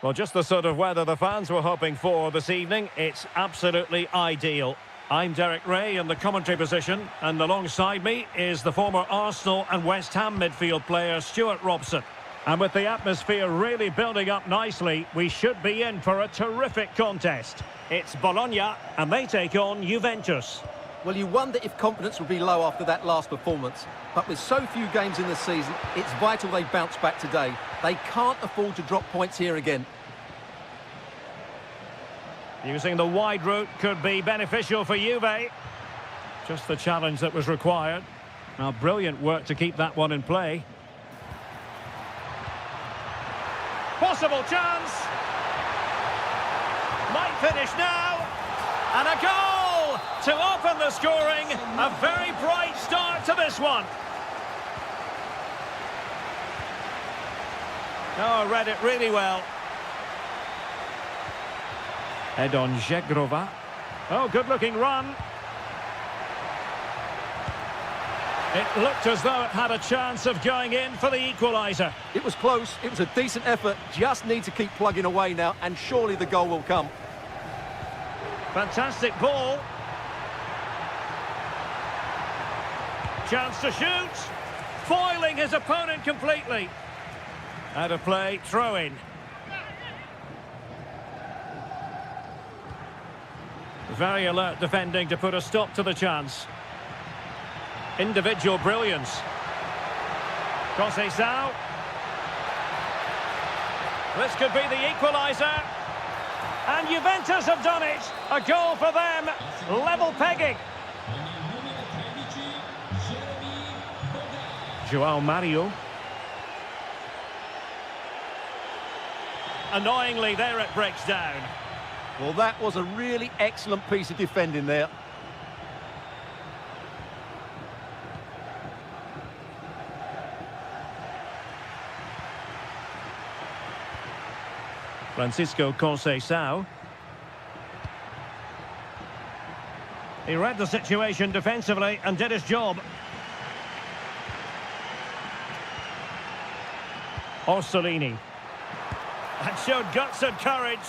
Well, just the sort of weather the fans were hoping for this evening. It's absolutely ideal. I'm Derek Ray in the commentary position, and alongside me is the former Arsenal and West Ham midfield player Stuart Robson. And with the atmosphere really building up nicely, we should be in for a terrific contest. It's Bologna, and they take on Juventus. Well, you wonder if confidence would be low after that last performance. But with so few games in the season, it's vital they bounce back today. They can't afford to drop points here again. Using the wide route could be beneficial for Juve. Just the challenge that was required. Now, brilliant work to keep that one in play. Possible chance. Might finish now. And a goal to open the scoring. A very bright start to this one. Oh, read it really well. Edon Žegrova. Oh, good-looking run. It looked as though it had a chance of going in for the equaliser. It was close. It was a decent effort. Just need to keep plugging away now, and surely the goal will come. Fantastic ball. Chance to shoot. Foiling his opponent completely. Out of play, throw in. Very alert defending to put a stop to the chance. Individual brilliance. Conceição. This could be the equaliser. And Juventus have done it. A goal for them. Level pegging. João Mario. Annoyingly, there it breaks down. Well, that was a really excellent piece of defending there. Francisco Conceição. He read the situation defensively and did his job. Orsolini. And showed guts and courage.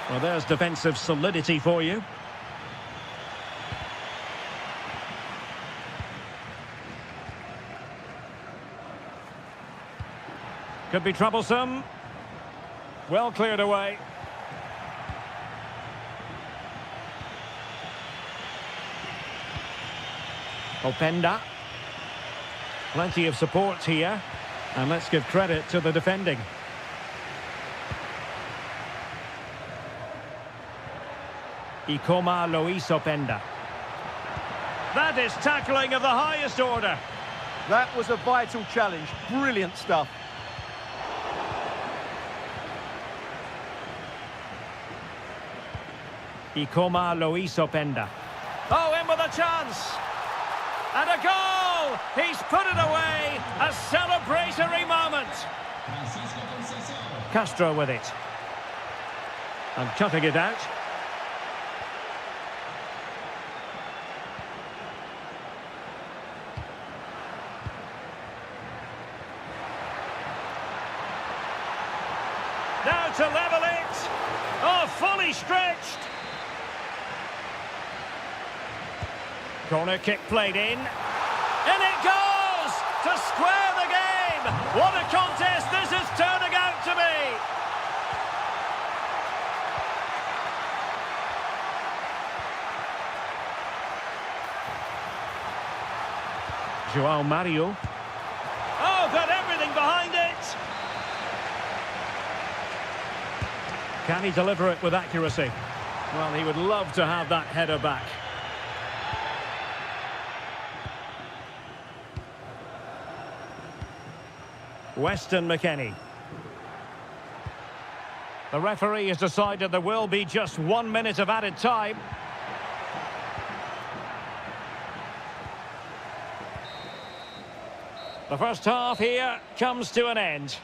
Well, there's defensive solidity for you. Could be troublesome. Well cleared away. Openda. Plenty of support here. And let's give credit to the defending. Ikoma Luis Openda. That is tackling of the highest order. That was a vital challenge. Brilliant stuff. Ikoma Luis Openda. Oh, in with a chance. And a goal! He's put it away. A celebratory moment. Castro with it. And cutting it out. Now to level it. Oh, fully stretched. Corner kick played in. And it goes to square the game. What a contest this is turning out to be. João Mario. Oh, got everything behind it. Can he deliver it with accuracy? Well, he would love to have that header back. Weston McKennie. The referee has decided there will be just 1 minute of added time. The first half here comes to an end.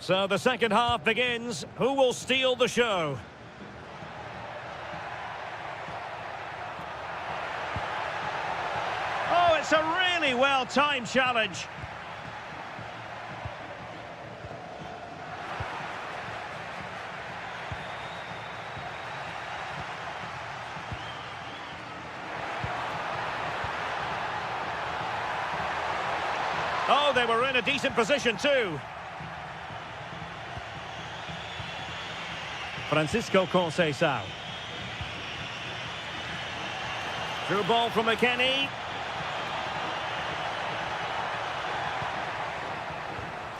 So the second half begins. Who will steal the show? really well-timed challenge. Oh, they were in a decent position too. Francisco Conceição. Through ball from McKennie.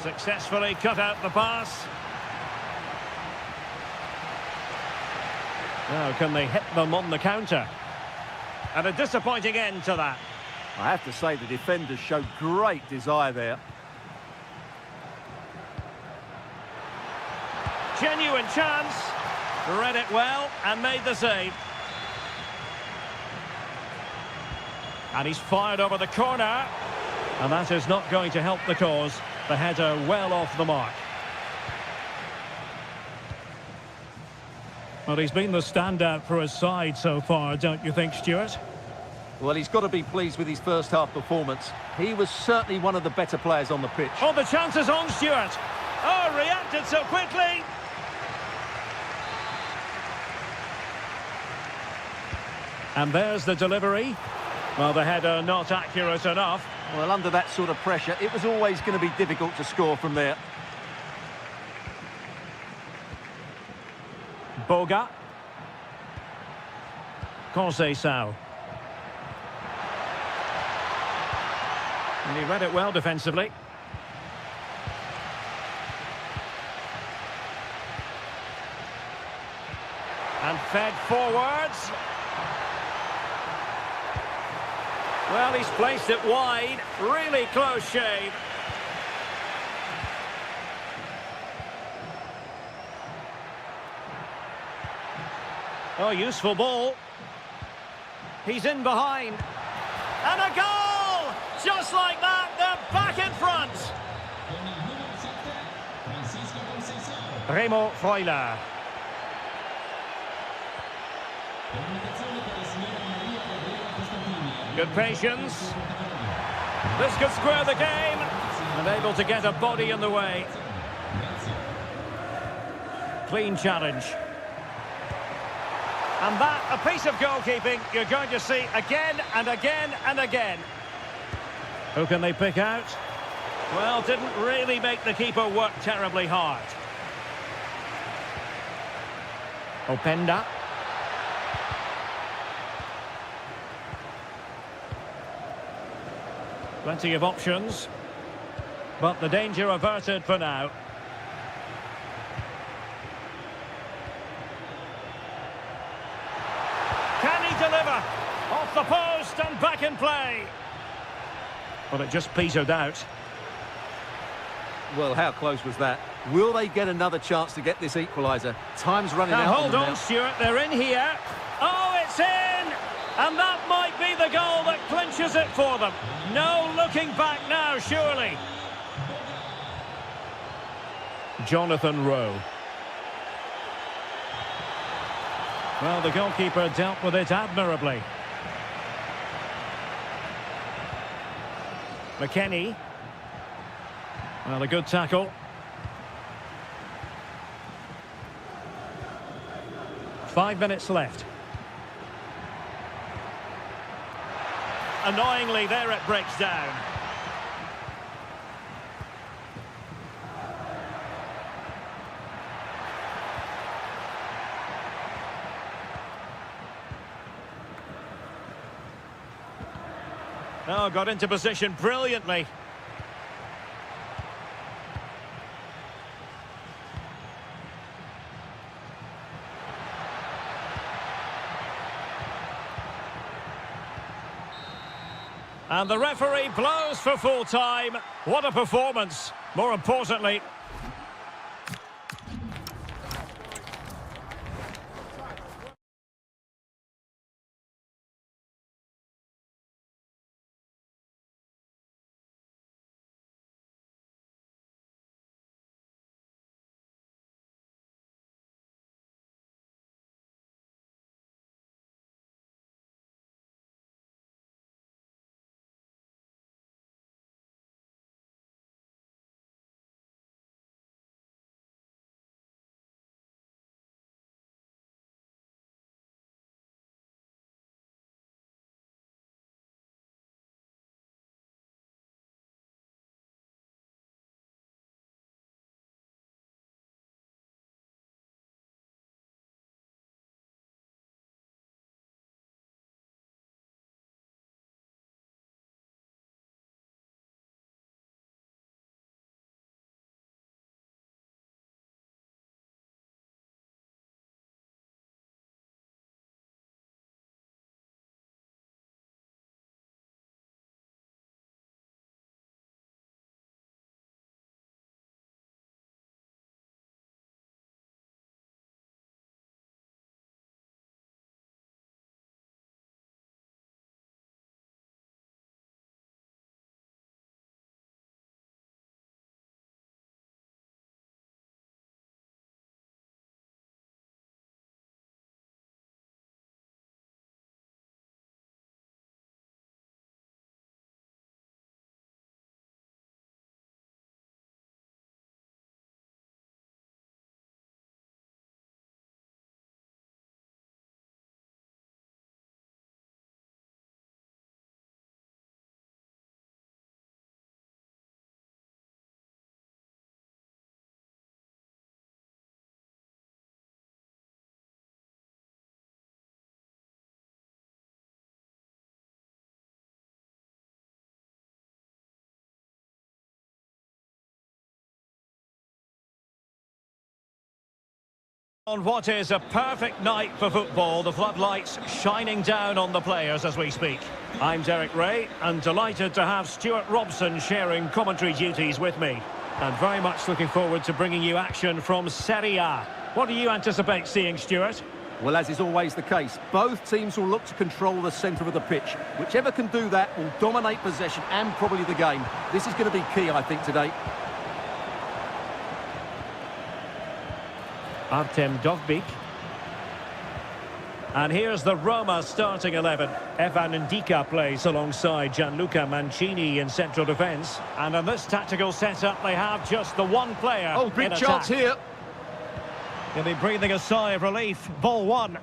Successfully cut out the pass. Now can they hit them on the counter? And a disappointing end to that. I have to say the defenders showed great desire there. Genuine chance. Read it well and made the save. And he's fired over the corner. And that is not going to help the cause. The header well off the mark. Well, he's been the standout for his side so far, don't you think, Stuart? Well, he's got to be pleased with his first half performance. He was certainly one of the better players on the pitch. Oh, the chance is on, Stuart. Oh, reacted so quickly. And there's the delivery. Well, the header not accurate enough. Well, under that sort of pressure, it was always going to be difficult to score from there. Boga. Conceição. And he read it well defensively. And fed forwards. Well, he's placed it wide. Really close shave. Oh, useful ball. He's in behind. And a goal! Just like that, they're back in front. Remo Freuler. Good patience. This could square the game. And able to get a body in the way. Clean challenge. And that, a piece of goalkeeping you're going to see again and again and again. Who can they pick out? Well, didn't really make the keeper work terribly hard. Openda. Plenty of options. But the danger averted for now. Can he deliver? Off the post and back in play. But it just petered out. Well, how close was that? Will they get another chance to get this equaliser? Time's running out. Now hold on, now. Stuart. They're in here. Oh, it's in! And that might be the goal that clinches it for them. No looking back now, surely. Jonathan Rowe. Well, the goalkeeper dealt with it admirably. McKennie. Well, a good tackle. Five minutes left. Annoyingly, there it breaks down. Oh, got into position brilliantly. And the referee blows for full time. What a performance. More importantly, On what is a perfect night for football, the floodlights shining down on the players as we speak. I'm Derek Ray, and delighted to have Stuart Robson sharing commentary duties with me. And very much looking forward to bringing you action from Serie A. What do you anticipate seeing, Stuart? Well, as is always the case, both teams will look to control the centre of the pitch. Whichever can do that will dominate possession and probably the game. This is going to be key, I think, today. Artem Dovbyk. And here's the Roma starting 11. Evan Ndika plays alongside Gianluca Mancini in central defence. And in this tactical setup, they have just the one player. Oh, big in chance attack. here. He'll be breathing a sigh of relief. Ball one.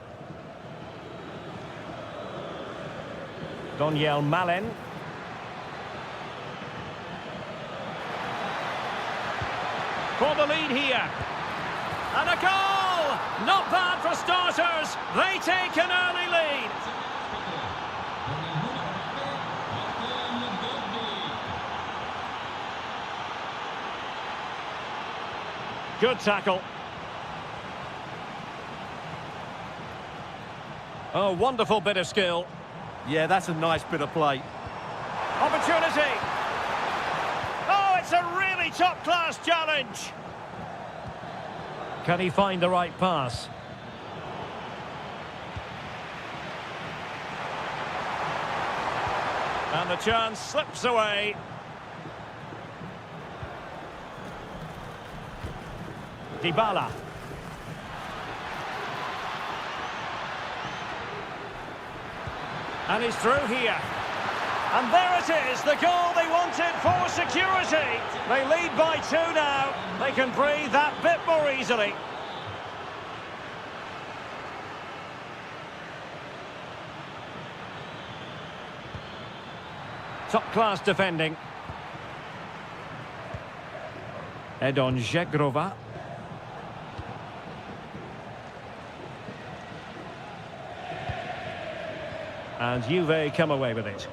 Doniel Malen. For the lead here. And a goal! Not bad for starters. They take an early lead. Good tackle. Oh, wonderful bit of skill. Yeah, that's a nice bit of play. Opportunity. Oh, it's a really top-class challenge. Can he find the right pass? And the chance slips away. Dybala. And he's through here. And there it is, the goal they wanted for security. They lead by 2 now. They can breathe that bit more easily. Top-class defending. Edon Žegrova. And Juve come away with it.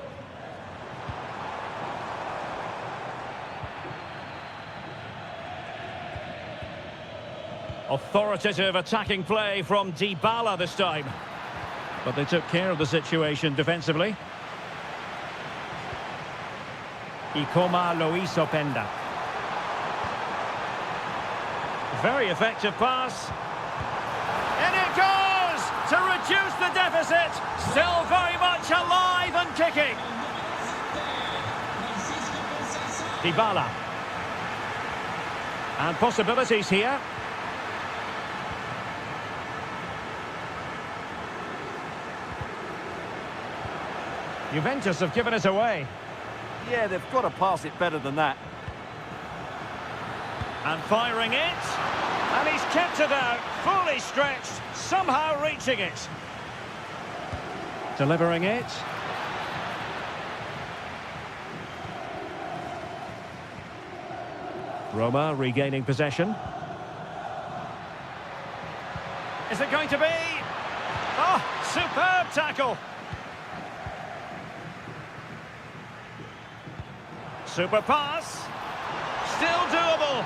Authoritative attacking play from Dybala this time. But they took care of the situation defensively. Ikoma Luis Openda. Very effective pass. And it goes to reduce the deficit. Still very much alive and kicking. Dybala. And possibilities here. Juventus have given it away. Yeah, they've got to pass it better than that. And firing it. And he's kept it out, fully stretched, somehow reaching it. Delivering it. Roma regaining possession. Is it going to be? Oh, superb tackle. Super pass. Still doable.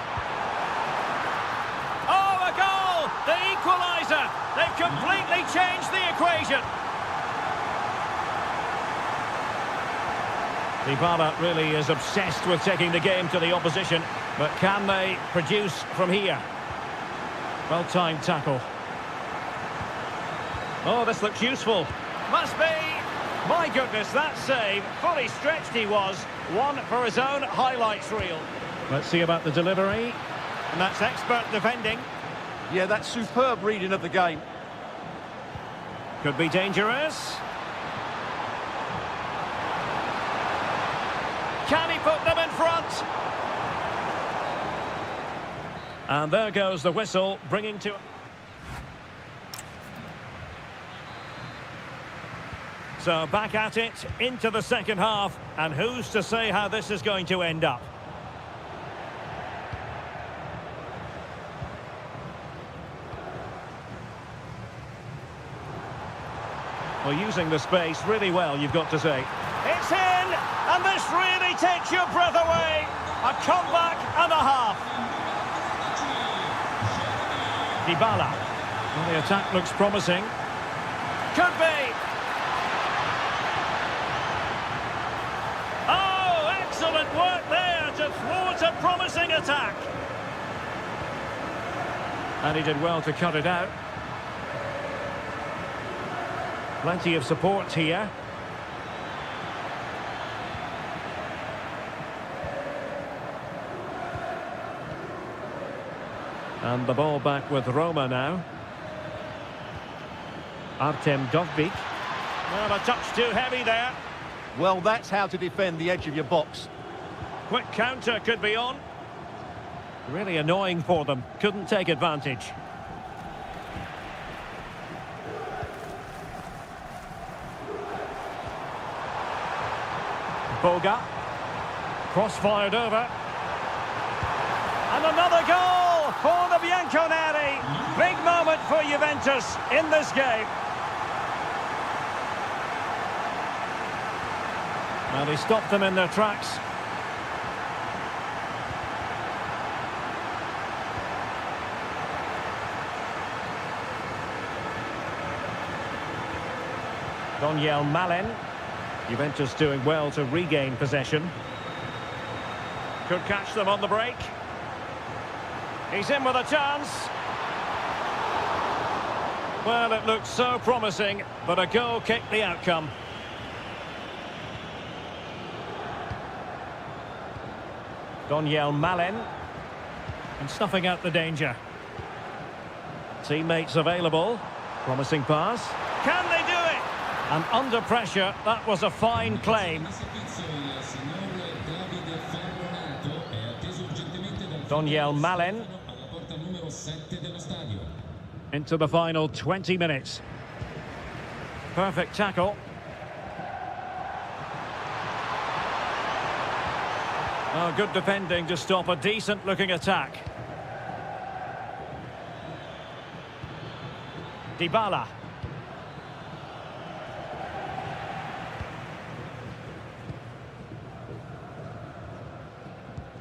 Oh, a goal! The equaliser. They've completely changed the equation. Dybala really is obsessed with taking the game to the opposition, but can they produce from here? Well-timed tackle. Oh, this looks useful. Must be. My goodness, that save. Fully stretched he was. One for his own highlights reel. Let's see about the delivery. And that's expert defending. Yeah, that's superb reading of the game. Could be dangerous. Can he put them in front? And there goes the whistle, bringing to... So back at it, into the second half, and who's to say how this is going to end up? Well, using the space really well, you've got to say. It's in, and this really takes your breath away. A comeback and a half. Dybala. Well, the attack looks promising. Could be. Oh, excellent work there to thwart a promising attack. And he did well to cut it out. Plenty of support here. And the ball back with Roma now. Artem Dovbyk. Well, a touch too heavy there. Well, that's how to defend the edge of your box. Quick counter could be on. Really annoying for them. Couldn't take advantage. Boga. Cross-fired over. And another goal for the Bianconeri. Big moment for Juventus in this game. Well, he stopped them in their tracks. Daniel Malin. Juventus doing well to regain possession. Could catch them on the break. He's in with a chance. Well, it looked so promising, but a goal kicked the outcome. Daniel Malin. And snuffing out the danger. Teammates available. Promising pass. Can they do it? And under pressure, that was a fine claim. Daniel Malin. Into the final 20 minutes. Perfect tackle. Oh, good defending to stop a decent-looking attack. Dybala.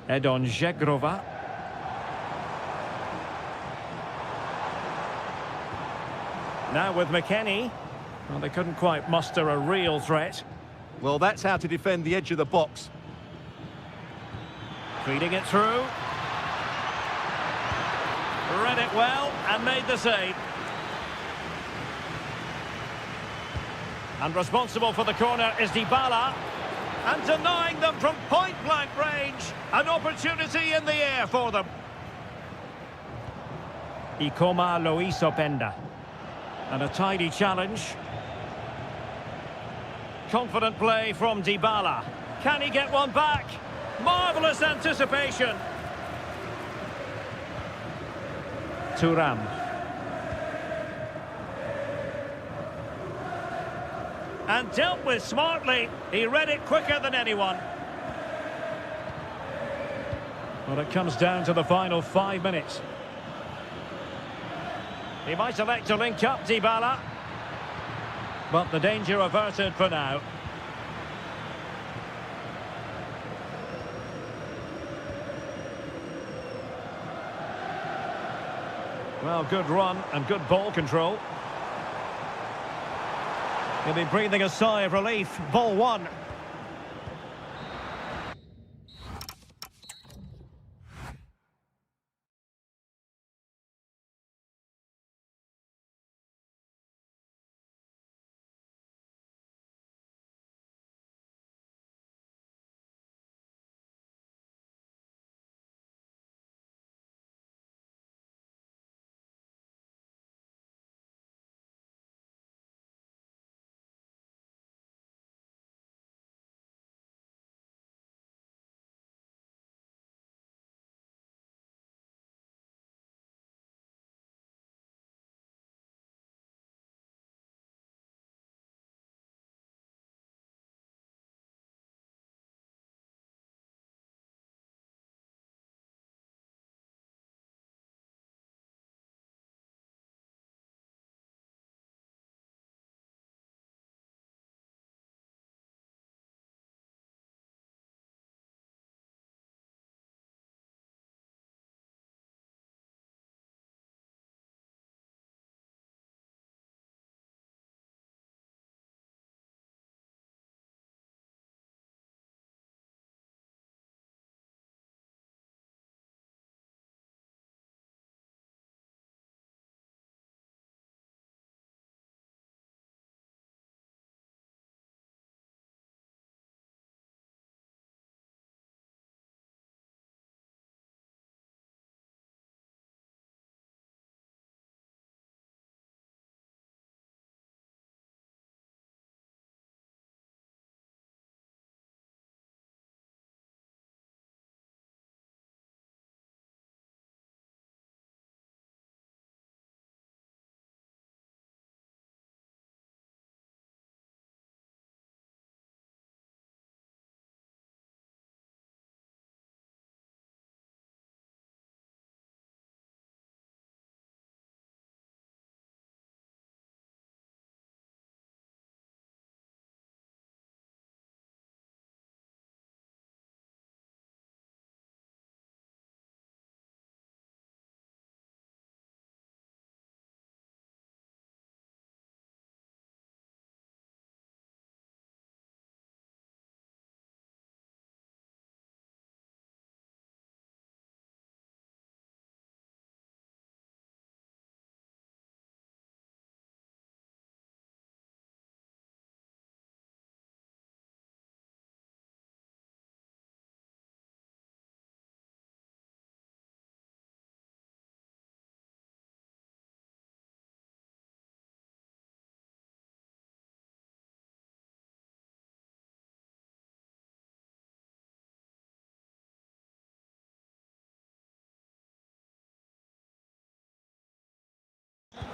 Edon Žegrova. Now with McKennie. Well, they couldn't quite muster a real threat. Well, that's how to defend the edge of the box. Feeding it through. Read it well and made the save. And responsible for the corner is Dybala. And denying them from point-blank range. An opportunity in the air for them. Ikoma Loisopenda. And a tidy challenge. Confident play from Dybala. Can he get one back? Marvellous anticipation. Thuram. And dealt with smartly. He read it quicker than anyone. Well, it comes down to the final 5 minutes. He might elect to link up Dybala. But the danger averted for now. Well, good run and good ball control. He'll be breathing a sigh of relief. Ball one.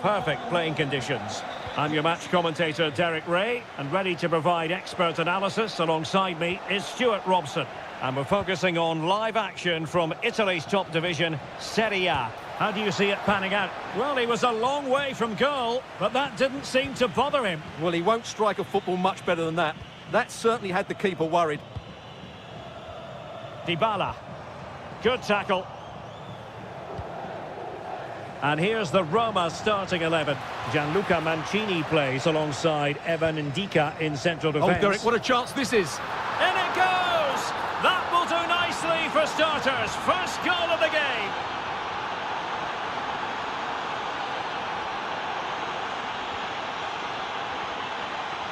perfect playing conditions. I'm your match commentator, Derek Ray, and ready to provide expert analysis alongside me is Stuart Robson. And we're focusing on live action from Italy's top division, Serie A. How do you see it panning out? Well, he was a long way from goal, but that didn't seem to bother him. Well, he won't strike a football much better than that. That certainly had the keeper worried. Dybala. Good tackle. And here's the Roma starting 11. Gianluca Mancini plays alongside Evan Ndika in central defence. Oh, Derek, what a chance this is. In it goes! That will do nicely for starters. First goal of the game.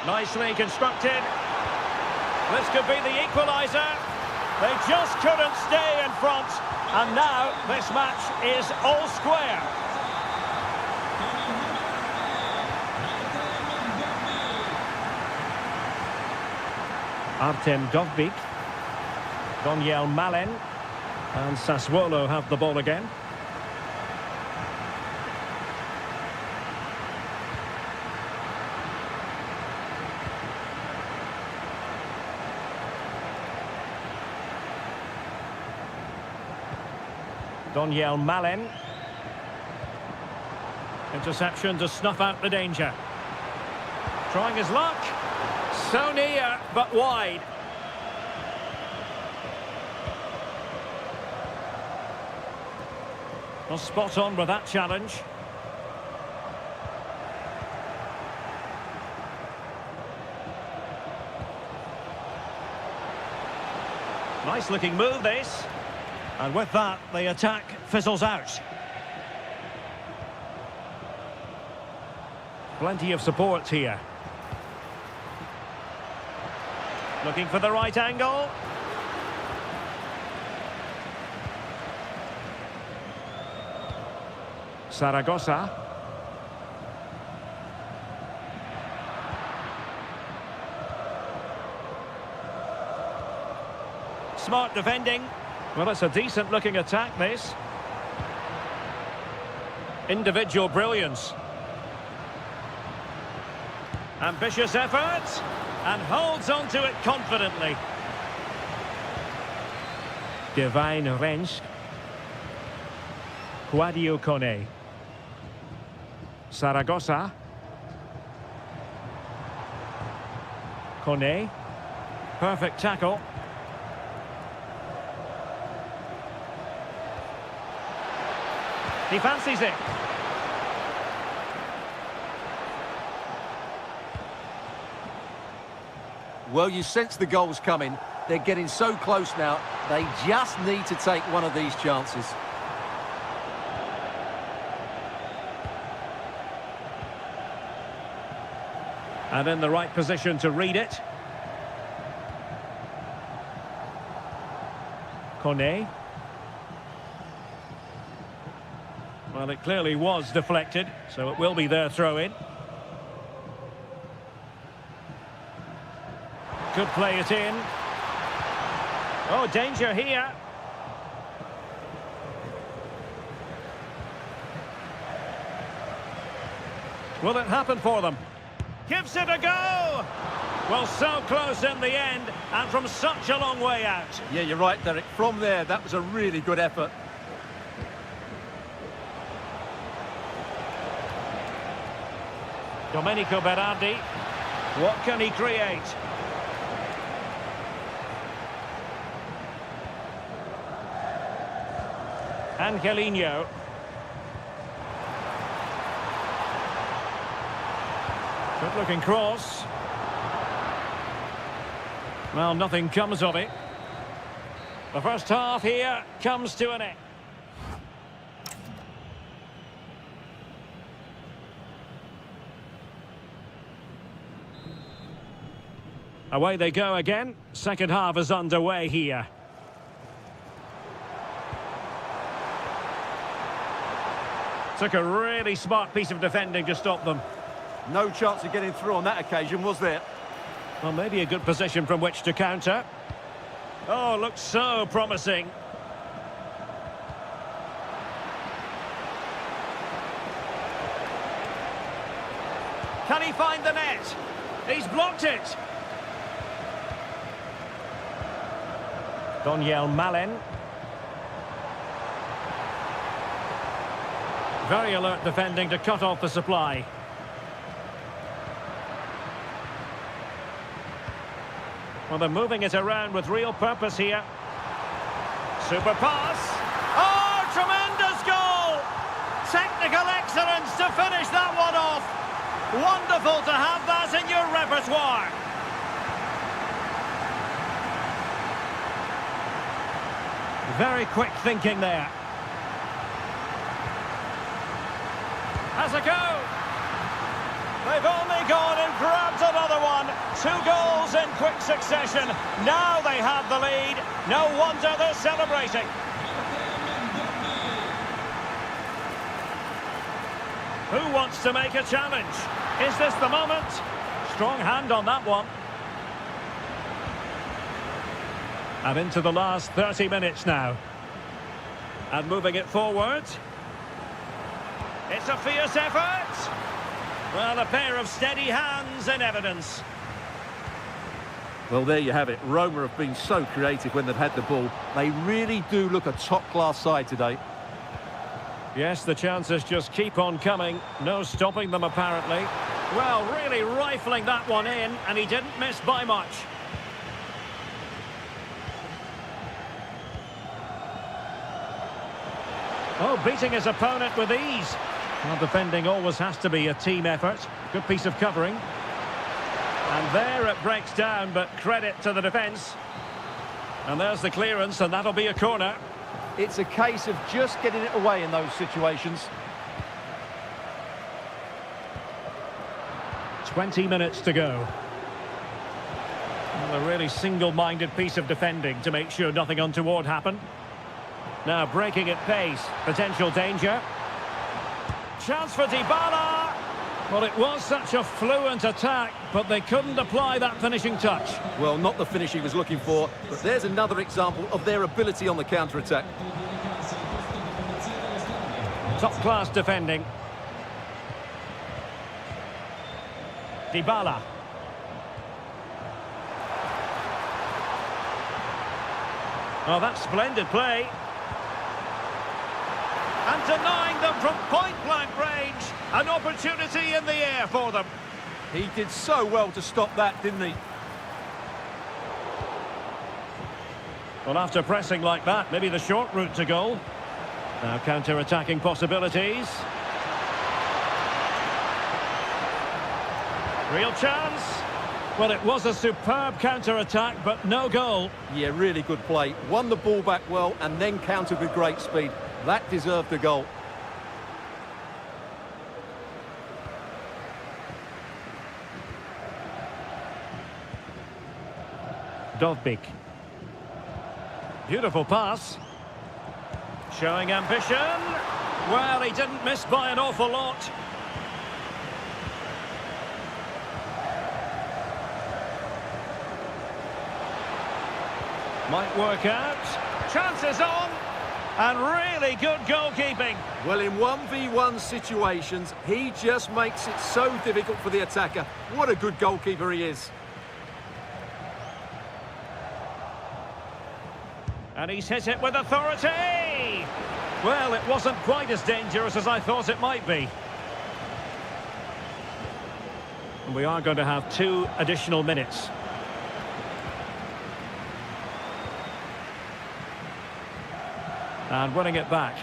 Nicely constructed. This could be the equaliser. They just couldn't stay in front. And now this match is all square. Artem Dovbyk. Daniel Malen. And Sassuolo have the ball again. Daniel Malen. Interception to snuff out the danger. Trying his luck. So near, but wide. Well, spot on with that challenge. Nice looking move, this. And with that, the attack fizzles out. Plenty of support here. Looking for the right angle. Zaragoza. Smart defending. Well, it's a decent-looking attack, this. Individual brilliance. Ambitious effort. And holds on to it confidently. Divine Rensch. Guadio Kone. Zaragoza. Kone. Perfect tackle. He fancies it. Well, you sense the goals coming. They're getting so close now. They just need to take one of these chances. And in the right position to read it. Kone. Well, it clearly was deflected, so it will be their throw-in. Could play it in. Oh, danger here. Will it happen for them? Gives it a go! Well, so close in the end, and from such a long way out. Yeah, you're right, Derek. From there, that was a really good effort. Domenico Berardi. What can he create? Angelino. Good looking cross. Well, nothing comes of it. The first half here comes to an end. Away they go again. Second half is underway here. Took a really smart piece of defending to stop them. No chance of getting through on that occasion, was there? Well, maybe a good position from which to counter. Oh, looks so promising. Can he find the net? He's blocked it. Daniel Malin. Very alert defending to cut off the supply. Well, they're moving it around with real purpose here. Super pass. Oh, tremendous goal! Technical excellence to finish that one off. Wonderful to have that in your repertoire. Very quick thinking there. Has a go. They've only gone and grabbed another one. 2 goals in quick succession. Now they have the lead. No wonder they're celebrating. Who wants to make a challenge? Is this the moment? Strong hand on that one. And into the last 30 minutes now. And moving it forward. It's a fierce effort. Well, a pair of steady hands in evidence. Well, there you have it. Roma have been so creative when they've had the ball. They really do look a top-class side today. Yes, the chances just keep on coming. No stopping them, apparently. Well, really rifling that one in, and he didn't miss by much. Oh, beating his opponent with ease. Well, defending always has to be a team effort. Good piece of covering. And there it breaks down, but credit to the defence. And there's the clearance, and that'll be a corner. It's a case of just getting it away in those situations. 20 minutes to go. Well, a really single-minded piece of defending to make sure nothing untoward happened. Now breaking at pace, potential danger. Chance for Dybala. Well, it was such a fluent attack, but they couldn't apply that finishing touch. Well, not the finish he was looking for, but there's another example of their ability on the counter-attack. Top-class defending. Dybala. Oh, that's splendid play. And denying them from point-blank range. An opportunity in the air for them. He did so well to stop that, didn't he? Well, after pressing like that, maybe the short route to goal. Now counter-attacking possibilities. Real chance. Well, it was a superb counter-attack, but no goal. Yeah, really good play. Won the ball back well and then countered with great speed. That deserved a goal. Dovbik. Beautiful pass. Showing ambition. Well, he didn't miss by an awful lot. Might work out. Chances on. And really good goalkeeping. Well, in 1v1 situations, he just makes it so difficult for the attacker. What a good goalkeeper he is. And he's hit it with authority. Well, it wasn't quite as dangerous as I thought it might be. And we are going to have 2 additional minutes. And winning it back.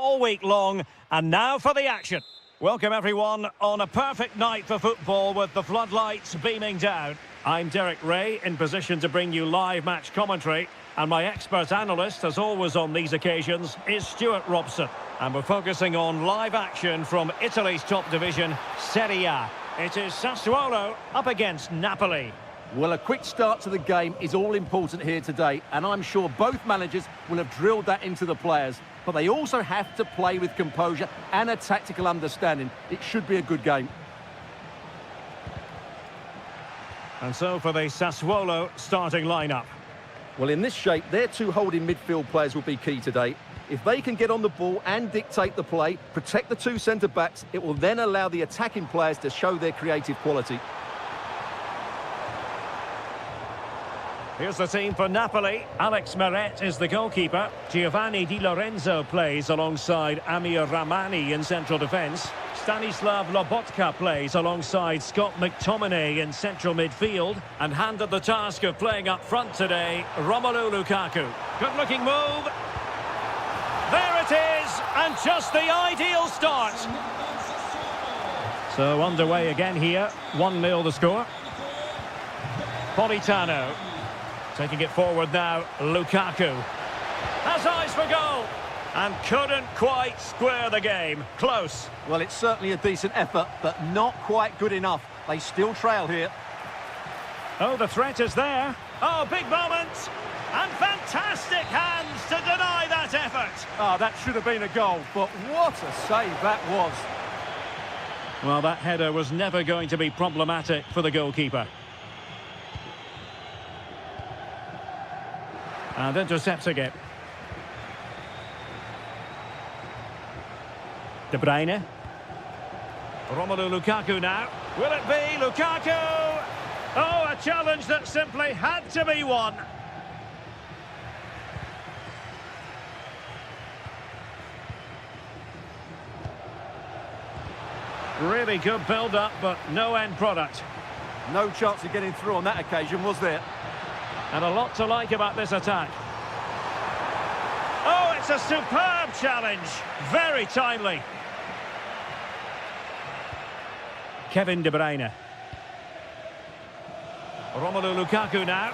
all week long, and now for the action. Welcome everyone on a perfect night for football with the floodlights beaming down. I'm Derek Ray, in position to bring you live match commentary, and my expert analyst, as always on these occasions, is Stuart Robson. And we're focusing on live action from Italy's top division, Serie A. It is Sassuolo up against Napoli. Well, a quick start to the game is all important here today, and I'm sure both managers will have drilled that into the players. But they also have to play with composure and a tactical understanding. It should be a good game. And so for the Sassuolo starting lineup. Well, in this shape, their two holding midfield players will be key today. If they can get on the ball and dictate the play, protect the two centre-backs, it will then allow the attacking players to show their creative quality. Here's the team for Napoli. Alex Meret is the goalkeeper. Giovanni Di Lorenzo plays alongside Amir Rahmani in central defence. Stanislav Lobotka plays alongside Scott McTominay in central midfield. And handed the task of playing up front today, Romelu Lukaku. Good-looking move. There it is, and just the ideal start. So underway again here. 1-0 the score. Politano. Taking it forward now, Lukaku. Has eyes for goal. And couldn't quite square the game. Close. Well, it's certainly a decent effort, but not quite good enough. They still trail here. Oh, the threat is there. Oh, big moment. And fantastic hands to deny that effort. Oh, that should have been a goal, but what a save that was. Well, that header was never going to be problematic for the goalkeeper. And intercepting it. De Bruyne. Romelu Lukaku now. Will it be Lukaku? Oh, a challenge that simply had to be won. Really good build-up, but no end product. No chance of getting through on that occasion, was there? And a lot to like about this attack. Oh, it's a superb challenge. Very timely. Kevin De Bruyne. Romelu Lukaku now.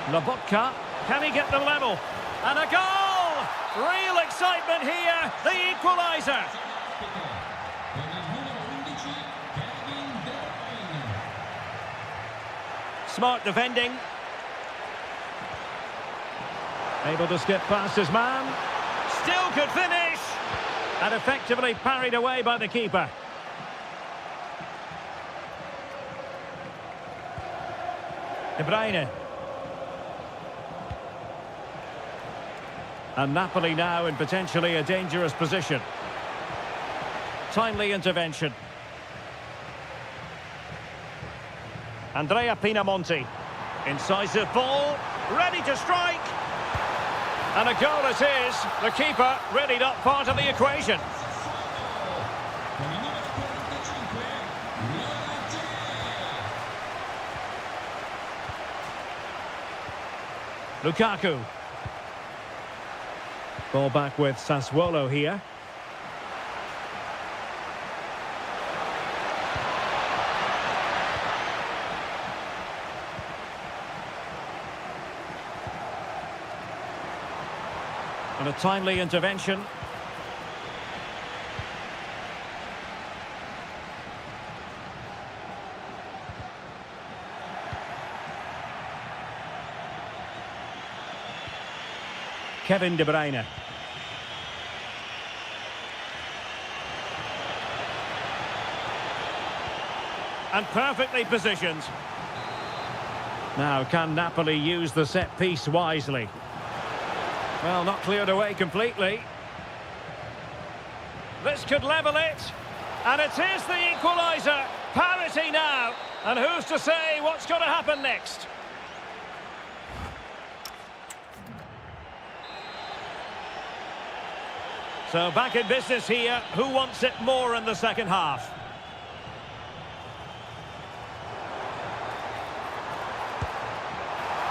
Lobotka. Can he get them level? And a goal! Real excitement here. The equaliser. Smart defending. Able to skip past his man. Still could finish. And effectively parried away by the keeper. De Bruyne. And Napoli now in potentially a dangerous position. Timely intervention. Andrea Pinamonti. Incisive ball. Ready to strike. And a goal it is. The keeper really not part of the equation. Lukaku. Ball back with Sassuolo here. And a timely intervention. Kevin De Bruyne. And perfectly positioned. Now, can Napoli use the set piece wisely? Well, not cleared away completely. This could level it. And it is the equaliser. Parity now. And who's to say what's going to happen next? So back in business here. Who wants it more in the second half?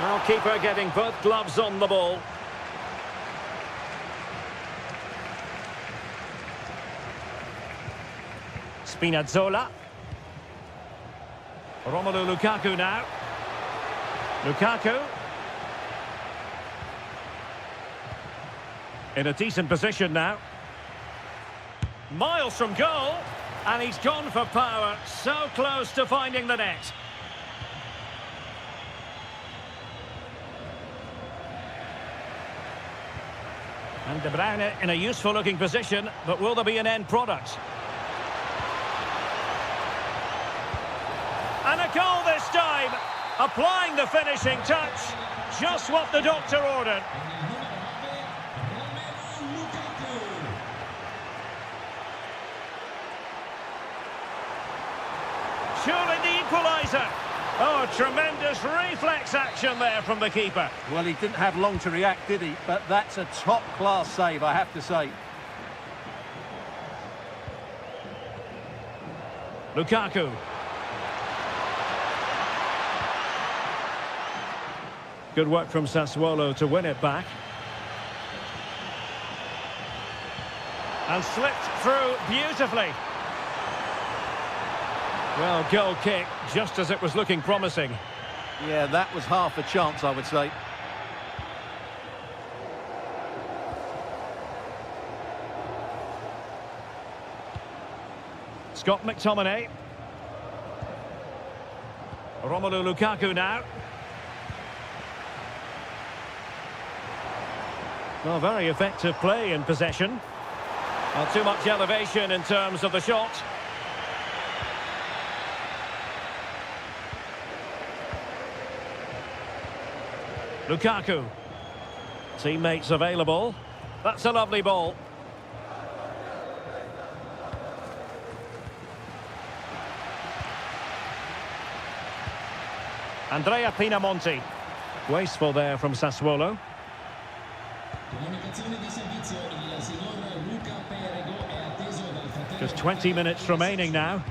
Well, keeper getting both gloves on the ball. Spinazzola. Romelu Lukaku now. Lukaku. In a decent position now. Miles from goal. And he's gone for power. So close to finding the net. And De Bruyne in a useful-looking position, but will there be an end product? And a goal this time, applying the finishing touch, just what the doctor ordered. Surely the equaliser. Oh, tremendous reflex action there from the keeper. Well, he didn't have long to react, did he? But that's a top-class save, I have to say. Lukaku. Good work from Sassuolo to win it back. And slipped through beautifully. Well, goal kick, just as it was looking promising. Yeah, that was half a chance, I would say. Scott McTominay. Romelu Lukaku now. Well, very effective play in possession. Not too much elevation in terms of the shot. Lukaku. Teammates available. That's a lovely ball. Andrea Pinamonti. Wasteful there from Sassuolo. Just 20 minutes remaining now.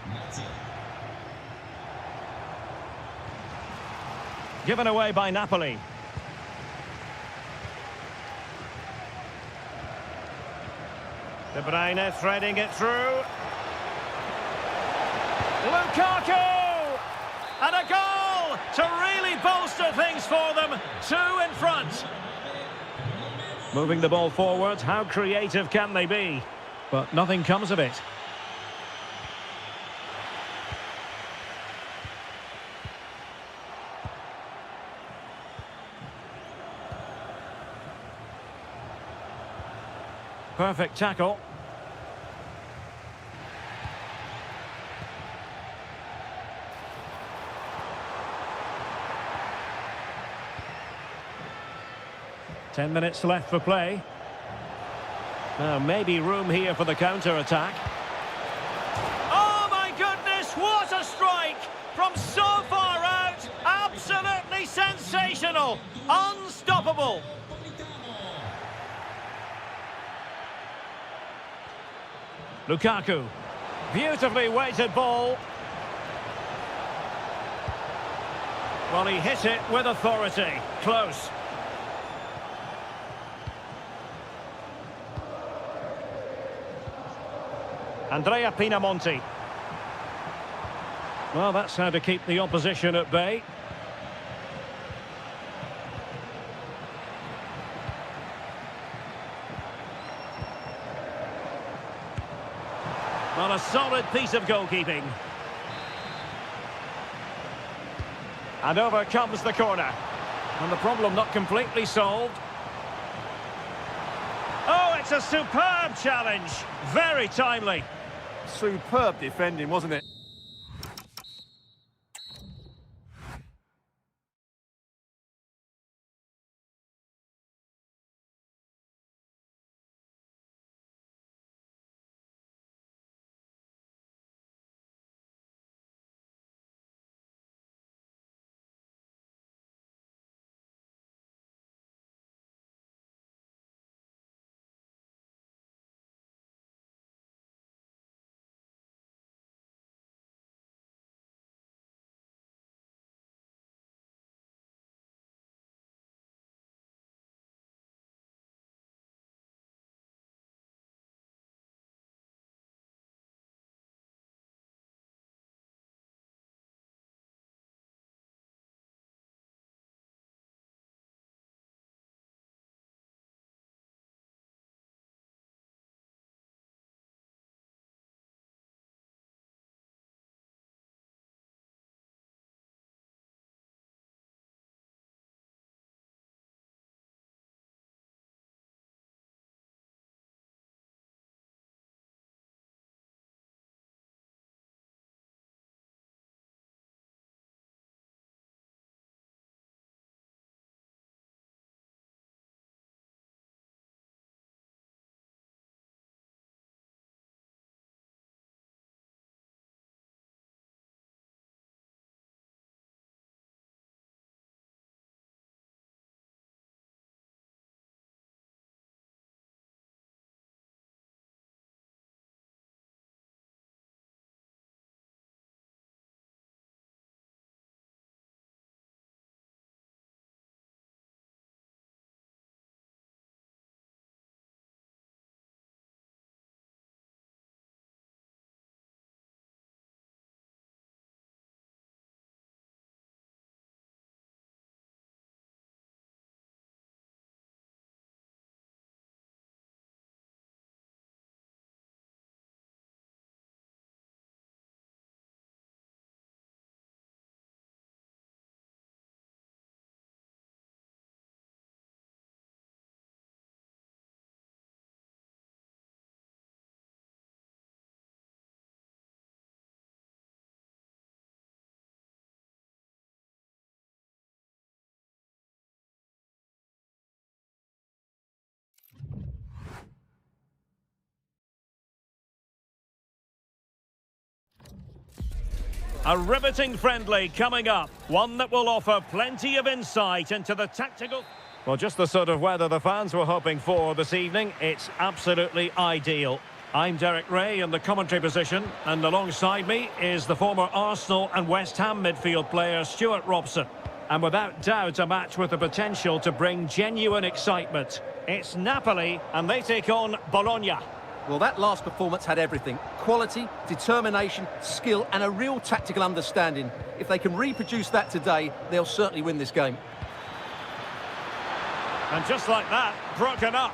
Given away by Napoli. De Bruyne threading it through. Lukaku! And a goal to really bolster things for them. 2 in front. Moving the ball forward, how creative can they be? But nothing comes of it. Perfect tackle. Ten minutes left for play. Now maybe room here for the counter-attack. Oh my goodness, what a strike! From so far out, absolutely sensational, unstoppable. Lukaku, beautifully weighted ball. Well, he hit it with authority, close. Andrea Pinamonti. Well, that's how to keep the opposition at bay. Well, a solid piece of goalkeeping. And over comes the corner. And the problem not completely solved. Oh, it's a superb challenge. Very timely. Superb defending, wasn't it? A riveting friendly coming up. One that will offer plenty of insight into the tactical... Well, just the sort of weather the fans were hoping for this evening. It's absolutely ideal. I'm Derek Ray in the commentary position, and alongside me is the former Arsenal and West Ham midfield player Stuart Robson. And without doubt, a match with the potential to bring genuine excitement. It's Napoli, and they take on Bologna. Well, that last performance had everything. Quality, determination, skill, and a real tactical understanding. If they can reproduce that today, they'll certainly win this game. And just like that, broken up.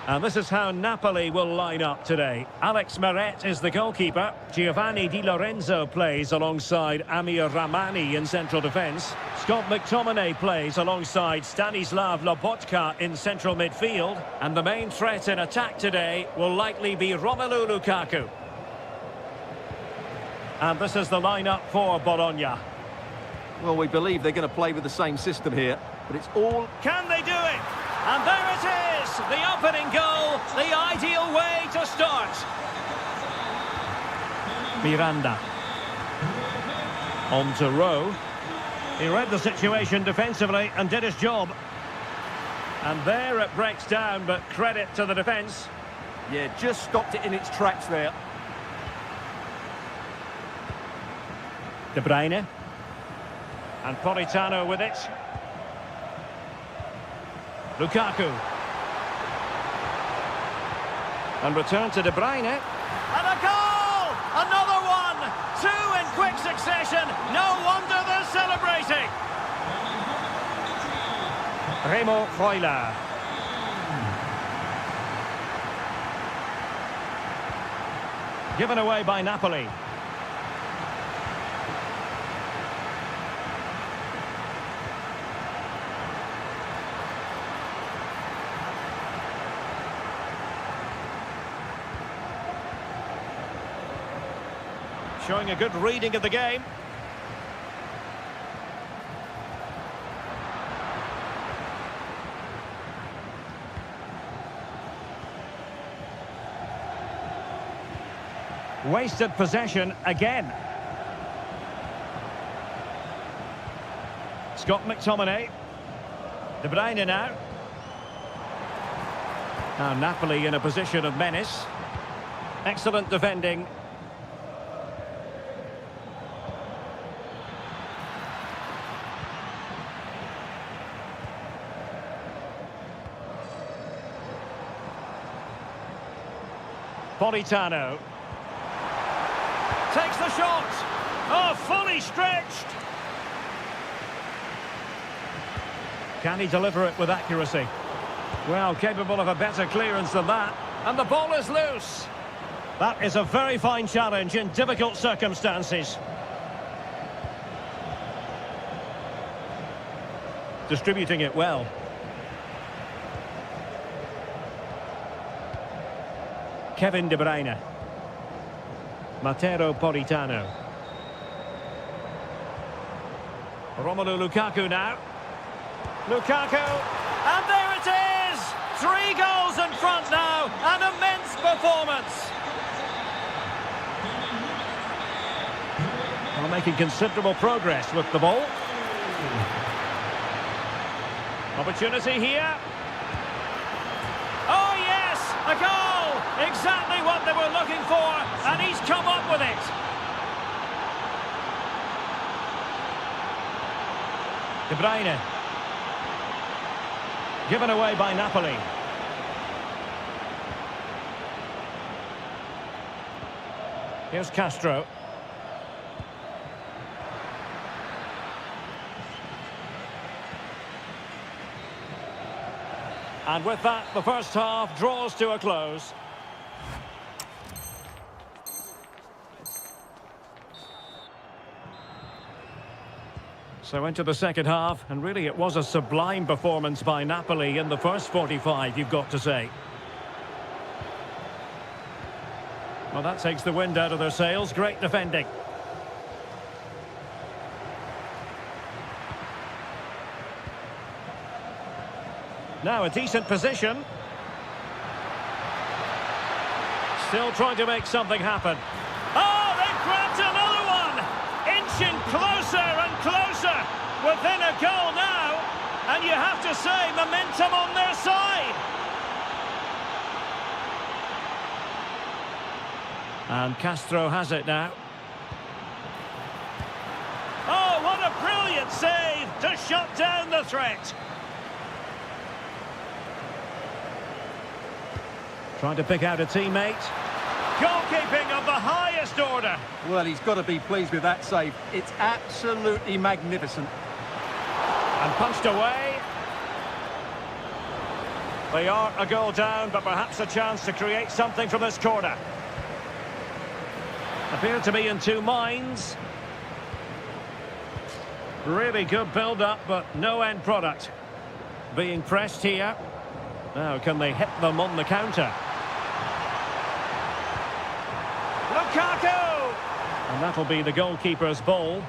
And this is how Napoli will line up today. Alex Meret is the goalkeeper. Giovanni Di Lorenzo plays alongside Amir Rahmani in central defence. Scott McTominay plays alongside Stanislav Lobotka in central midfield. And the main threat in attack today will likely be Romelu Lukaku. And this is the lineup for Bologna. Well, we believe they're going to play with the same system here, but it's all... Can they do it? And there it is, the opening goal, the ideal way to start. Miranda. On to Rowe. He read the situation defensively and did his job. And there it breaks down, but credit to the defence. Yeah, just stopped it in its tracks there. De Bruyne. And Politano with it. Lukaku. And return to De Bruyne. And a goal! Another one! Two in quick succession. No wonder they're celebrating. Remo Freuler. Given away by Napoli. Showing a good reading of the game. Wasted possession again. Scott McTominay. De Bruyne now. Now Napoli in a position of menace. Excellent defending. Politano. Takes the shot. Oh, fully stretched. Can he deliver it with accuracy? Well, capable of a better clearance than that. And the ball is loose. That is a very fine challenge in difficult circumstances. Distributing it well. Kevin De Bruyne. Matteo Politano. Romelu Lukaku now. Lukaku. And there it is! 3 goals in front now. An immense performance. Well, making considerable progress with the ball. Opportunity here. Oh, yes! A goal! Exactly what they were looking for, and he's come up with it. De Bruyne. Given away by Napoli. Here's Castro. And with that, the first half draws to a close. So into the second half, and really it was a sublime performance by Napoli in the first 45, you've got to say. Well, that takes the wind out of their sails. Great defending. Now a decent position. Still trying to make something happen. Oh! within a goal now, and you have to say momentum on their side. And Castro has it now. Oh, what a brilliant save to shut down the threat. Trying to pick out a teammate. Goalkeeping of the highest order. Well, he's got to be pleased with that save. It's absolutely magnificent. And punched away. They are a goal down, but perhaps a chance to create something from this corner. Appear to be in two minds. Really good build-up, but no end product. Being pressed here. Now, can they hit them on the counter? Lukaku! And that'll be the goalkeeper's ball.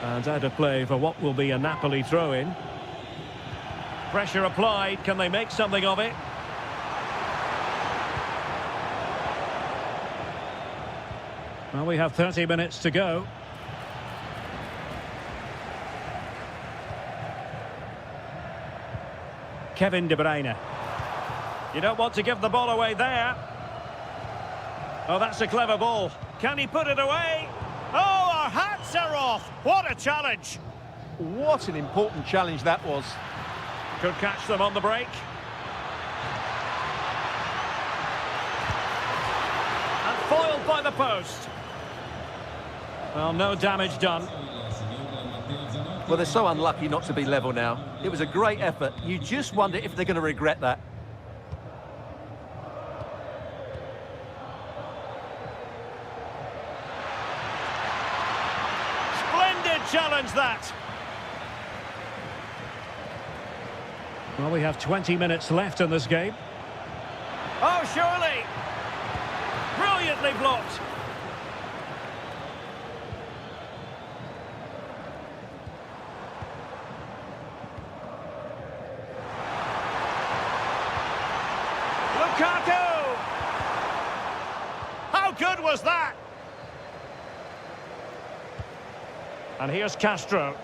And out of play for what will be a Napoli throw-in. Pressure applied. Can they make something of it? Well, we have 30 minutes to go. Kevin De Bruyne. You don't want to give the ball away there. Oh, that's a clever ball. Can he put it away? Oh, our hats are off. What a challenge. What an important challenge that was. Could catch them on the break. And foiled by the post. Well, no damage done. Well, they're so unlucky not to be level now. It was a great effort. You just wonder if they're going to regret that. Splendid challenge, that. Well, we have 20 minutes left in this game. Oh, surely. Brilliantly blocked. Lukaku! How good was that? And here's Castro.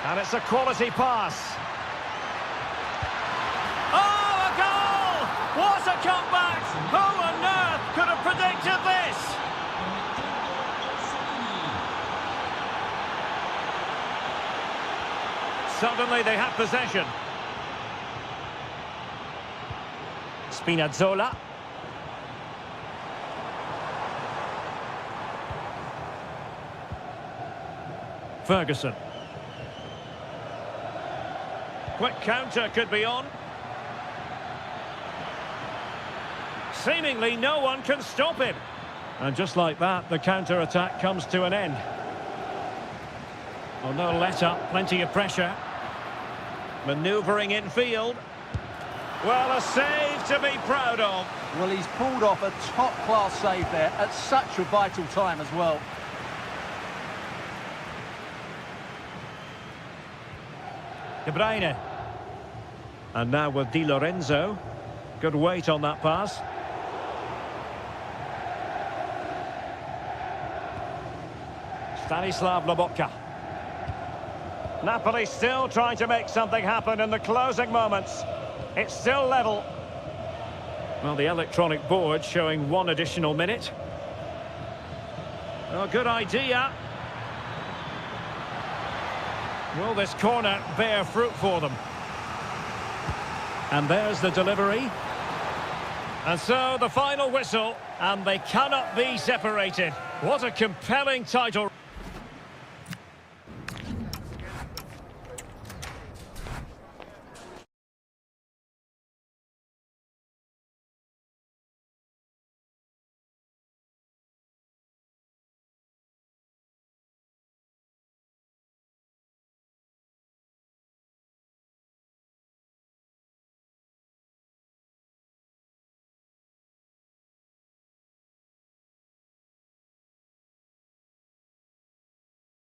And it's a quality pass. Oh, a goal! What a comeback! Who on earth could have predicted this? Suddenly they have possession. Spinazzola. Ferguson. Quick counter could be on. Seemingly no one can stop him. And just like that, the counter-attack comes to an end. Well, no let-up, plenty of pressure. Manoeuvring in field. Well, a save to be proud of. Well, he's pulled off a top-class save there at such a vital time as well. De Bruyne. And now with Di Lorenzo. Good weight on that pass. Stanislav Lobotka. Napoli still trying to make something happen in the closing moments. It's still level. Well, the electronic board showing one additional minute. Oh, good idea. Will this corner bear fruit for them? And there's the delivery. And so the final whistle, and they cannot be separated. What a compelling title.